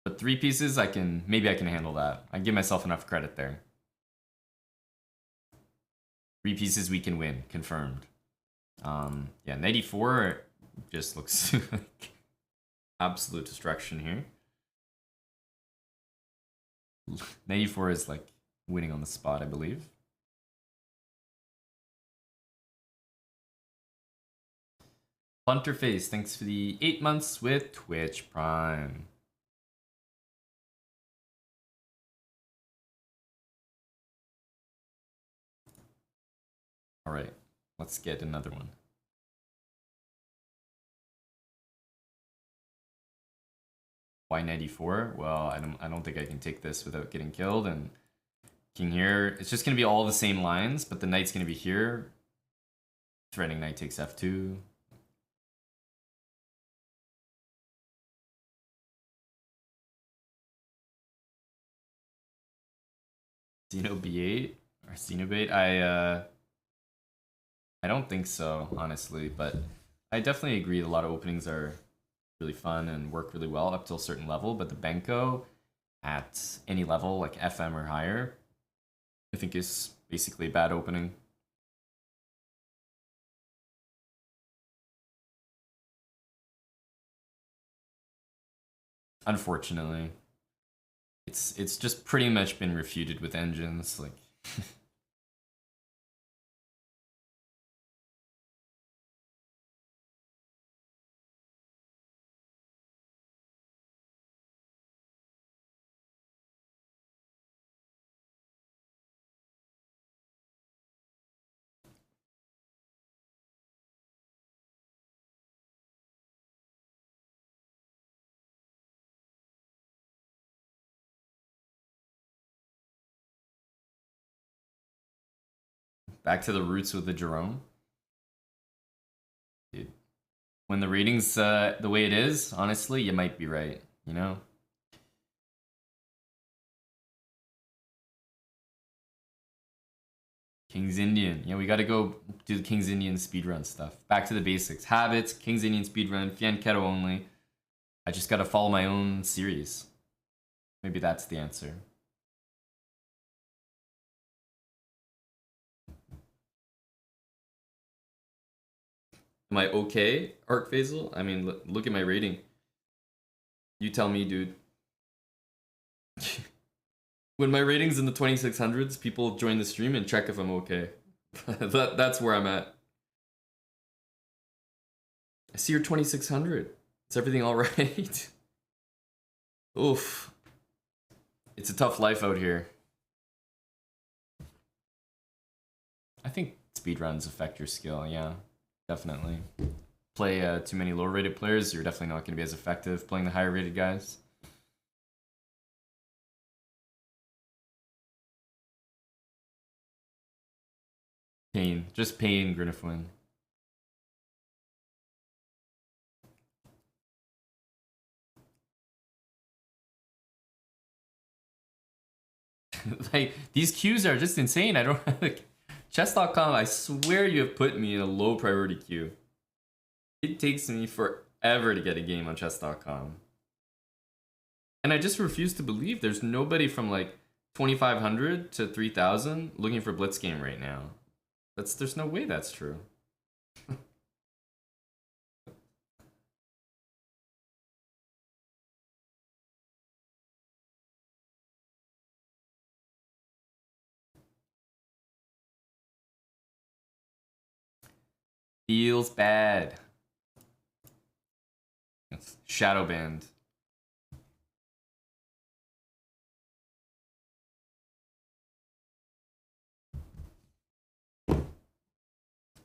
A: But 3 pieces, maybe I can handle that. I give myself enough credit there. 3 pieces we can win, confirmed. Yeah, knight e4 just looks like absolute destruction here. Knight e4 is like winning on the spot, I believe. Punterface, thanks for the 8 months with Twitch Prime. All right, let's get another one. Why knight e4? Well, I don't think I can take this without getting killed. And king here, it's just gonna be all the same lines, but the knight's gonna be here. Threatening knight takes f2. Xeno b8 or Xenobait? I don't think so, honestly, but I definitely agree. A lot of openings are really fun and work really well up to a certain level, but the Benko at any level, like FM or higher, I think is basically a bad opening. Unfortunately, it's just pretty much been refuted with engines, like. Back to the roots with the Jerome. Dude, when the rating's the way it is, honestly, you might be right, you know? King's Indian. Yeah, we gotta go do the King's Indian speedrun stuff. Back to the basics. Habits, King's Indian speedrun, Fianchetto only. I just gotta follow my own series. Maybe that's the answer. Am I okay, Arc Phasal? I mean, look at my rating. You tell me, dude. When my rating's in the 2600s, people join the stream and check if I'm okay. That's where I'm at. I see you're 2600. Is everything all right? Oof. It's a tough life out here. I think speedruns affect your skill, yeah. Definitely. Play too many lower rated players, you're definitely not going to be as effective playing the higher rated guys. Pain. Just pain, Grinifwin. Like, these queues are just insane. I don't like chess.com, I swear you have put me in a low priority queue. It takes me forever to get a game on chess.com. And I just refuse to believe there's nobody from like 2500 to 3000 looking for Blitz game right now. There's no way that's true. Feels bad. It's shadow banned.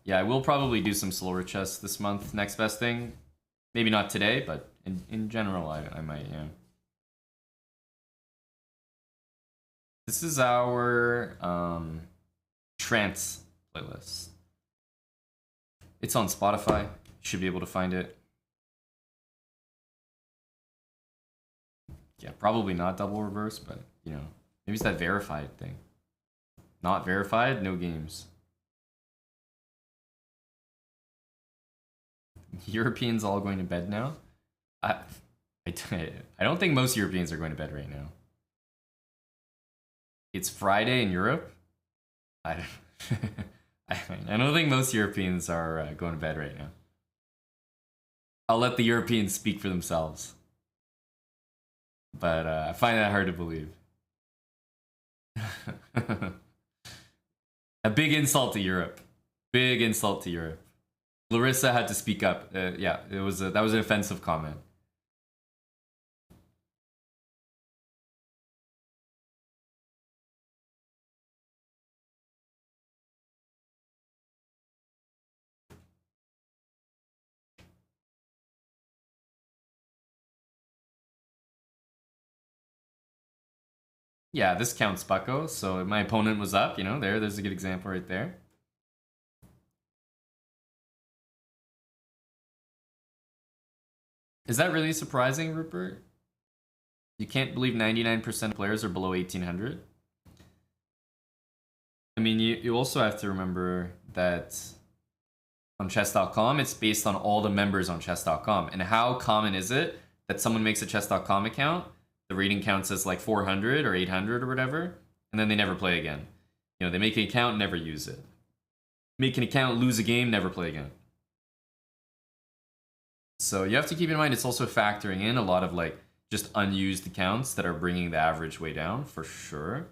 A: Yeah, I will probably do some slower chess this month. Next best thing. Maybe not today, but in general, I might, yeah. This is our trance playlist. It's on Spotify. You should be able to find it. Yeah, probably not double reverse, but, you know, maybe it's that verified thing. Not verified, no games. Europeans all going to bed now? I don't think most Europeans are going to bed right now. It's Friday in Europe? I don't think most Europeans are going to bed right now. I'll let the Europeans speak for themselves. But I find that hard to believe. A big insult to Europe. Big insult to Europe. Larissa had to speak up. Yeah, that was an offensive comment. Yeah, this counts, Bucko. So my opponent was up, you know, there's a good example right there. Is that really surprising, Rupert? You can't believe 99% of players are below 1800? I mean, you also have to remember that on chess.com, it's based on all the members on chess.com. And how common is it that someone makes a chess.com account, the rating counts as like 400 or 800 or whatever, and then they never play again? You know, they make an account, never use it. Make an account, lose a game, never play again. So you have to keep in mind it's also factoring in a lot of like just unused accounts that are bringing the average way down for sure.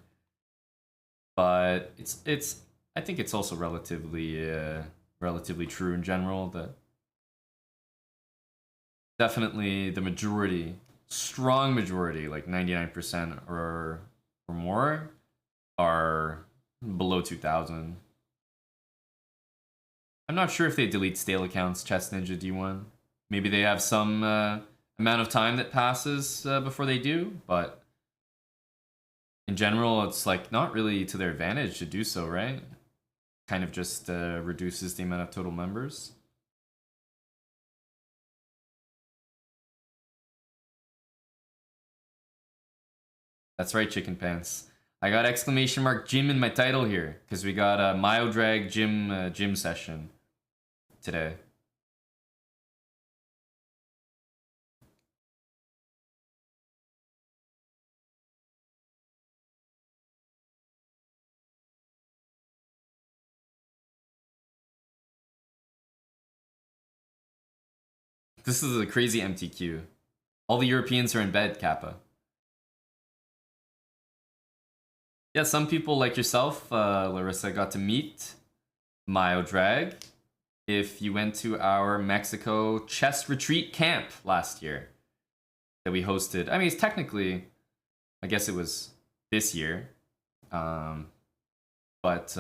A: But it's I think it's also relatively true in general that definitely the majority, strong majority, like 99% or more, are below 2000. I'm not sure if they delete stale accounts, Chess Ninja D1. Maybe they have some amount of time that passes before they do, but in general, it's like not really to their advantage to do so, right? Kind of just reduces the amount of total members. That's right, Chicken Pants. I got exclamation mark gym in my title here because we got a Myo Drag gym session today. This is a crazy MTQ. All the Europeans are in bed, Kappa. Yeah, some people like yourself, Larissa, got to meet Mayo Drag if you went to our Mexico chess retreat camp last year that we hosted. I mean, it's technically, I guess it was this year, but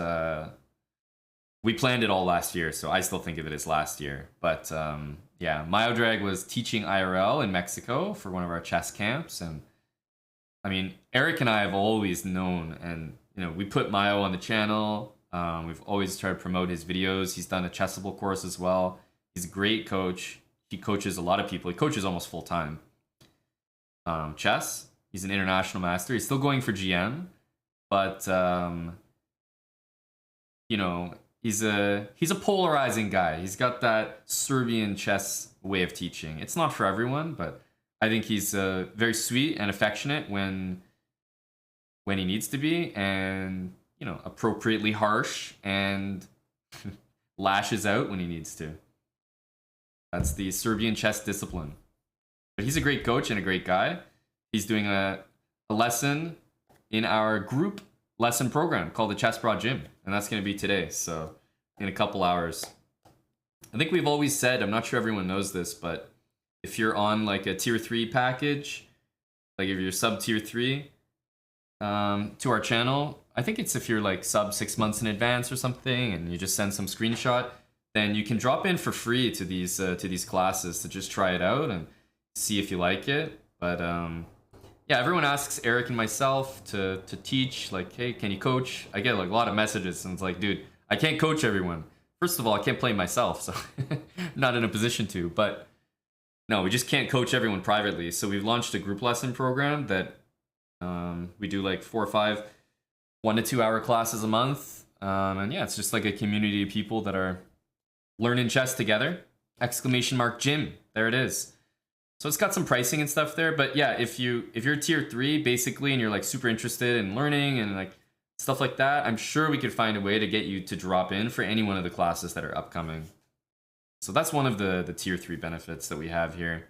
A: we planned it all last year, so I still think of it as last year. But yeah, Mayo Drag was teaching IRL in Mexico for one of our chess camps, and I mean, Eric and I have always known, and you know, we put Mayo on the channel. We've always tried to promote his videos. He's done a Chessable course as well. He's a great coach. He coaches a lot of people. He coaches almost full time. Chess. He's an international master. He's still going for GM, but you know, he's a polarizing guy. He's got that Serbian chess way of teaching. It's not for everyone, but I think he's very sweet and affectionate when he needs to be, and you know, appropriately harsh and lashes out when he needs to. That's the Serbian chess discipline. But he's a great coach and a great guy. He's doing a lesson in our group lesson program called the chessbrah gym, and that's going to be today, so in a couple hours. I think we've always said, I'm not sure everyone knows this, but if you're on like a tier 3 package, like if you're sub tier 3 to our channel, I think it's if you're like sub 6 months in advance or something, and you just send some screenshot, then you can drop in for free to these classes to just try it out and see if you like it. But yeah, everyone asks Eric and myself to teach, like, hey, can you coach? I get like a lot of messages, and it's like, dude, I can't coach everyone. First of all, I can't play myself, so I'm not in a position to. But no, we just can't coach everyone privately. So we've launched a group lesson program that we do like 4 or 5 1 to 2 hour classes a month. And yeah, it's just like a community of people that are learning chess together. Exclamation mark gym. There it is. So it's got some pricing and stuff there. But yeah, if you're tier 3 basically, and you're like super interested in learning and like stuff like that, I'm sure we could find a way to get you to drop in for any one of the classes that are upcoming. So that's one of the tier 3 benefits that we have here.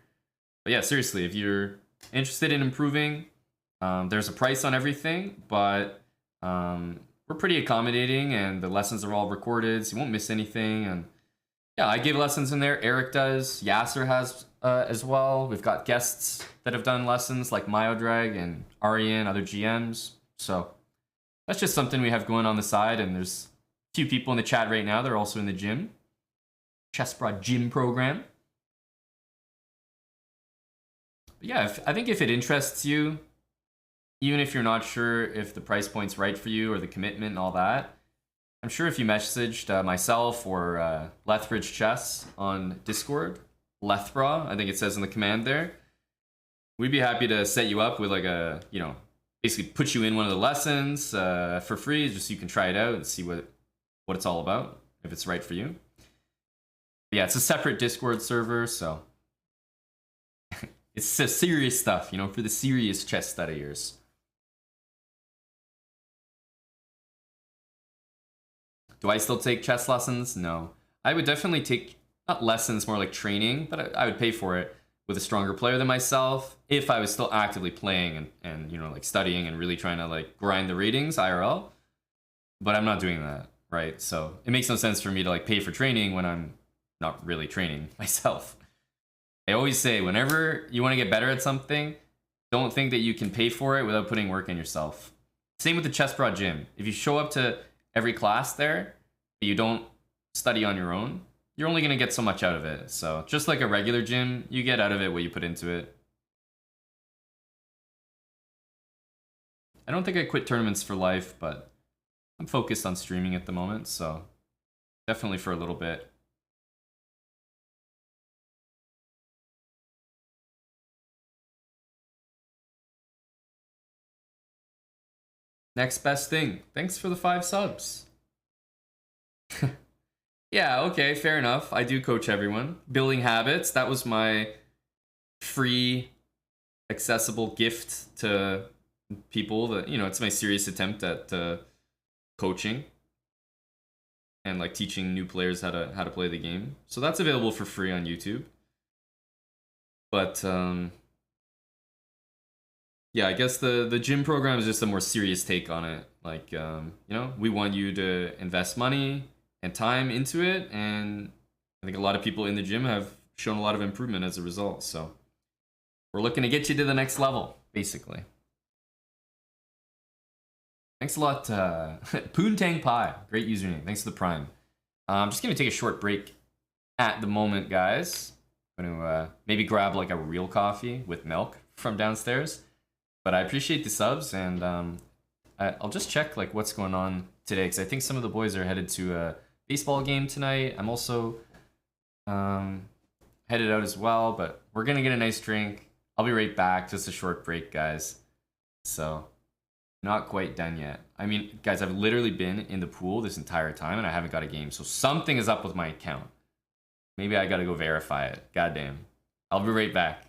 A: But yeah, seriously, if you're interested in improving, there's a price on everything, but we're pretty accommodating, and the lessons are all recorded, so you won't miss anything. And yeah, I give lessons in there. Eric does. Yasser has as well. We've got guests that have done lessons like Myodrag and Arian, other GMs. So that's just something we have going on the side. And there's a few people in the chat right now. They're also in the gym. chessbrah gym program. But yeah, I think if it interests you, even if you're not sure if the price point's right for you or the commitment and all that, I'm sure if you messaged myself or Lethbridge Chess on Discord, Lethbra, I think it says in the command there, we'd be happy to set you up with like a, you know, basically put you in one of the lessons for free, just so you can try it out and see what it's all about, if it's right for you. But yeah, it's a separate Discord server, so it's serious stuff, you know, for the serious chess studiers. Do I still take chess lessons? No. I would definitely take, not lessons, more like training, but I would pay for it with a stronger player than myself if I was still actively playing and you know, like studying and really trying to like grind the ratings IRL. But I'm not doing that, right? So it makes no sense for me to like pay for training when I'm not really training myself. I always say, whenever you want to get better at something, don't think that you can pay for it without putting work in yourself. Same with the chessbrah gym. If you show up to every class there, but you don't study on your own, you're only going to get so much out of it. So just like a regular gym, you get out of it what you put into it. I don't think I quit tournaments for life, but I'm focused on streaming at the moment, so definitely for a little bit. Next best thing. Thanks for the 5 subs. Yeah, okay, fair enough. I do coach everyone. Building habits, that was my free, accessible gift to people. That, you know, it's my serious attempt at coaching and like teaching new players how to play the game. So that's available for free on YouTube. But yeah, I guess the gym program is just a more serious take on it. Like, we want you to invest money and time into it, and I think a lot of people in the gym have shown a lot of improvement as a result. So we're looking to get you to the next level, basically. Thanks a lot, Poontang Pie. Great username. Thanks for the prime. I'm just gonna take a short break at the moment, guys. I'm gonna maybe grab like a real coffee with milk from downstairs. But I appreciate the subs, and I'll just check like what's going on today, because I think some of the boys are headed to a baseball game tonight. I'm also headed out as well, but we're gonna get a nice drink. I'll be right back. Just a short break, guys. So, not quite done yet. I mean, guys, I've literally been in the pool this entire time, and I haven't got a game. So something is up with my account. Maybe I gotta go verify it. Goddamn. I'll be right back.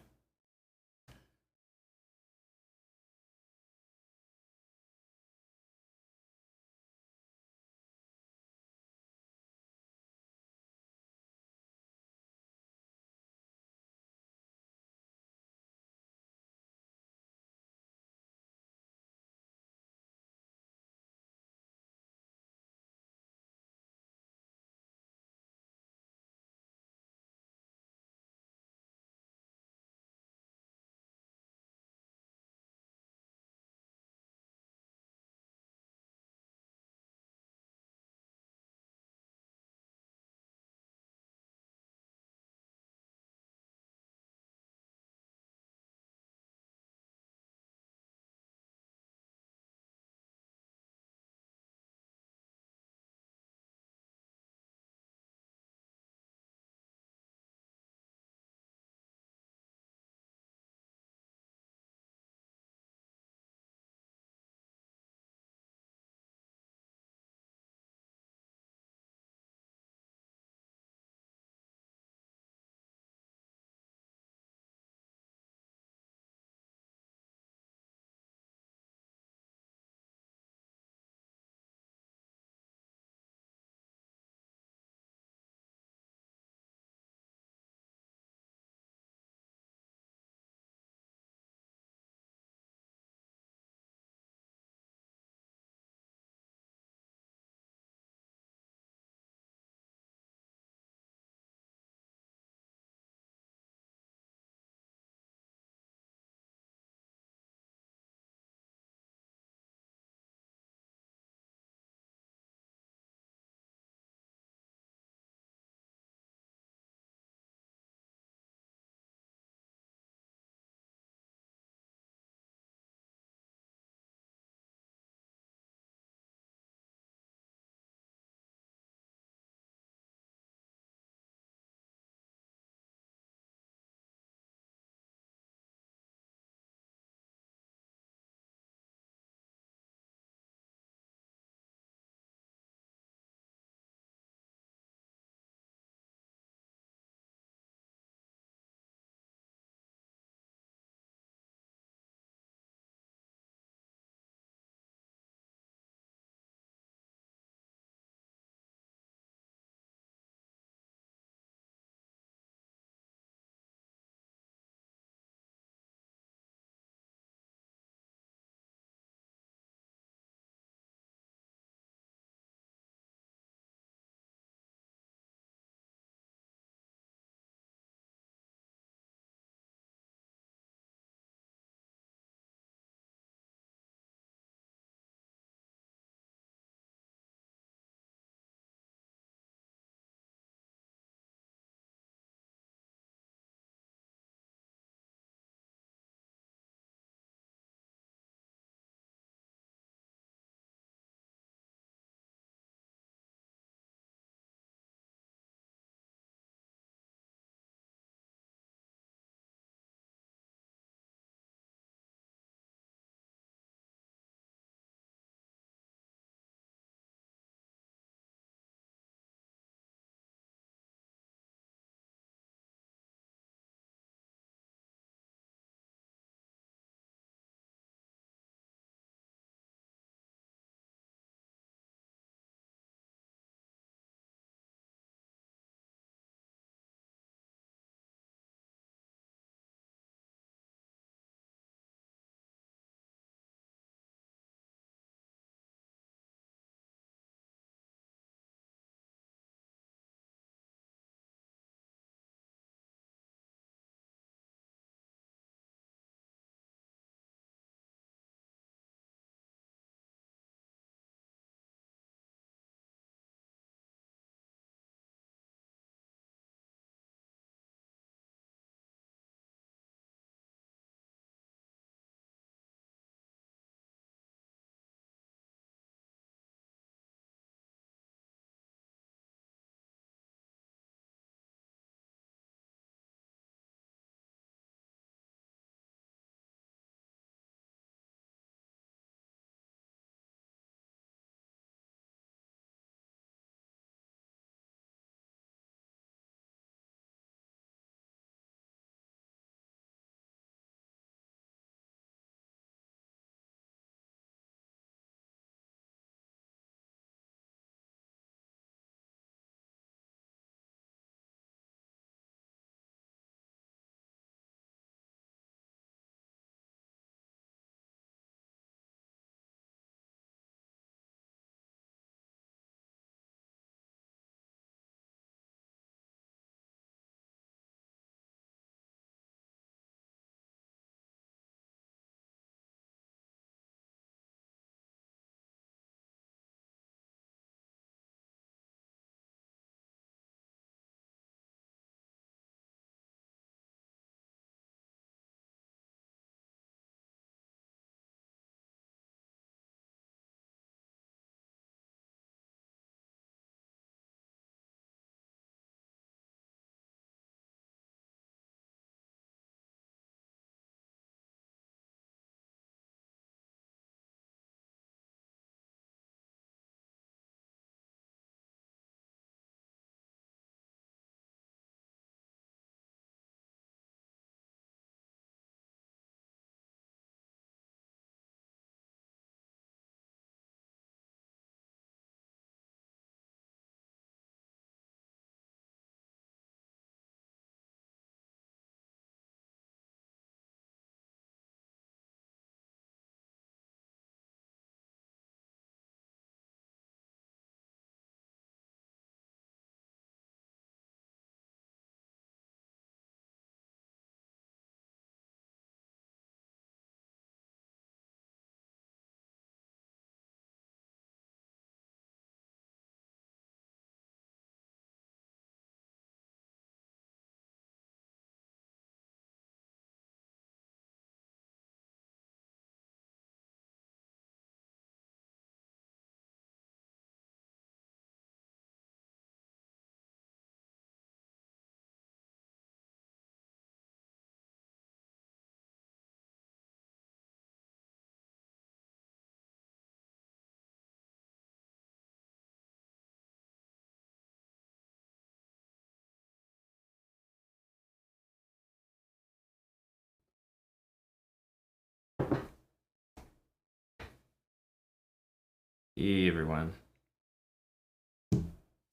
A: Hey everyone.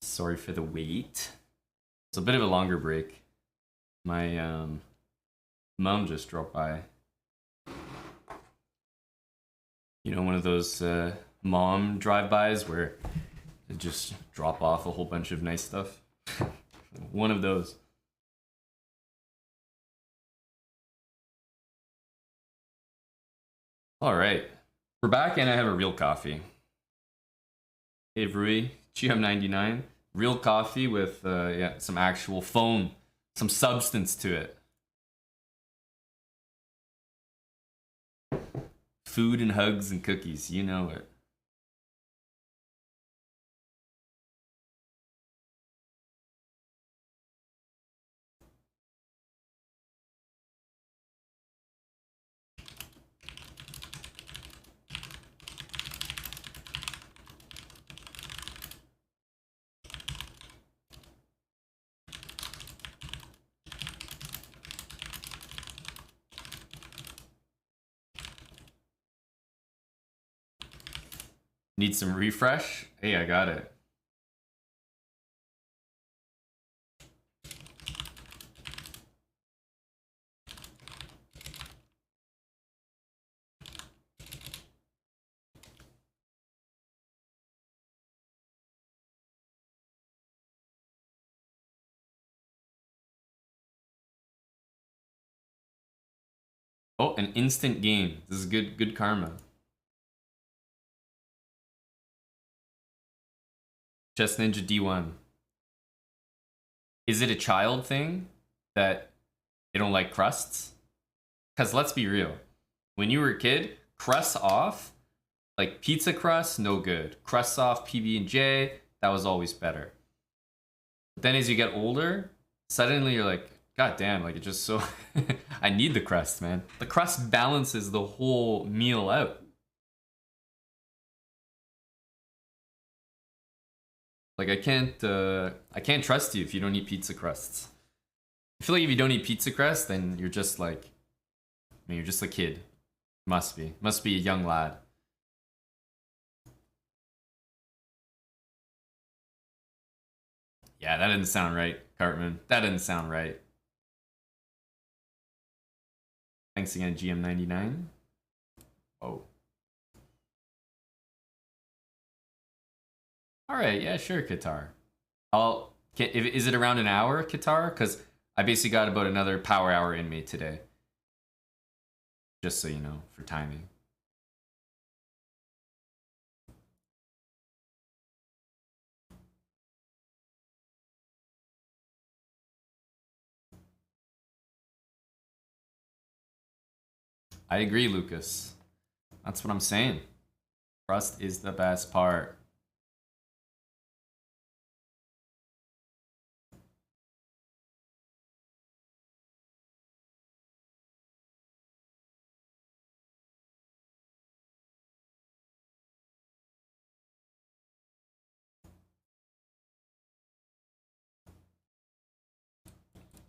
A: Sorry for the wait. It's a bit of a longer break. My mom just dropped by. You know, one of those mom drive-bys where they just drop off a whole bunch of nice stuff. One of those. All right, we're back, and I have a real coffee. Hey, Rui, GM99, real coffee with yeah, some actual foam, some substance to it. Food and hugs and cookies, you know it. Need some refresh? Hey, I got it. Oh, an instant game. This is good karma. Chess Ninja D1. Is it a child thing that they don't like crusts? Because let's be real. When you were a kid, crusts off, like pizza crust, no good. Crusts off, PB&J, that was always better. But then as you get older, suddenly you're like, God damn, like it just so... I need the crust, man. The crust balances the whole meal out. Like I can't trust you if you don't eat pizza crusts. I feel like if you don't eat pizza crust, then you're just like, I mean, you're just a kid. Must be a young lad. Yeah, that didn't sound right, Cartman. That didn't sound right. Thanks again, GM99. Oh. All right, yeah, sure, Qatar. Is it around an hour, Qatar? Because I basically got about another power hour in me today. Just so you know, for timing. I agree, Lucas. That's what I'm saying. Crust is the best part.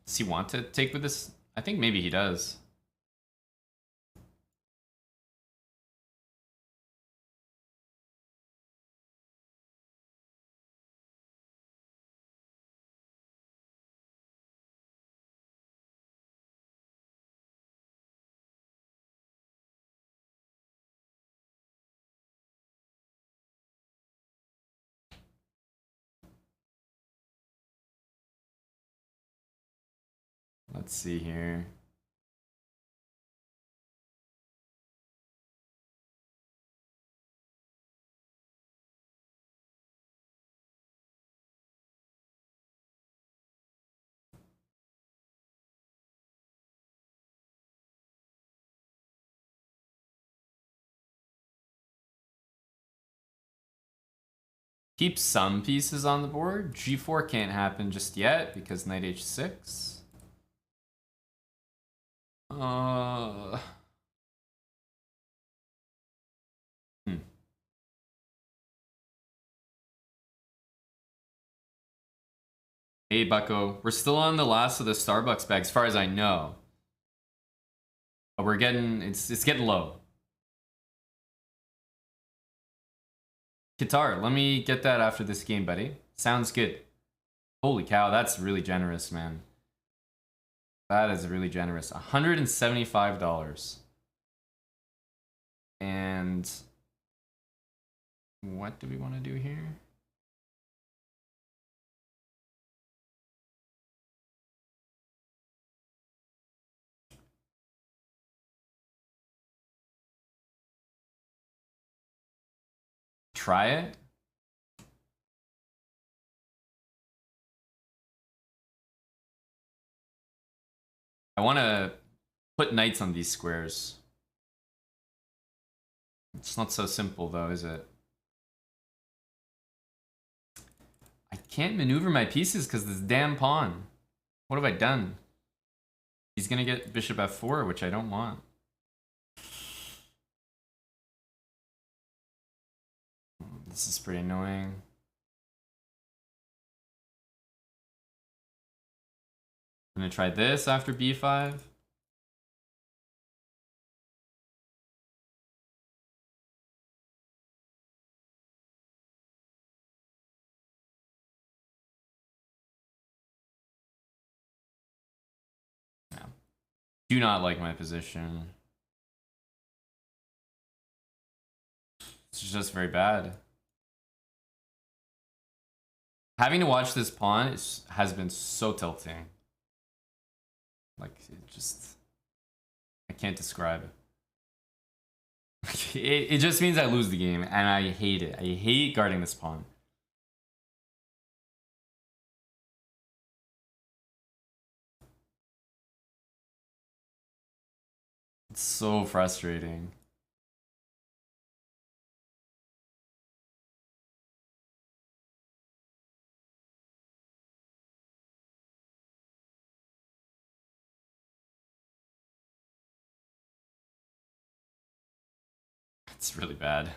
A: Does he want to take with this? I think maybe he does. Let's see here. Keep some pieces on the board. G4 can't happen just yet because knight h6. Uh... Hmm. Hey, Bucko. We're still on the last of the Starbucks bag, as far as I know. But we're getting... It's getting low. Guitar, let me get that after this game, buddy. Sounds good. Holy cow, that's really generous, man. That is really generous. $175. And what do we want to do here? Try it. I want to put knights on these squares. It's not so simple though, is it? I can't maneuver my pieces because this damn pawn. What have I done? He's gonna get bishop f4, which I don't want. This is pretty annoying. I'm gonna try this after b5. Yeah. Do not like my position. It's just very bad. Having to watch this pawn has been so tilting. Like, it just... I can't describe it. It just means I lose the game, and I hate it. I hate guarding this pawn. It's so frustrating. It's really bad.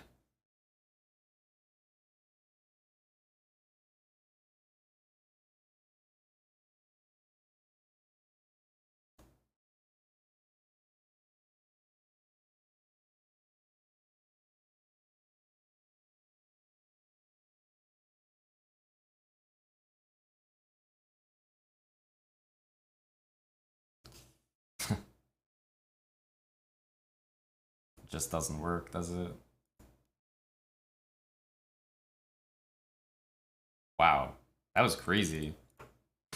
A: It just doesn't work, does it? Wow, that was crazy.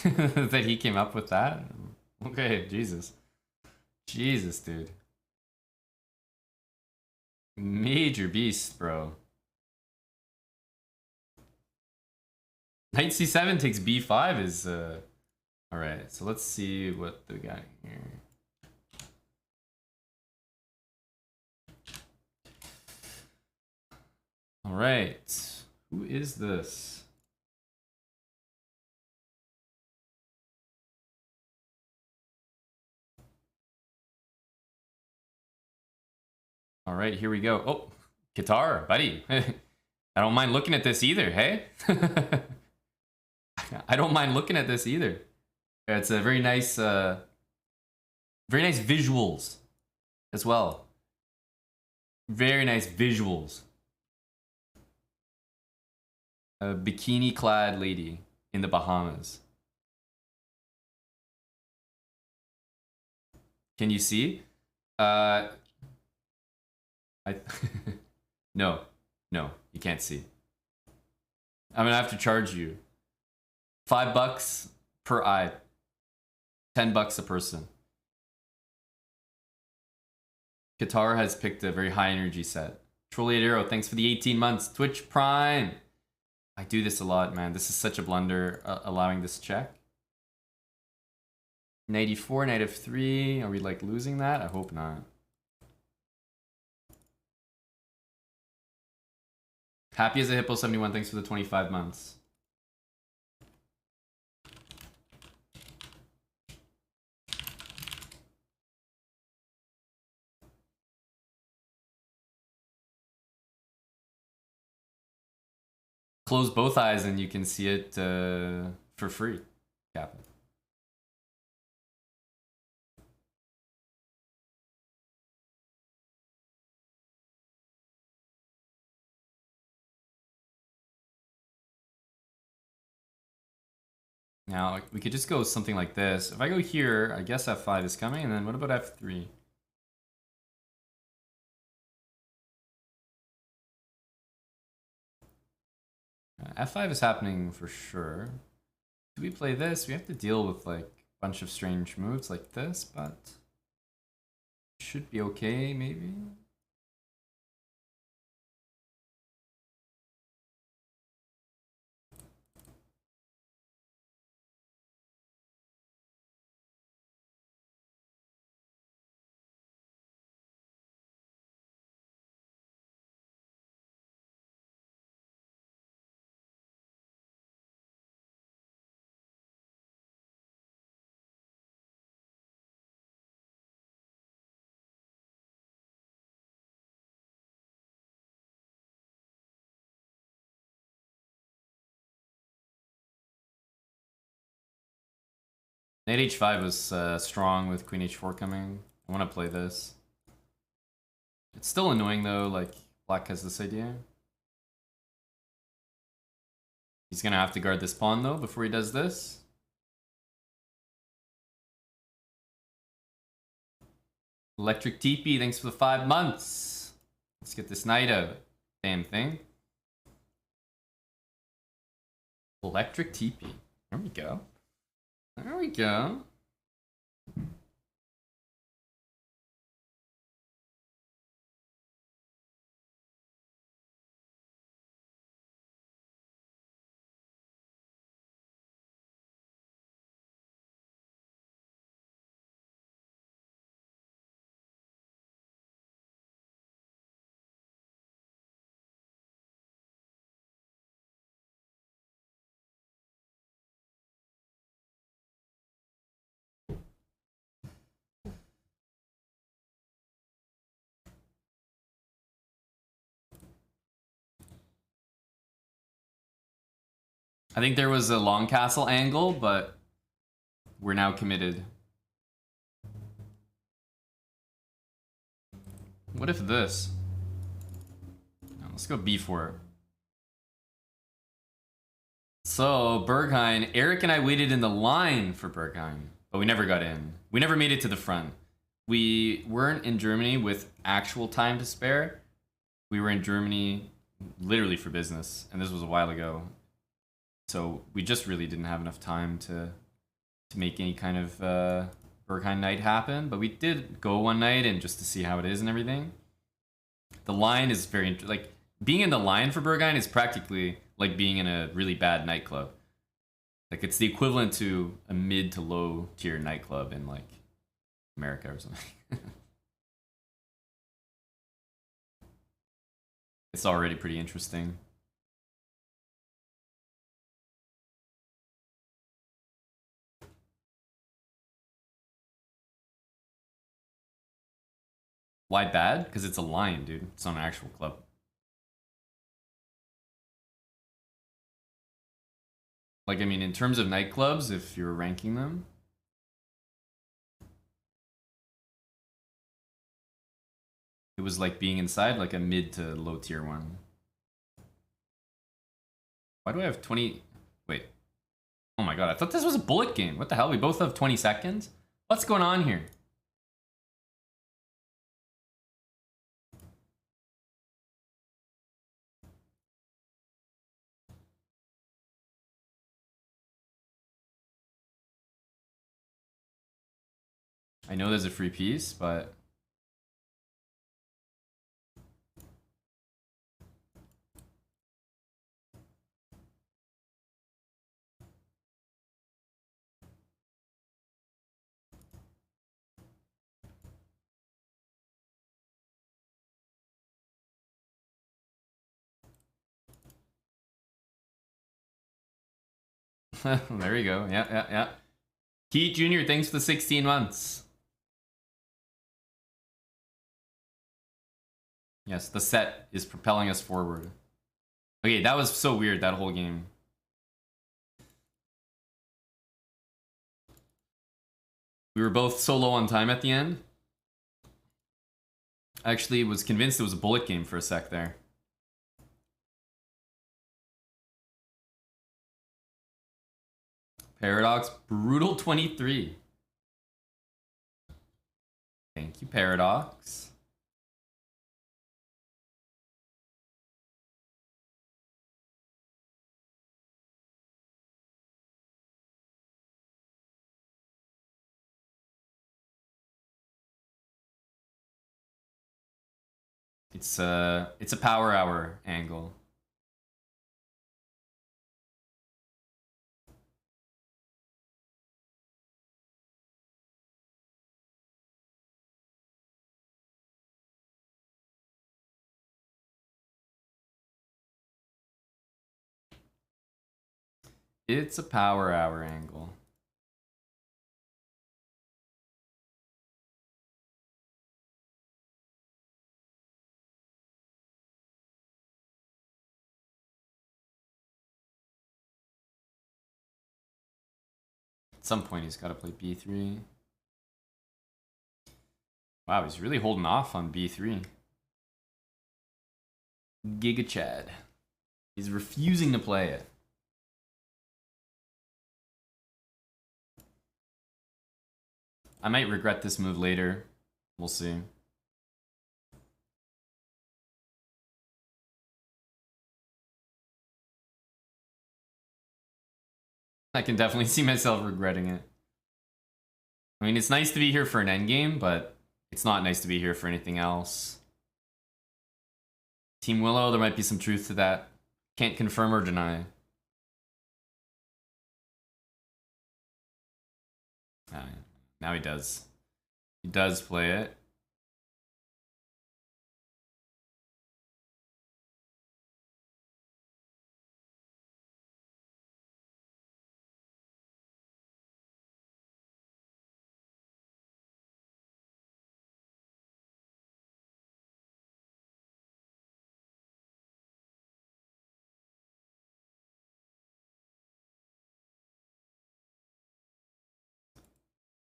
A: That he came up with that? Okay, Jesus. Jesus, dude. Major beast, bro. Knight c7 takes b5 is, Alright, so let's see what the guy here... Alright, who is this? Alright, here we go. Oh, guitar, buddy. I don't mind looking at this either, hey? I don't mind looking at this either. It's a very nice visuals as well. Very nice visuals. A bikini-clad lady in the Bahamas. Can you see? I no, you can't see. I'm gonna have to charge you $5 per eye, $10 a person. Qatar has picked a very high energy set. Trolley Arrow, thanks for the 18 months. Twitch Prime. I do this a lot, man. This is such a blunder, allowing this check. 94, knight f3. Are we like losing that? I hope not. Happy as a Hippo 71, thanks for the 25 months. Close both eyes and you can see it for free, Captain. Now, we could just go something like this. If I go here, I guess f5 is coming, and then what about f3? F5 is happening for sure. Do we play this? We have to deal with like a bunch of strange moves like this, but should be okay, maybe. Knight h5 was strong with queen h4 coming. I want to play this. It's still annoying though, like black has this idea. He's gonna have to guard this pawn though before he does this. Electric TP, thanks for the 5 months. Let's get this knight out. Damn thing. Electric TP. There we go. There we go. I think there was a long castle angle, but we're now committed. What if this? No, let's go b4. So, Berghain, Eric and I waited in the line for Berghain, but we never got in. We never made it to the front. We weren't in Germany with actual time to spare. We were in Germany literally for business, and this was a while ago. So we just really didn't have enough time to make any kind of Berghain night happen. But we did go one night and just to see how it is and everything. The line is very like being in the line for Berghain is practically like being in a really bad nightclub. Like it's the equivalent to a mid to low tier nightclub in like America or something. It's already pretty interesting. Why bad? Because it's a line, dude. It's not an actual club. Like, I mean, in terms of nightclubs, if you're ranking them, it was like being inside like a mid to low tier one. Why do I have 20? Wait. Oh my god, I thought this was a bullet game. What the hell? We both have 20 seconds? What's going on here? I know there's a free piece, but there you go. Yeah. Keith Jr., thanks for the 16 months. Yes, the set is propelling us forward. Okay, that was so weird, that whole game. We were both so low on time at the end. I actually was convinced it was a bullet game for a sec there. Paradox, brutal 23. Thank you, Paradox. It's a power hour angle. It's a power hour angle. At some point, he's got to play b3. Wow, he's really holding off on b3. Giga Chad. He's refusing to play it. I might regret this move later. We'll see. I can definitely see myself regretting it. I mean, it's nice to be here for an endgame, but it's not nice to be here for anything else. Team Willow, there might be some truth to that. Can't confirm or deny. Now he does. He does play it.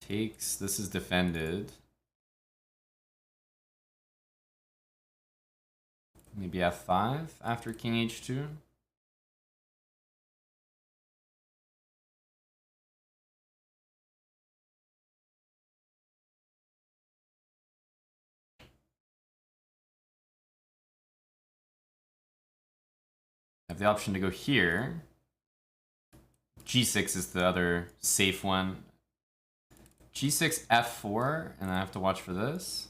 A: Takes. This is defended. Maybe f5 after king h2. I have the option to go here. g6 is the other safe one. g6, f4, and I have to watch for this.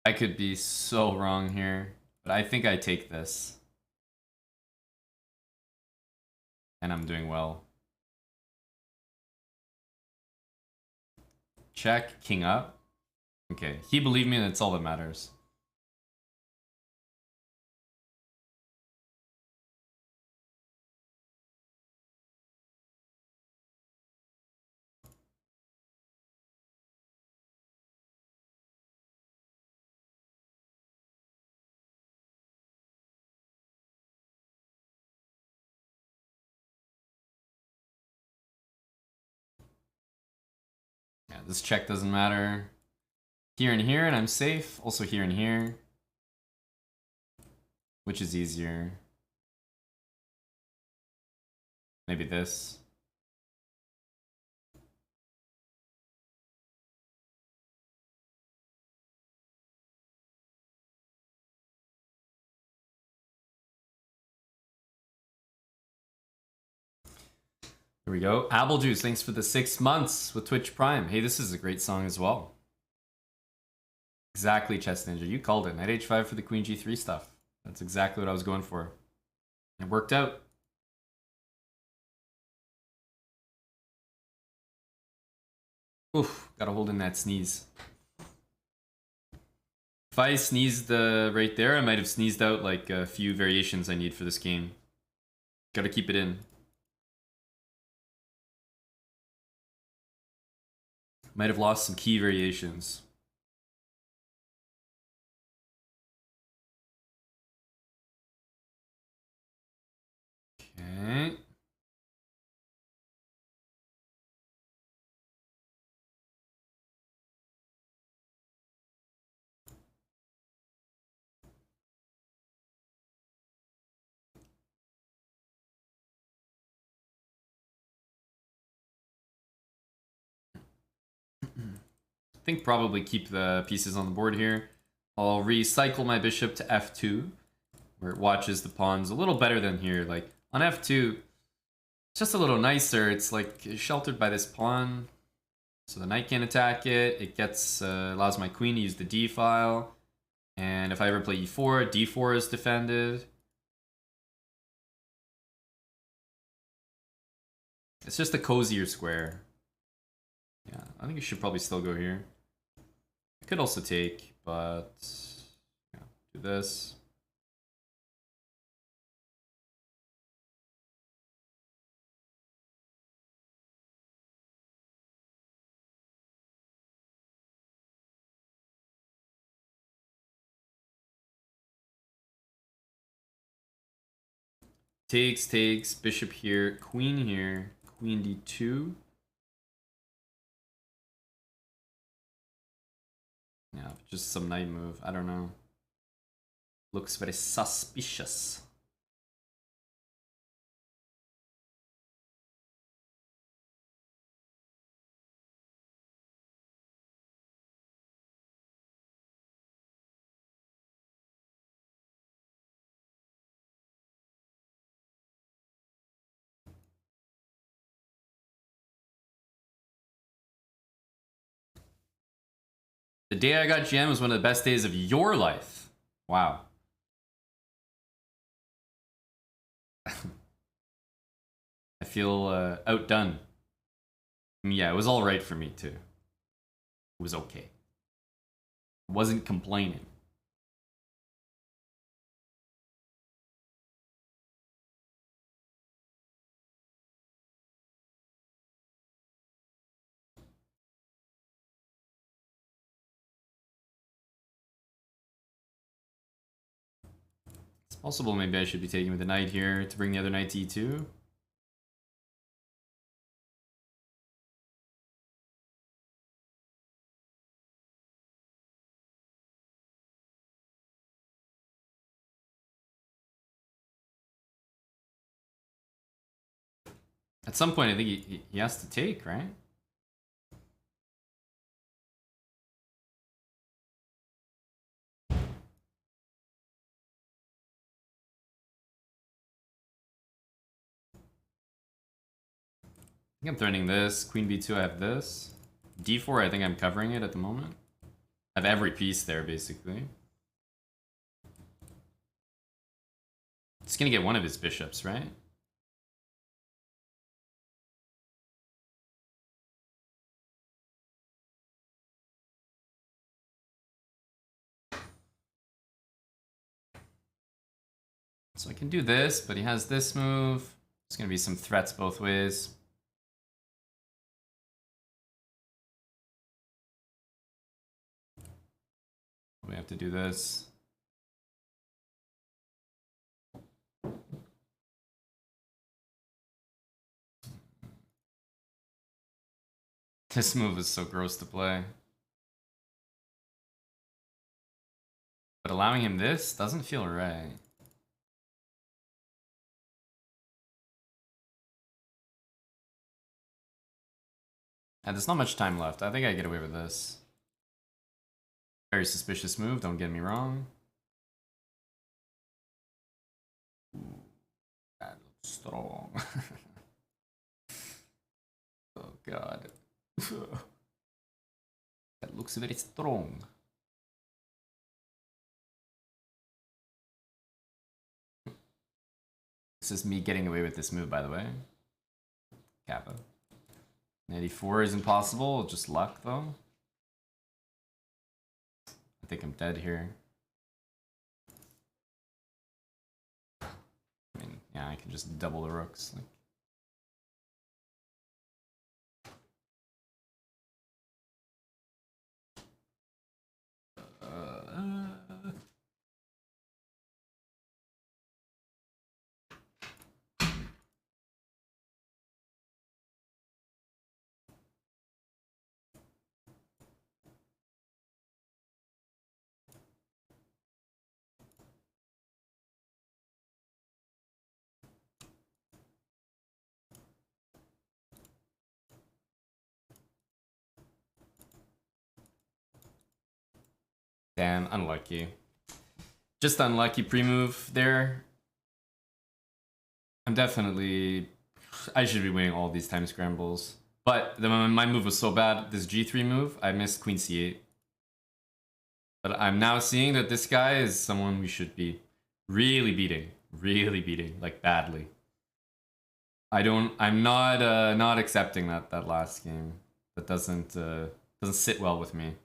A: I could be so wrong here, but I think I take this. And I'm doing well. Check, king up. Okay, he believed me, and that's all that matters. Yeah, this check doesn't matter. Here and here, and I'm safe. Also here and here. Which is easier? Maybe this. Here we go. Apple Juice, thanks for the 6 months with Twitch Prime. Hey, this is a great song as well. Exactly, Chess Ninja. You called it. Knight h5 for the Queen g3 stuff. That's exactly what I was going for. It worked out. Oof, gotta hold in that sneeze. If I sneezed right there, I might have sneezed out like a few variations I need for this game. Gotta keep it in. Might have lost some key variations. Okay. I think probably keep the pieces on the board here. I'll recycle my bishop to f2, where it watches the pawns a little better than here. Like, on f2, it's just a little nicer. It's like sheltered by this pawn, so the knight can't attack it. It gets allows my queen to use the d file, and if I ever play e4, d4 is defended. It's just a cozier square. Yeah, I think you should probably still go here. I could also take, but yeah, do this. Takes, bishop here, queen here, queen d2. Yeah, just some knight move. I don't know. Looks very suspicious. The day I got GM was one of the best days of your life. Wow. I feel outdone. I mean, yeah, it was all right for me too. It was okay. I wasn't complaining. It's possible maybe I should be taking with the knight here to bring the other knight to e2. At some point, I think he has to take, right? I think I'm threatening this. Queen b2, I have this. d4, I think I'm covering it at the moment. I have every piece there, basically. It's gonna get one of his bishops, right? So I can do this, but he has this move. There's gonna be some threats both ways. We have to do this. This move is so gross to play. But allowing him this doesn't feel right. And there's not much time left. I think I get away with this. Very suspicious move, don't get me wrong. Ooh, that looks strong. Oh god. That looks very strong. This is me getting away with this move, by the way. Kappa. 84 is impossible, just luck though. I think I'm dead here. I mean, yeah, I can just double the rooks. Like, Damn, unlucky. Just unlucky pre-move there. I'm definitely... I should be winning all these time scrambles. But my move was so bad, this G3 move, I missed Queen C8. But I'm now seeing that this guy is someone we should be really beating. Really beating, like badly. I'm not accepting that last game. That doesn't sit well with me.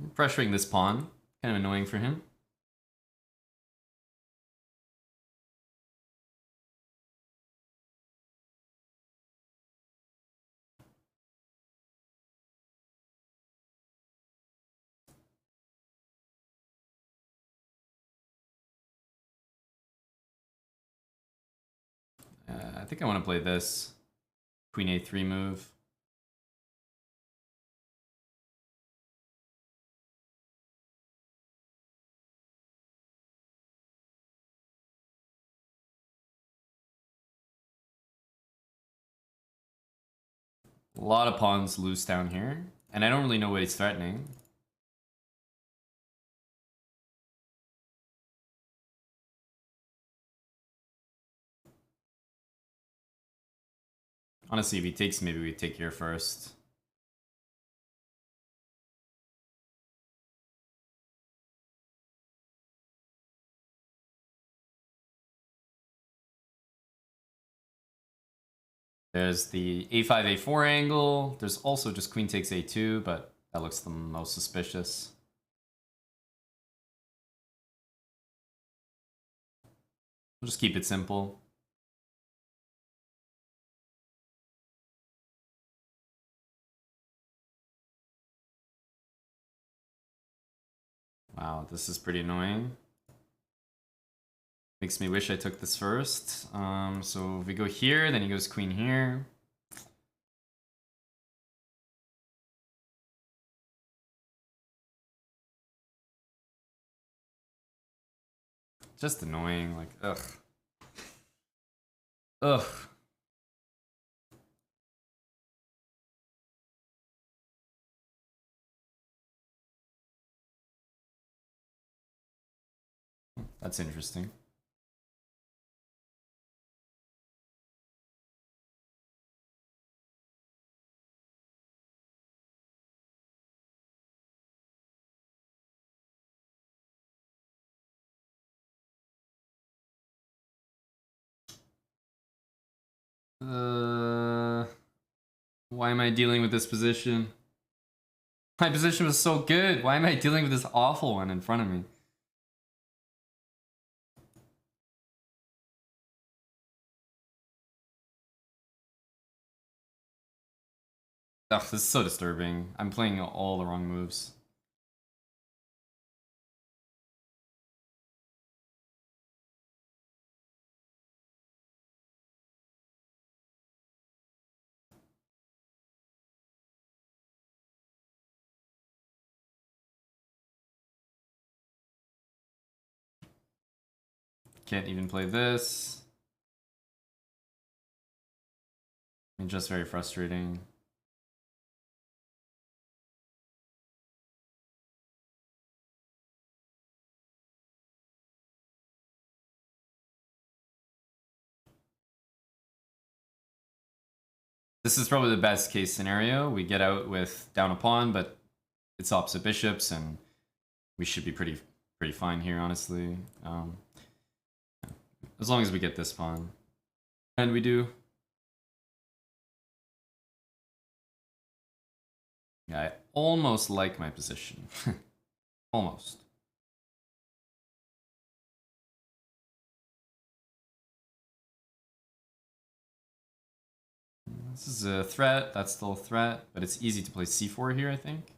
A: I'm pressuring this pawn, kind of annoying for him. I think I want to play this Queen A3 move. A lot of pawns loose down here, and I don't really know what he's threatening. Honestly, if he takes, maybe we take here first. There's the A5, A4 angle. There's also just queen takes A2, but that looks the most suspicious. We'll just keep it simple. Wow, this is pretty annoying. Makes me wish I took this first. So if we go here, then he goes queen here. Just annoying, like, ugh. Ugh. That's interesting. Why am I dealing with this position? My position was so good. Why am I dealing with this awful one in front of me? Ugh, this is so disturbing. I'm playing all the wrong moves. Can't even play this. I mean, just very frustrating. This is probably the best case scenario. We get out with down a pawn, but it's opposite bishops, and we should be pretty fine here, honestly. As long as we get this pawn. And we do. Yeah, I almost like my position. Almost. This is a threat, that's still a threat, but it's easy to play c4 here, I think.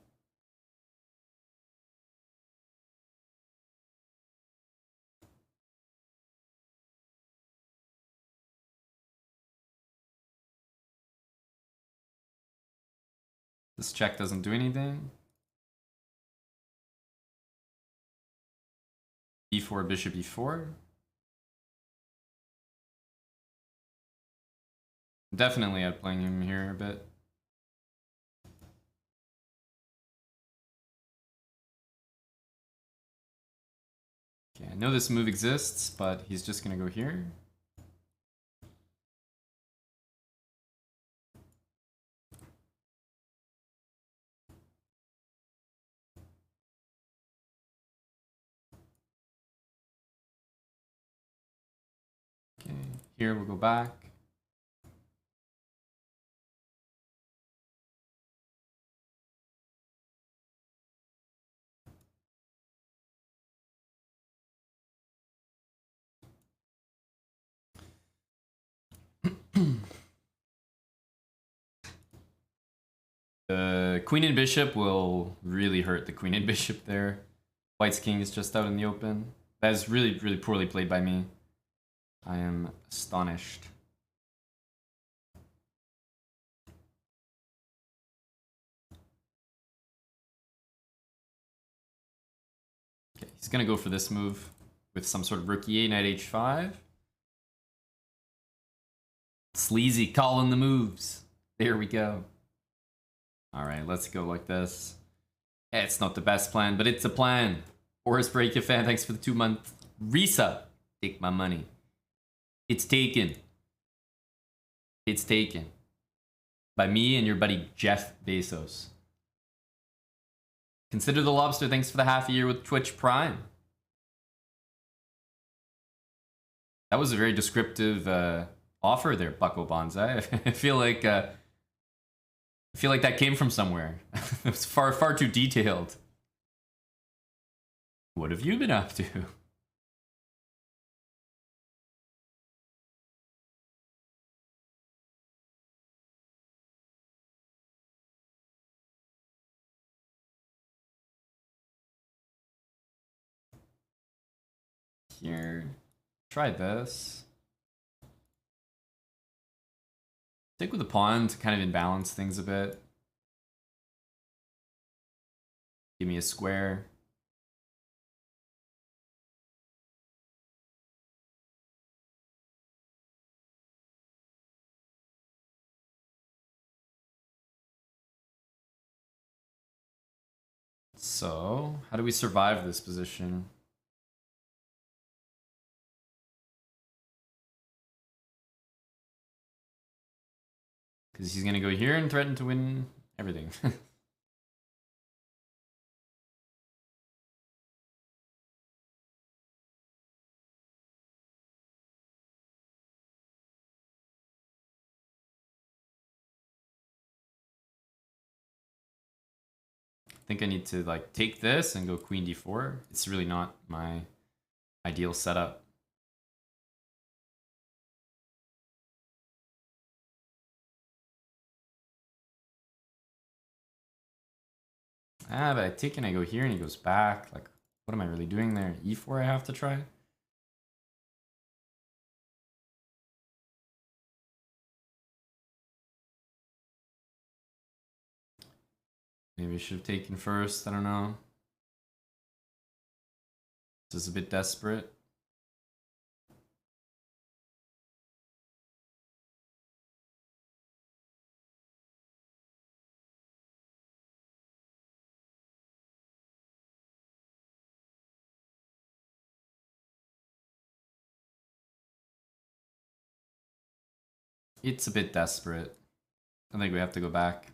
A: This check doesn't do anything. e4, bishop e4. Definitely outplaying him here a bit. Okay, I know this move exists, but he's just gonna go here. Okay, here we'll go back. The queen and bishop will really hurt the queen and bishop there. White's king is just out in the open. That is really, really poorly played by me. I am astonished. Okay, he's gonna go for this move with some sort of rook e8, knight h5. Sleazy calling the moves. There we go. Alright, let's go like this. It's not the best plan, but it's a plan. Forest Breaker fan, thanks for the 2-month resub. Take my money. It's taken. It's taken. By me and your buddy Jeff Bezos. Consider the Lobster, thanks for the half a year with Twitch Prime. That was a very descriptive offer there, Bucko Bonsai. I feel like that came from somewhere. It was far too detailed. What have you been up to? Here, try this. Stick with the pawn to kind of imbalance things a bit. Give me a square. So, how do we survive this position? Because he's going to go here and threaten to win everything. I think I need to like take this and go queen d4. It's really not my ideal setup. Ah, but I take and I go here and he goes back. Like, what am I really doing there? e4 I have to try? Maybe I should have taken first. I don't know. This is a bit desperate. It's a bit desperate. I think we have to go back.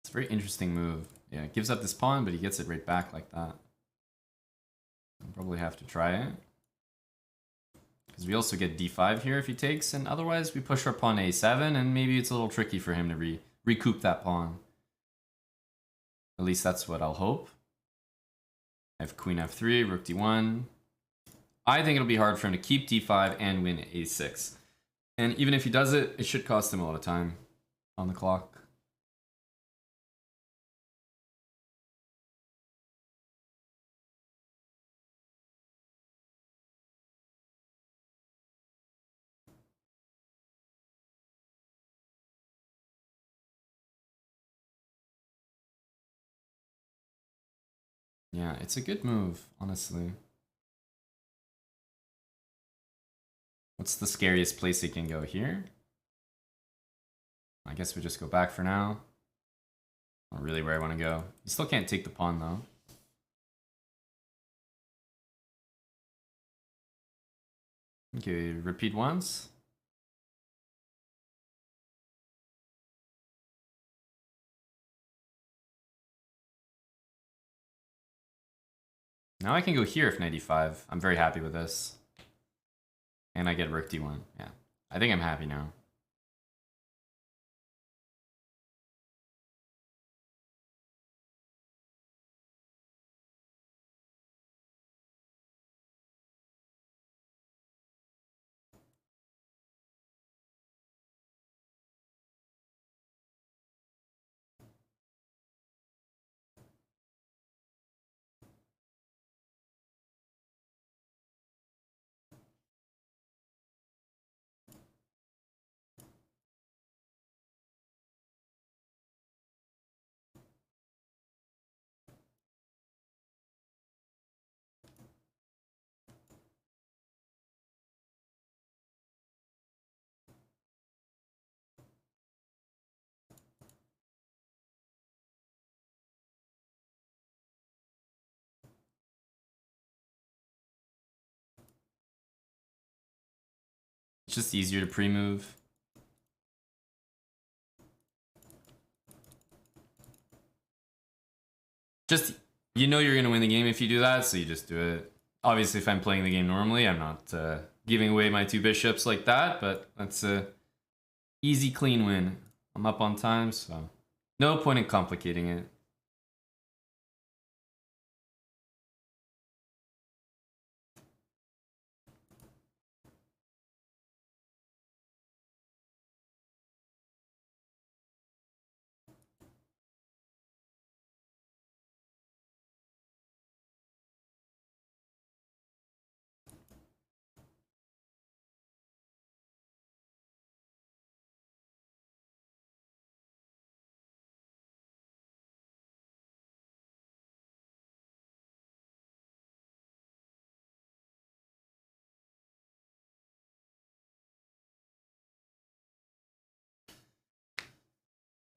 A: It's a very interesting move. Yeah, it gives up this pawn, but he gets it right back like that. I'll probably have to try it. Because we also get d5 here if he takes, and otherwise we push our pawn a7, and maybe it's a little tricky for him to recoup that pawn. At least that's what I'll hope. I have queen f3, rook d1. I think it'll be hard for him to keep d5 and win a6. And even if he does it, it should cost him a lot of time on the clock. Yeah, it's a good move, honestly. What's the scariest place it can go here? I guess we just go back for now. Not really where I want to go. You still can't take the pawn, though. Okay, repeat once. Now I can go here if knight e5. I'm very happy with this. And I get rook d1. Yeah, I think I'm happy now. It's just easier to pre-move. Just, you know you're going to win the game if you do that, so you just do it. Obviously, if I'm playing the game normally, I'm not giving away my 2 bishops like that, but that's a easy, clean win. I'm up on time, so no point in complicating it.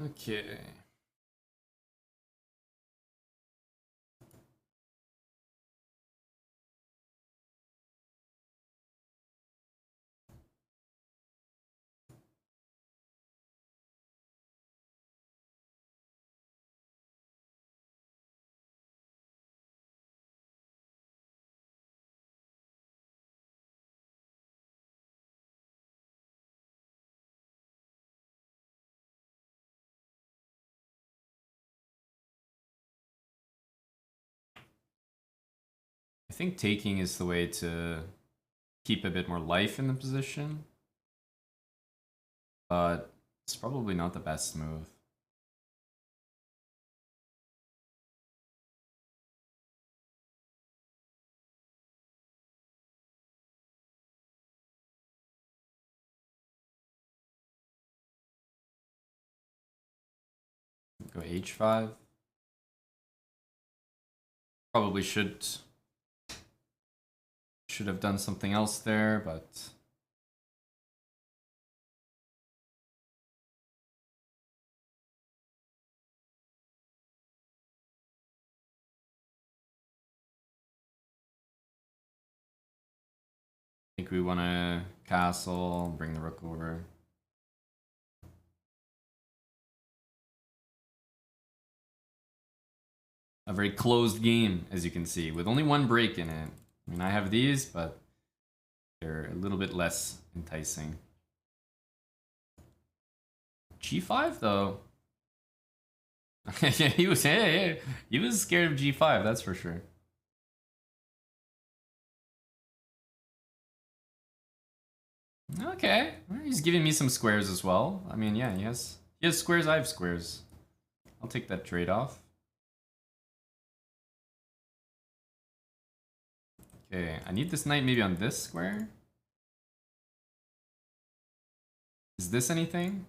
A: Okay. I think taking is the way to keep a bit more life in the position, but it's probably not the best move. Go h5. Probably should have done something else there, but I think we want to castle, bring the rook over. A very closed game, as you can see, with only 1 break in it. I mean, I have these, but they're a little bit less enticing. G5 though. Yeah, he was scared of G5, that's for sure. Okay, he's giving me some squares as well. I mean, yeah, he has squares, I have squares. I'll take that trade-off. Okay, I need this knight maybe on this square. Is this anything?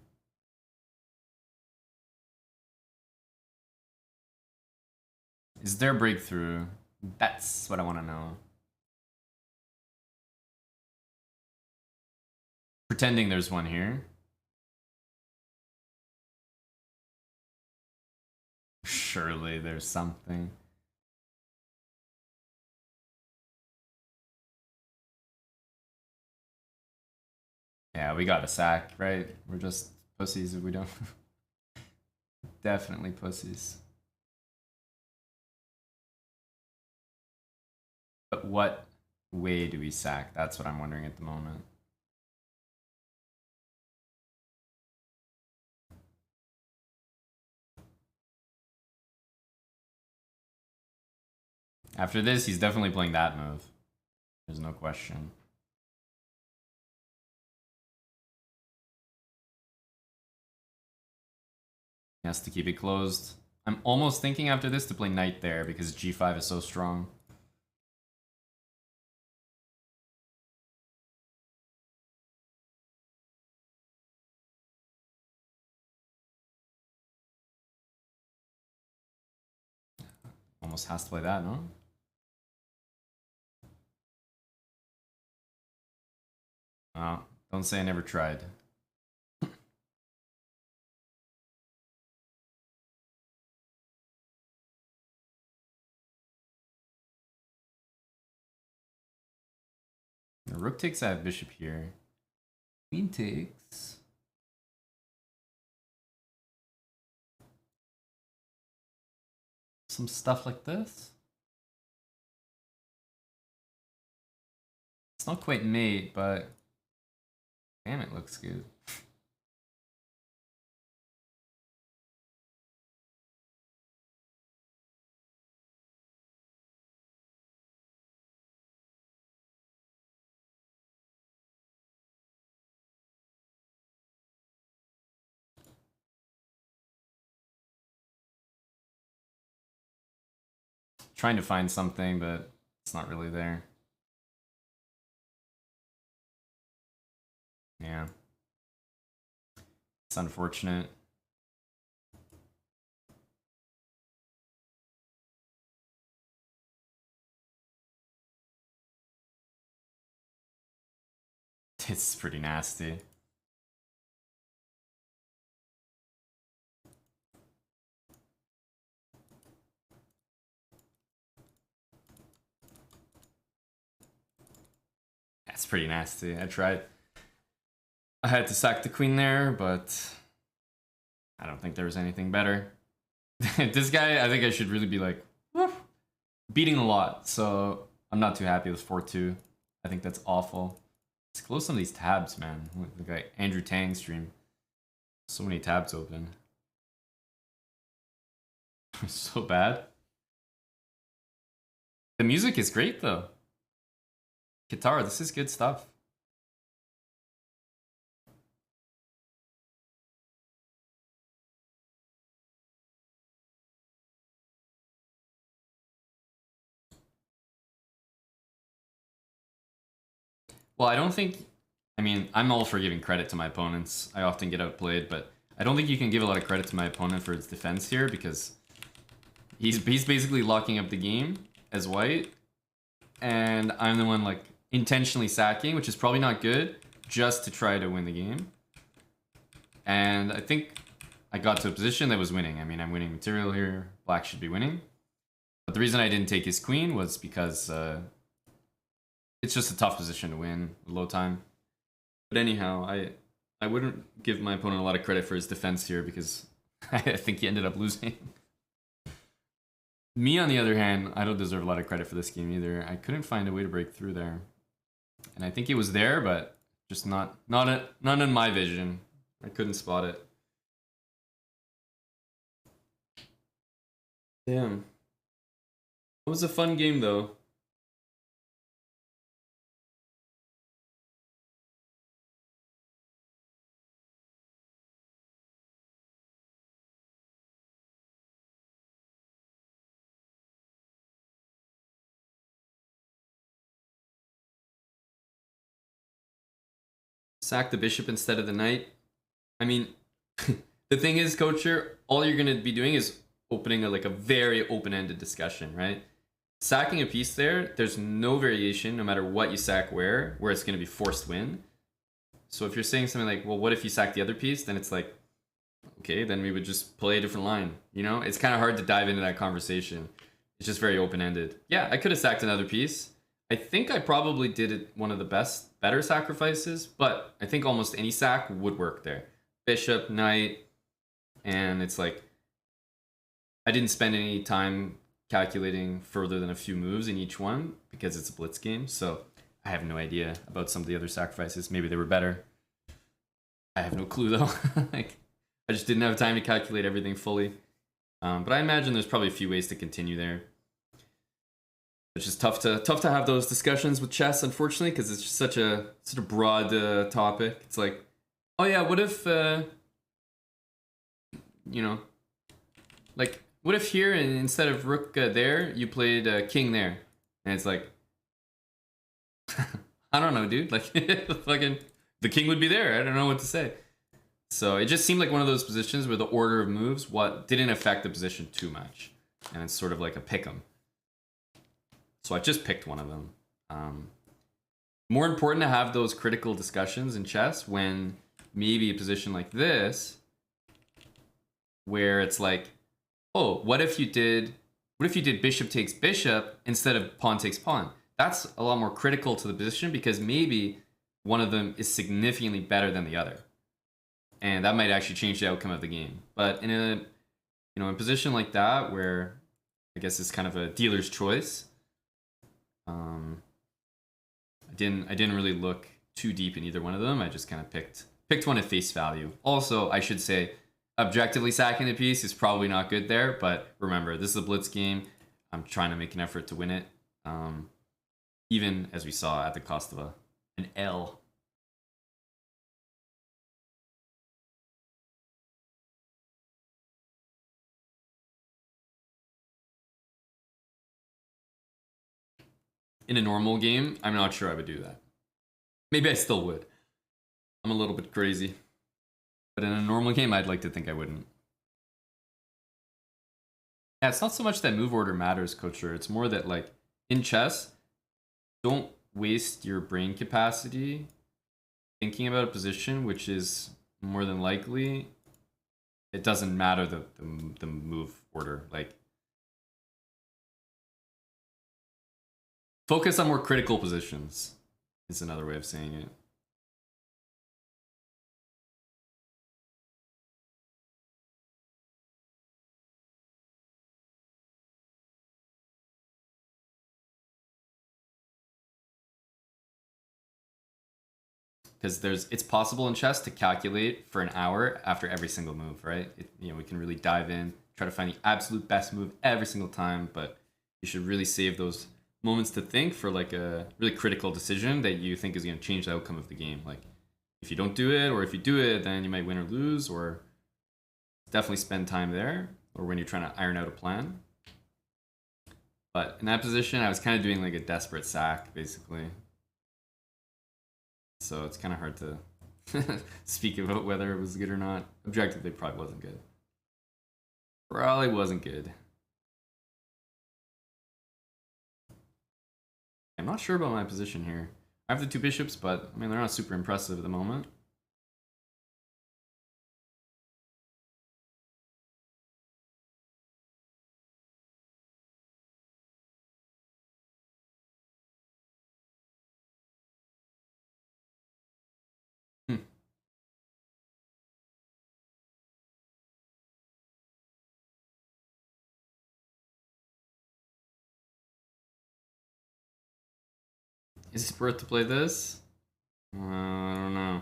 A: Is there breakthrough? That's what I want to know. Pretending there's one here. Surely there's something. Yeah, we got a sack, right? We're just pussies if we don't. Definitely pussies. But what way do we sack? That's what I'm wondering at the moment. After this, he's definitely playing that move. There's no question. He has to keep it closed. I'm almost thinking after this to play knight there because g5 is so strong. Almost has to play that, no? Oh, don't say I never tried. The rook takes, I have bishop here. Queen takes. Some stuff like this. It's not quite mate, but damn, it looks good. Trying to find something, but it's not really there. Yeah. It's unfortunate. It's pretty nasty. That's pretty nasty. I tried. I had to sack the queen there, but I don't think there was anything better. This guy, I think I should really be like, woof, beating a lot, so I'm not too happy with 4-2. I think that's awful. Let's close some of these tabs, man. The guy Andrew Tang stream. So many tabs open. So bad. The music is great though. Guitar, this is good stuff. Well, I don't think. I mean, I'm all for giving credit to my opponents. I often get outplayed, but I don't think you can give a lot of credit to my opponent for his defense here because he's basically locking up the game as white, and I'm the one like intentionally sacking, which is probably not good, just to try to win the game. And I think I got to a position that was winning. I mean, I'm winning material here. Black should be winning. But the reason I didn't take his queen was because it's just a tough position to win with low time. But anyhow, I wouldn't give my opponent a lot of credit for his defense here because I think he ended up losing. Me, on the other hand, I don't deserve a lot of credit for this game either. I couldn't find a way to break through there. And I think it was there, but just not in my vision. I couldn't spot it. Damn. It was a fun game though. Sack the bishop instead of the knight. I mean, the thing is, coacher, all you're gonna be doing is opening like a very open-ended discussion, right? Sacking a piece there, there's no variation no matter what you sack where it's going to be forced win. So if you're saying something like, well, what if you sack the other piece? Then it's like, okay, then we would just play a different line. You know, it's kind of hard to dive into that conversation. It's just very open-ended. Yeah, I could have sacked another piece. I think I probably did it one of the better sacrifices, but I think almost any sack would work there. Bishop, knight, and it's like, I didn't spend any time calculating further than a few moves in each one because it's a blitz game, so I have no idea about some of the other sacrifices. Maybe they were better. I have no clue though. Like, I just didn't have time to calculate everything fully. But I imagine there's probably a few ways to continue there. It's just tough to have those discussions with chess, unfortunately, because it's just such a broad topic. It's like, oh yeah, what if you know, like, what if here instead of rook there, you played king there, and it's like, I don't know, dude. Like, fucking, the king would be there. I don't know what to say. So it just seemed like one of those positions where the order of moves didn't affect the position too much, and it's sort of like a pick 'em. So I just picked one of them. More important to have those critical discussions in chess when maybe a position like this, where it's like, oh, what if you did bishop takes bishop instead of pawn takes pawn? That's a lot more critical to the position because maybe one of them is significantly better than the other, and that might actually change the outcome of the game. But in a position like that where I guess it's kind of a dealer's choice, I didn't really look too deep in either one of them. I just kind of picked one at face value. Also, I should say, objectively sacking the piece is probably not good there, but remember, this is a blitz game. I'm trying to make an effort to win it, even as we saw at the cost of an L. In a normal game, I'm not sure I would do that. Maybe I still would. I'm a little bit crazy. But in a normal game, I'd like to think I wouldn't. Yeah, it's not so much that move order matters, Coacher. It's more that, like, in chess, don't waste your brain capacity thinking about a position which is more than likely it doesn't matter the move order. Like, focus on more critical positions is another way of saying it. Because it's possible in chess to calculate for an hour after every single move, right? We can really dive in, try to find the absolute best move every single time, but you should really save those moments to think for like a really critical decision that you think is going to change the outcome of the game. Like, if you don't do it, or if you do it, then you might win or lose, or definitely spend time there, or when you're trying to iron out a plan. But in that position, I was kind of doing like a desperate sack, basically. So it's kind of hard to speak about whether it was good or not. Objectively, probably wasn't good. Probably wasn't good. I'm not sure about my position here. I have the two bishops, but I mean, they're not super impressive at the moment. Is it worth to play this? I don't know.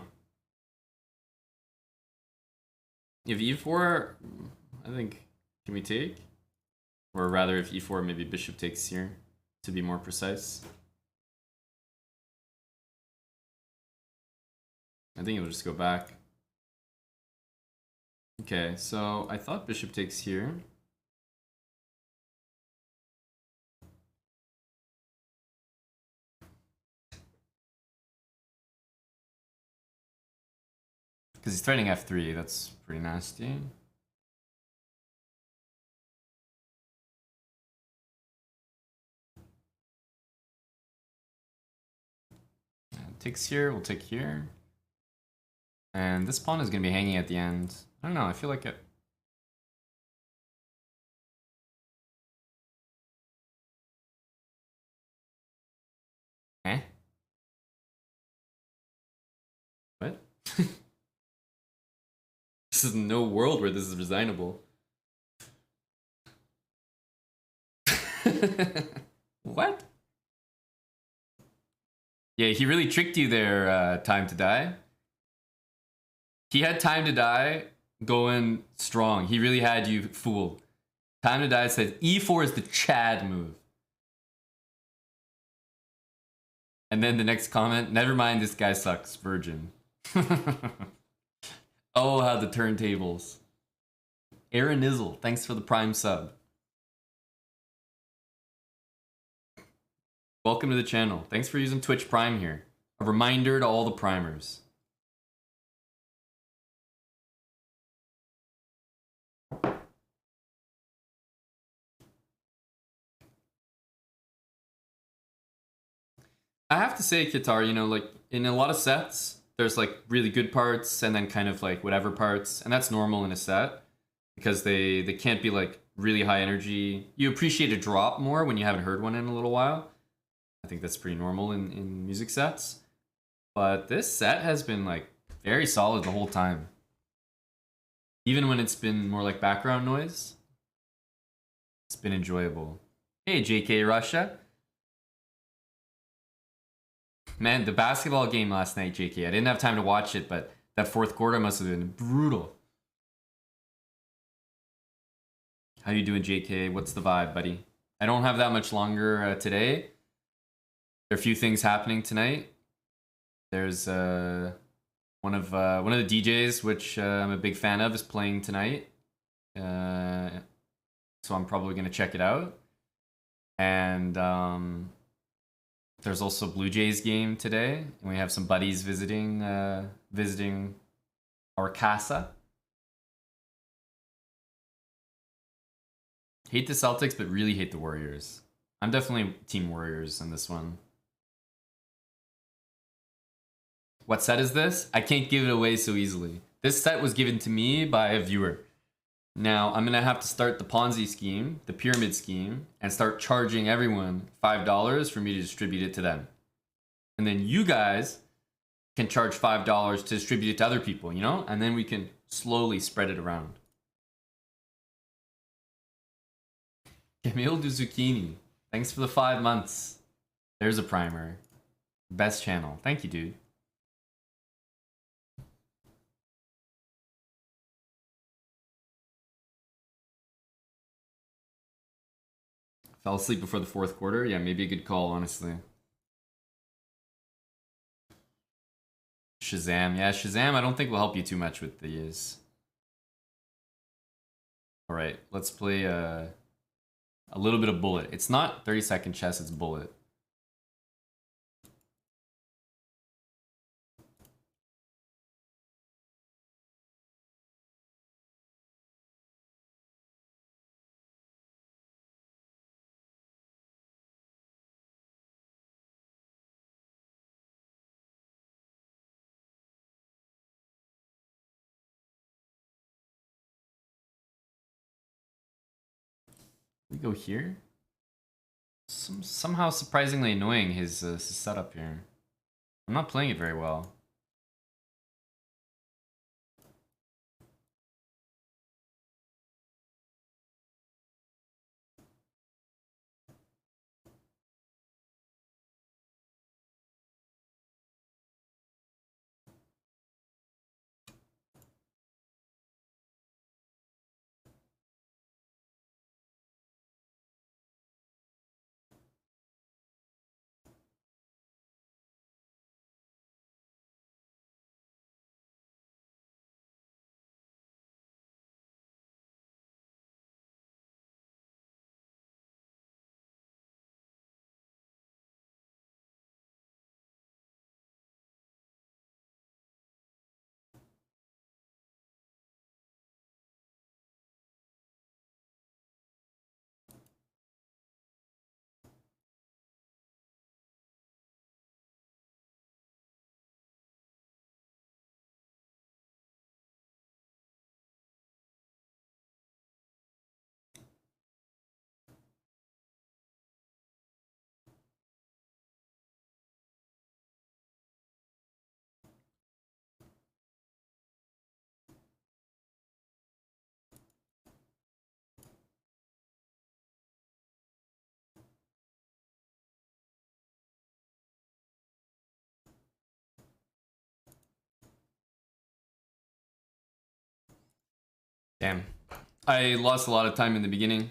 A: If e4, I think, can we take? Or rather, if e4, maybe bishop takes here, to be more precise. I think it'll just go back. Okay, so I thought bishop takes here. Because he's threatening f3, that's pretty nasty. Takes here, we'll take here. And this pawn is going to be hanging at the end. I don't know, I feel like it. Eh? What? This is no world where this is resignable. What? Yeah, he really tricked you there, Time to Die. He had Time to Die going strong. He really had you fooled. Time to Die said E4 is the Chad move. And then the next comment, never mind, this guy sucks, virgin. Oh, how the turntables. Aaron Nizzle, thanks for the Prime sub. Welcome to the channel. Thanks for using Twitch Prime here. A reminder to all the primers. I have to say, Kitar, you know, like in a lot of sets, there's like really good parts and then kind of like whatever parts, and that's normal in a set because they can't be like really high energy. You appreciate a drop more when you haven't heard one in a little while. I think that's pretty normal in music sets. But this set has been like very solid the whole time. Even when it's been more like background noise, it's been enjoyable. Hey, JK Russia. Man, the basketball game last night, JK, I didn't have time to watch it, but that fourth quarter must have been brutal. How you doing, JK? What's the vibe, buddy? I don't have that much longer today. There are a few things happening tonight. There's one of the DJs, which I'm a big fan of, is playing tonight. So I'm probably gonna check it out. And there's also Blue Jays game today, and we have some buddies visiting our casa. Hate the Celtics, but really hate the Warriors. I'm definitely Team Warriors in this one. What set is this? I can't give it away so easily. This set was given to me by a viewer. Now, I'm gonna have to start the Ponzi scheme, the pyramid scheme, and start charging everyone $5 for me to distribute it to them. And then you guys can charge $5 to distribute it to other people, you know? And then we can slowly spread it around. Camille du Zucchini, thanks for the 5 months. There's a primer. Best channel. Thank you, dude. Fell asleep before the fourth quarter? Yeah, maybe a good call, honestly. Shazam. Yeah, Shazam I don't think will help you too much with these. Alright, let's play a little bit of Bullet. It's not 30-second chess, it's Bullet. We go here. Somehow surprisingly annoying his setup here. I'm not playing it very well. Damn. I lost a lot of time in the beginning.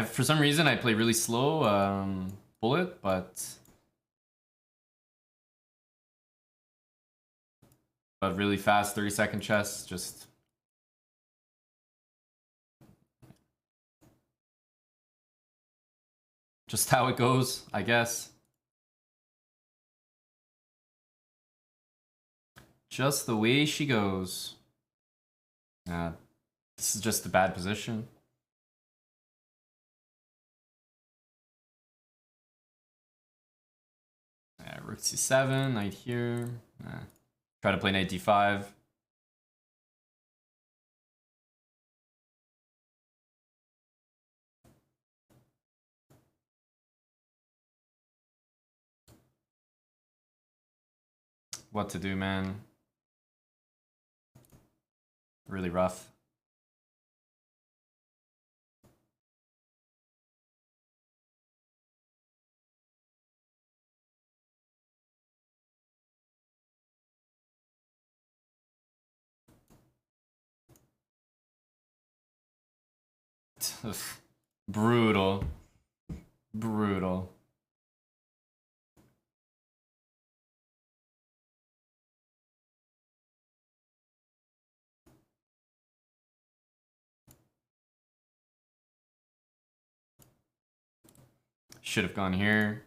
A: For some reason I play really slow bullet, but really fast 30-second chess, just how it goes, I guess. Just the way she goes. This is just a bad position. Rook c7, knight here. Try to play knight d5. What to do, man? Really rough. Brutal. Brutal. Should have gone here.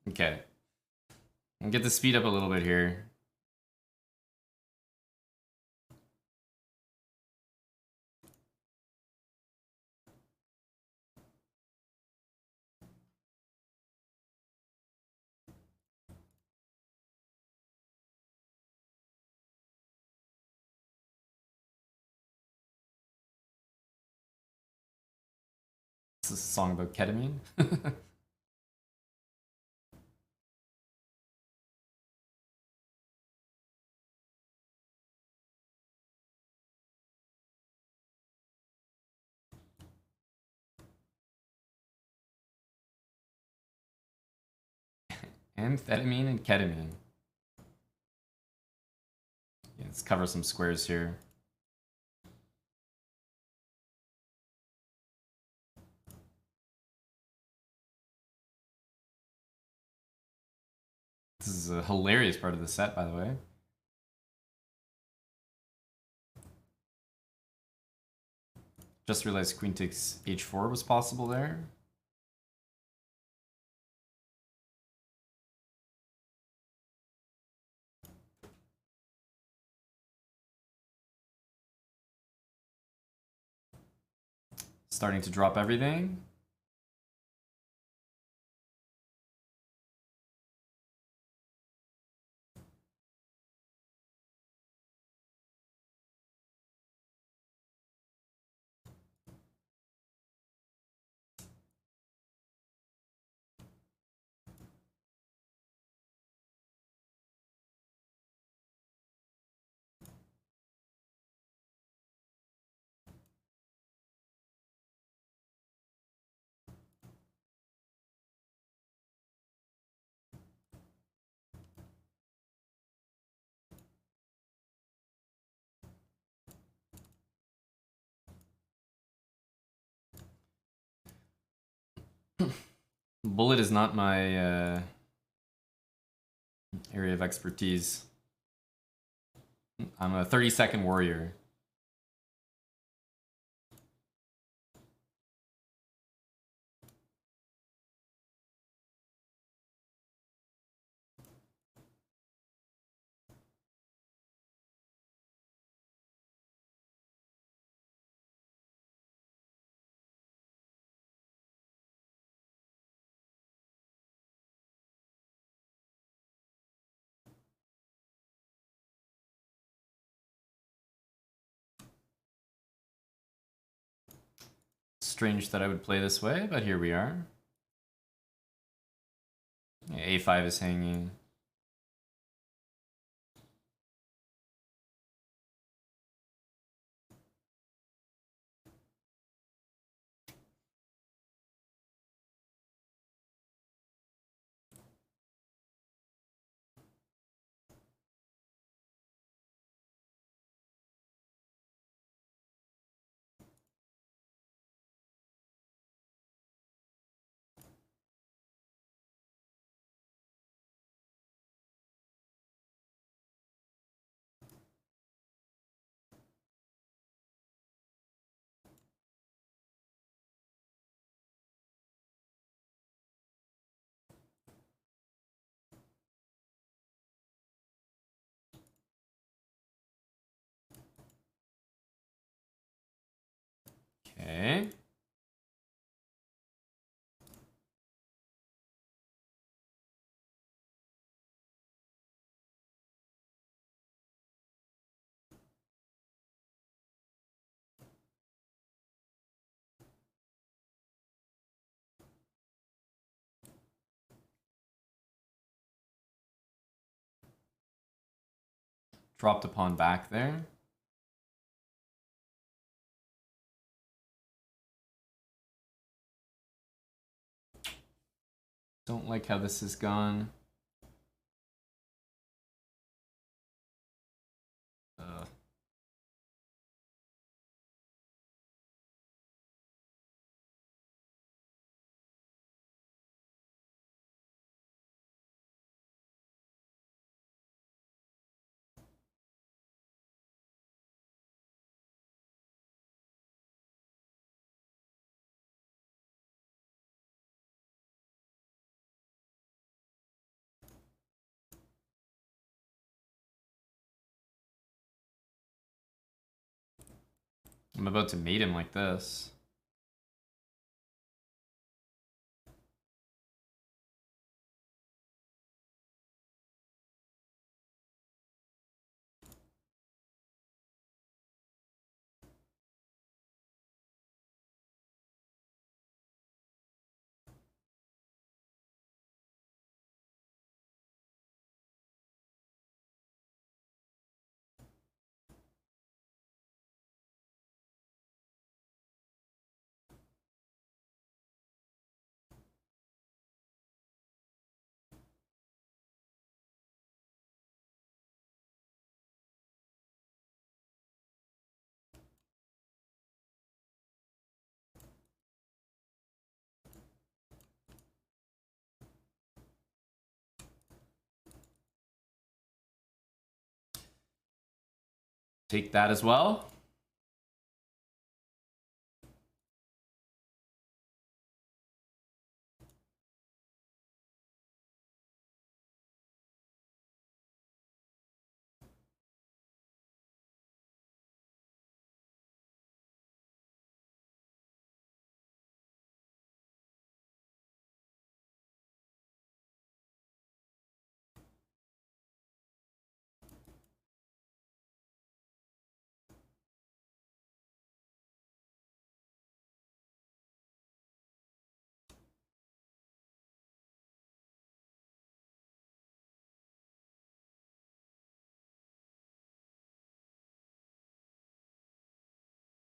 A: Okay. And get the speed up a little bit here. This is a song about ketamine. Amphetamine and ketamine. Yeah, let's cover some squares here. This is a hilarious part of the set, by the way. Just realized queen takes h4 was possible there. Starting to drop everything. Bullet is not my area of expertise. I'm a 30-second warrior. strange that I would play this way, but here we are. Yeah, A5 is hanging. Okay. Dropped a pawn back there. Don't like how this has gone. I'm about to mate him like this. Take that as well.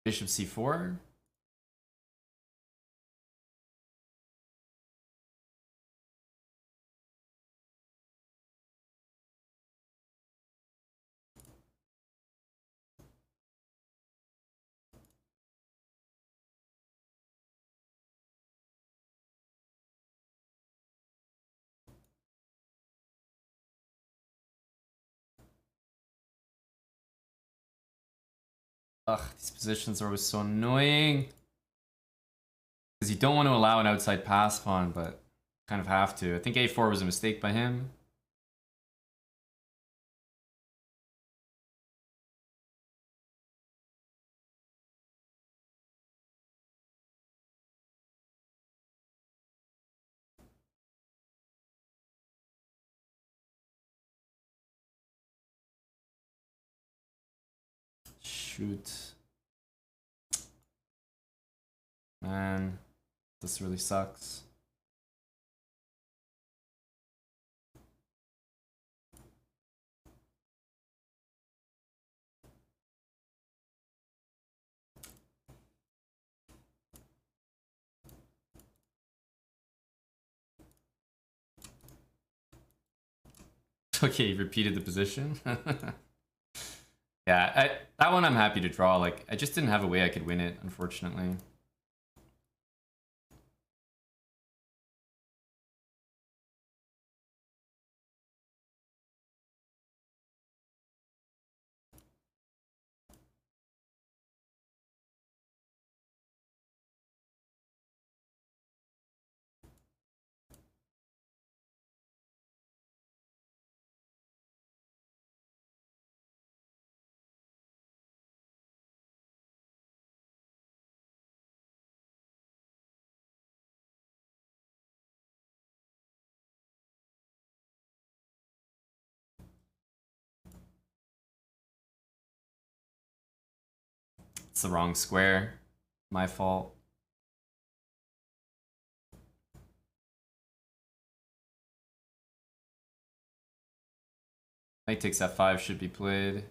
A: Bishop c4. Ugh, these positions are always so annoying. Because you don't want to allow an outside pass pawn, but kind of have to. I think a4 was a mistake by him. Shoot. Man, this really sucks. Okay, repeated the position. Yeah, that one I'm happy to draw. Like, I just didn't have a way I could win it, unfortunately. It's the wrong square. My fault. Knight takes f5 should be played.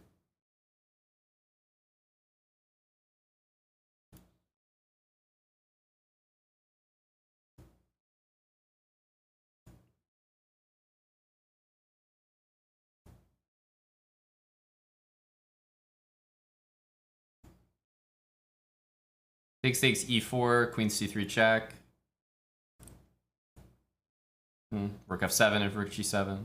A: Takes e4, queen c3 check. Rook f7 and rook g7.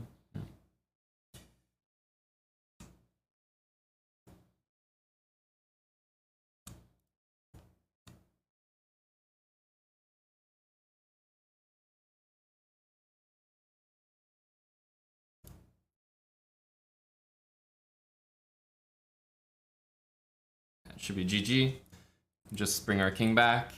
A: That should be GG. Just bring our king back.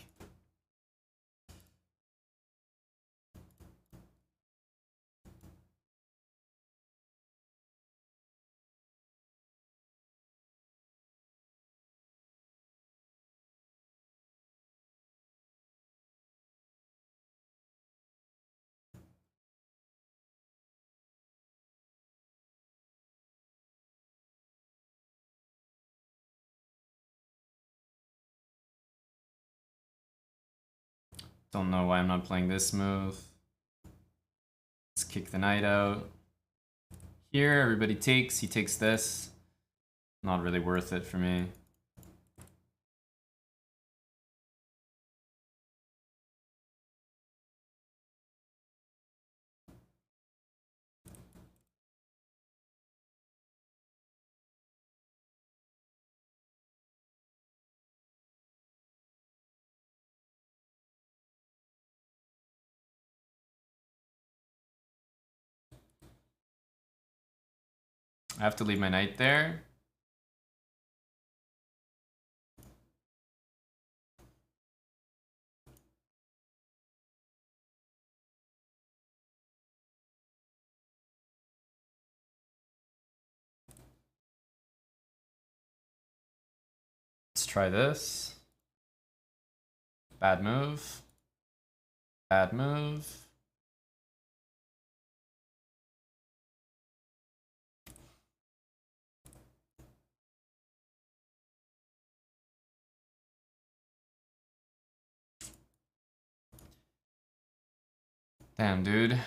A: Don't know why I'm not playing this move. Let's kick the knight out. Here, everybody takes. He takes this. Not really worth it for me. I have to leave my knight there. Let's try this. Bad move. Bad move. Damn, dude.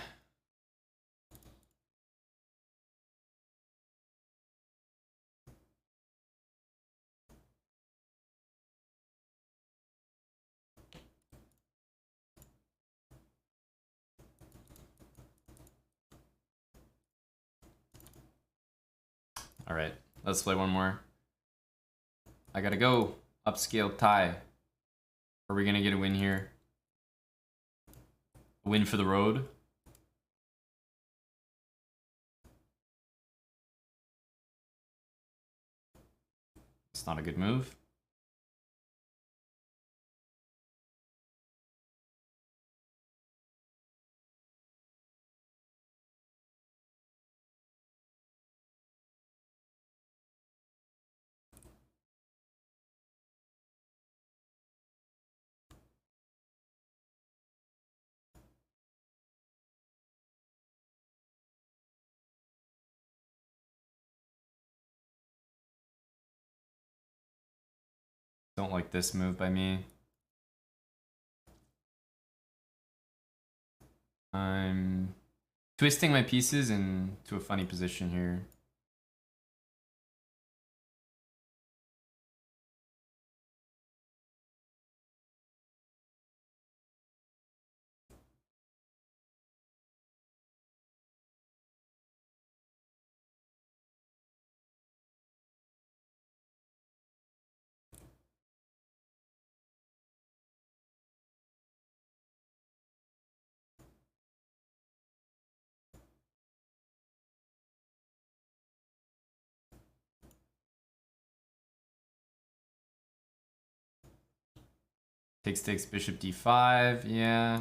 A: All right, let's play one more. I gotta go. Upscale tie. Are we gonna get a win here? A win for the road? It's not a good move. Don't like this move by me. I'm twisting my pieces into a funny position here. Takes bishop d5, yeah.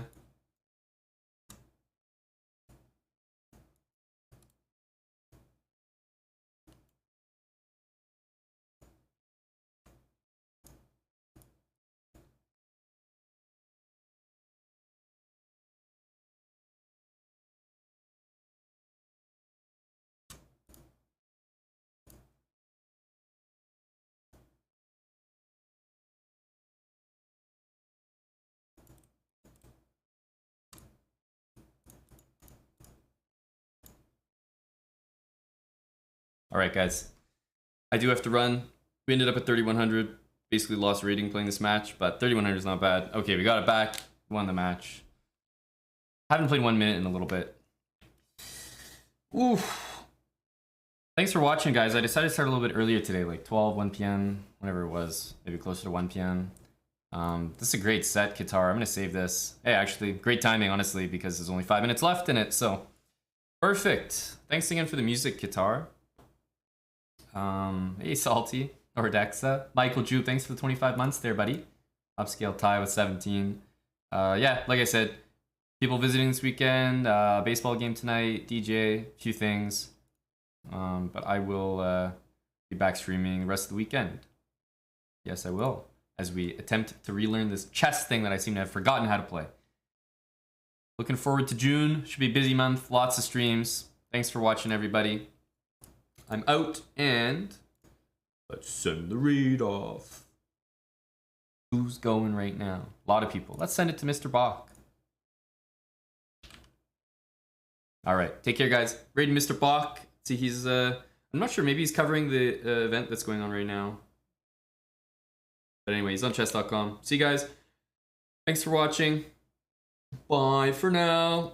A: All right, guys. I do have to run. We ended up at 3,100. Basically lost rating playing this match, but 3,100 is not bad. Okay, we got it back. Won the match. Haven't played 1 minute in a little bit. Oof. Thanks for watching, guys. I decided to start a little bit earlier today, like 12, 1 p.m., whatever it was. Maybe closer to 1 p.m. This is a great set, Qatar. I'm going to save this. Hey, actually, great timing, honestly, because there's only 5 minutes left in it, so perfect. Thanks again for the music, Qatar. Hey, Salty, or Dexa. Michael Ju, thanks for the 25 months there, buddy. Upscale Ty with 17. Yeah, like I said, people visiting this weekend, baseball game tonight, DJ, a few things. But I will be back streaming the rest of the weekend. Yes, I will, as we attempt to relearn this chess thing that I seem to have forgotten how to play. Looking forward to June. Should be a busy month. Lots of streams. Thanks for watching, everybody. I'm out, and let's send the read off. Who's going right now? A lot of people. Let's send it to Mr. Bach. All right, take care, guys. Raid Mr. Bach. See, he's I'm not sure. Maybe he's covering the event that's going on right now. But anyway, he's on chess.com. See you guys. Thanks for watching. Bye for now.